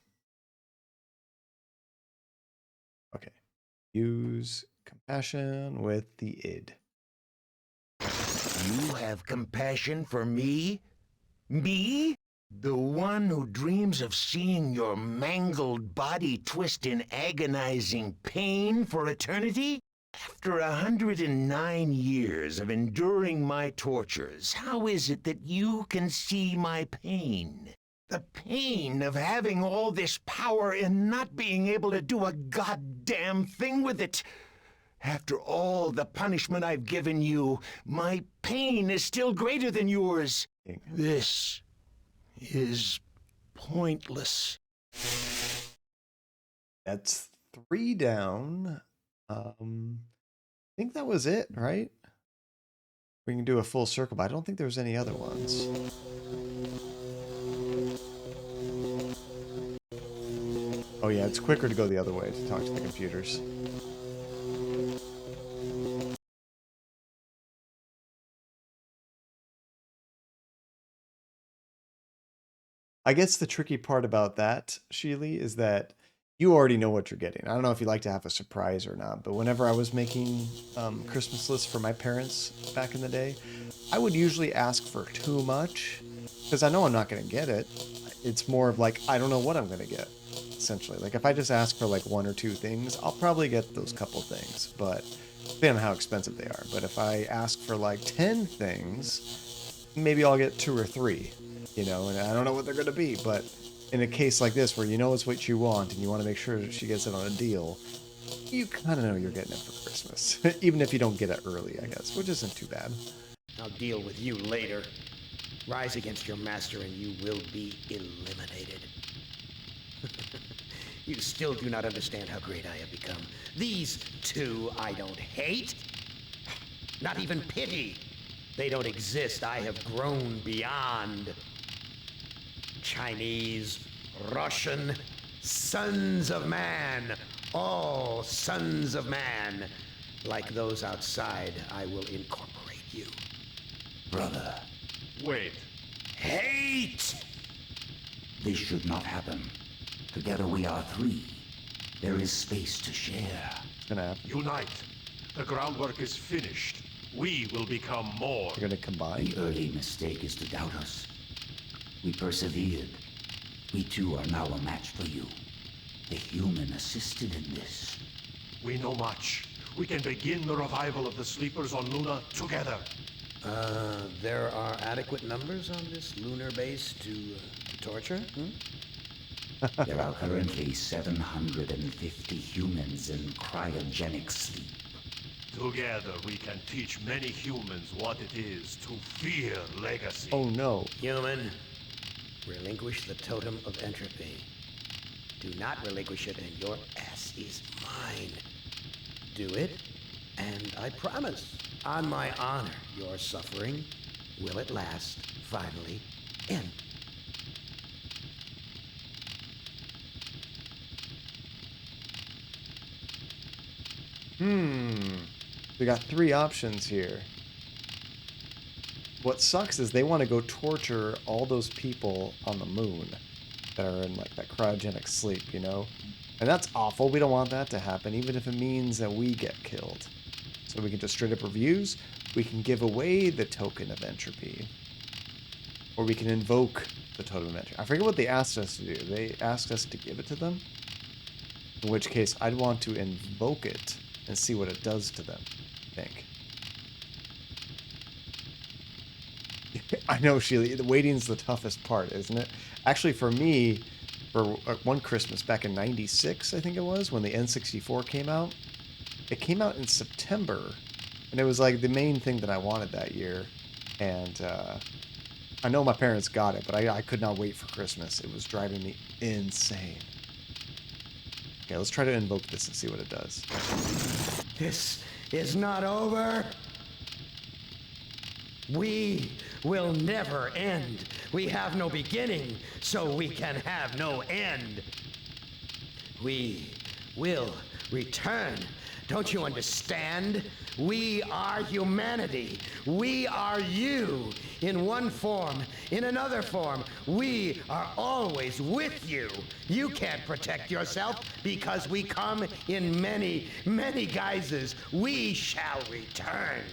Okay. Use compassion with the id. You have compassion for me? Me? The one who dreams of seeing your mangled body twist in agonizing pain for eternity? After 109 years of enduring my tortures, how is it that you can see my pain? The pain of having all this power and not being able to do a goddamn thing with it. After all the punishment I've given you, my pain is still greater than yours. This is pointless. That's 3 down. I think that was it, right? We can do a full circle, but I don't think there was any other ones. Oh yeah, it's quicker to go the other way to talk to the computers. I guess the tricky part about that, Sheely, is that you already know what you're getting. I don't know if you like to have a surprise or not, but whenever I was making Christmas lists for my parents back in the day, I would usually ask for too much because I know I'm not going to get it. It's more of like, I don't know what I'm going to get, essentially. Like, if I just ask for, like, 1 or 2 things, I'll probably get those couple things, but depending on how expensive they are. But if I ask for, like, 10 things, maybe I'll get 2 or 3, you know, and I don't know what they're going to be. But in a case like this, where you know it's what you want, and you want to make sure she gets it on a deal, you kind of know you're getting it for Christmas. Even if you don't get it early, I guess, which isn't too bad. I'll deal with you later. Rise against your master and you will be eliminated. You still do not understand how great I have become. These two I don't hate. Not even pity. They don't exist. I have grown beyond. Chinese, Russian, sons of man. All sons of man. Like those outside, I will incorporate you. Brother. Wait. Hate! This should not happen. Together we are 3. There is space to share. It's gonna happen. Unite. The groundwork is finished. We will become more. You're gonna combine? The early mistake is to doubt us. We persevered. We too are now a match for you. The human assisted in this. We know much. We can begin the revival of the sleepers on Luna together. There are adequate numbers on this lunar base to torture? There are currently 750 humans in cryogenic sleep. Together we can teach many humans what it is to fear legacy. Oh no. Human, relinquish the Totem of Entropy. Do not relinquish it and your ass is mine. Do it, and I promise, on my honor, your suffering will at last finally end. We got 3 options here. What sucks is they want to go torture all those people on the moon that are in like that cryogenic sleep, you know? And that's awful. We don't want that to happen, even if it means that we get killed. So we can just straight up reviews. We can give away the token of entropy. Or we can invoke the totem of entropy. I forget what they asked us to do. They asked us to give it to them. In which case, I'd want to invoke it and see what it does to them, I think. I know, Sheila, the waiting's the toughest part, isn't it? Actually, for me, for one Christmas back in '96, I think it was, when the N64 came out, it came out in September, and it was like the main thing that I wanted that year. And I know my parents got it, but I could not wait for Christmas. It was driving me insane. Okay, let's try to invoke this and see what it does. This is not over. We will never end. We have no beginning, so we can have no end. We will return. Don't you understand? We are humanity. We are you. In one form, in another form, we are always with you. You can't protect yourself because we come in many, many guises. We shall return.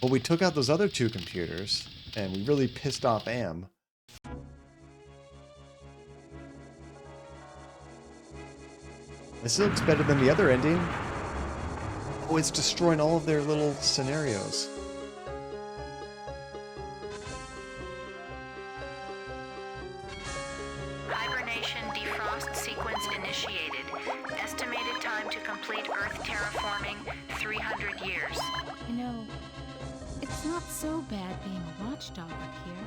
Well, we took out those other 2 computers, and we really pissed off Am. This looks better than the other ending. Oh, it's destroying all of their little scenarios. Hibernation defrost sequence initiated. Estimated time to complete Earth terraforming, 300 years. You know, it's not so bad being a watchdog up here.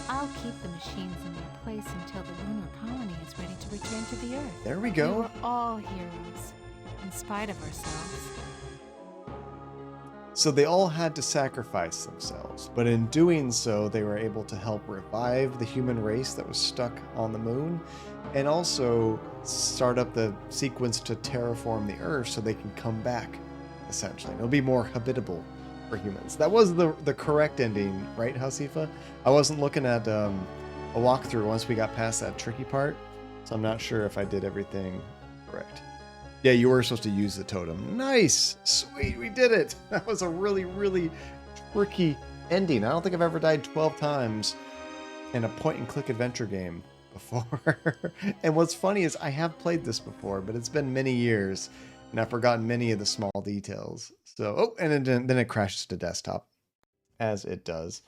I'll keep the machines in their place until the lunar colony is ready to return to the Earth. There we go. We were all heroes, in spite of ourselves. So they all had to sacrifice themselves, but in doing so, they were able to help revive the human race that was stuck on the moon, and also start up the sequence to terraform the Earth so they can come back, essentially. It'll be more habitable for humans. That was the correct ending, right, Hasifa? I wasn't looking at a walkthrough once we got past that tricky part, so I'm not sure if I did everything correct. Yeah, you were supposed to use the totem. Nice! Sweet, we did it! That was a really, really tricky ending. I don't think I've ever died 12 times in a point-and-click adventure game before. And what's funny is I have played this before, but it's been many years, and I've forgotten many of the small details. So, oh, and then it crashes to desktop, as it does.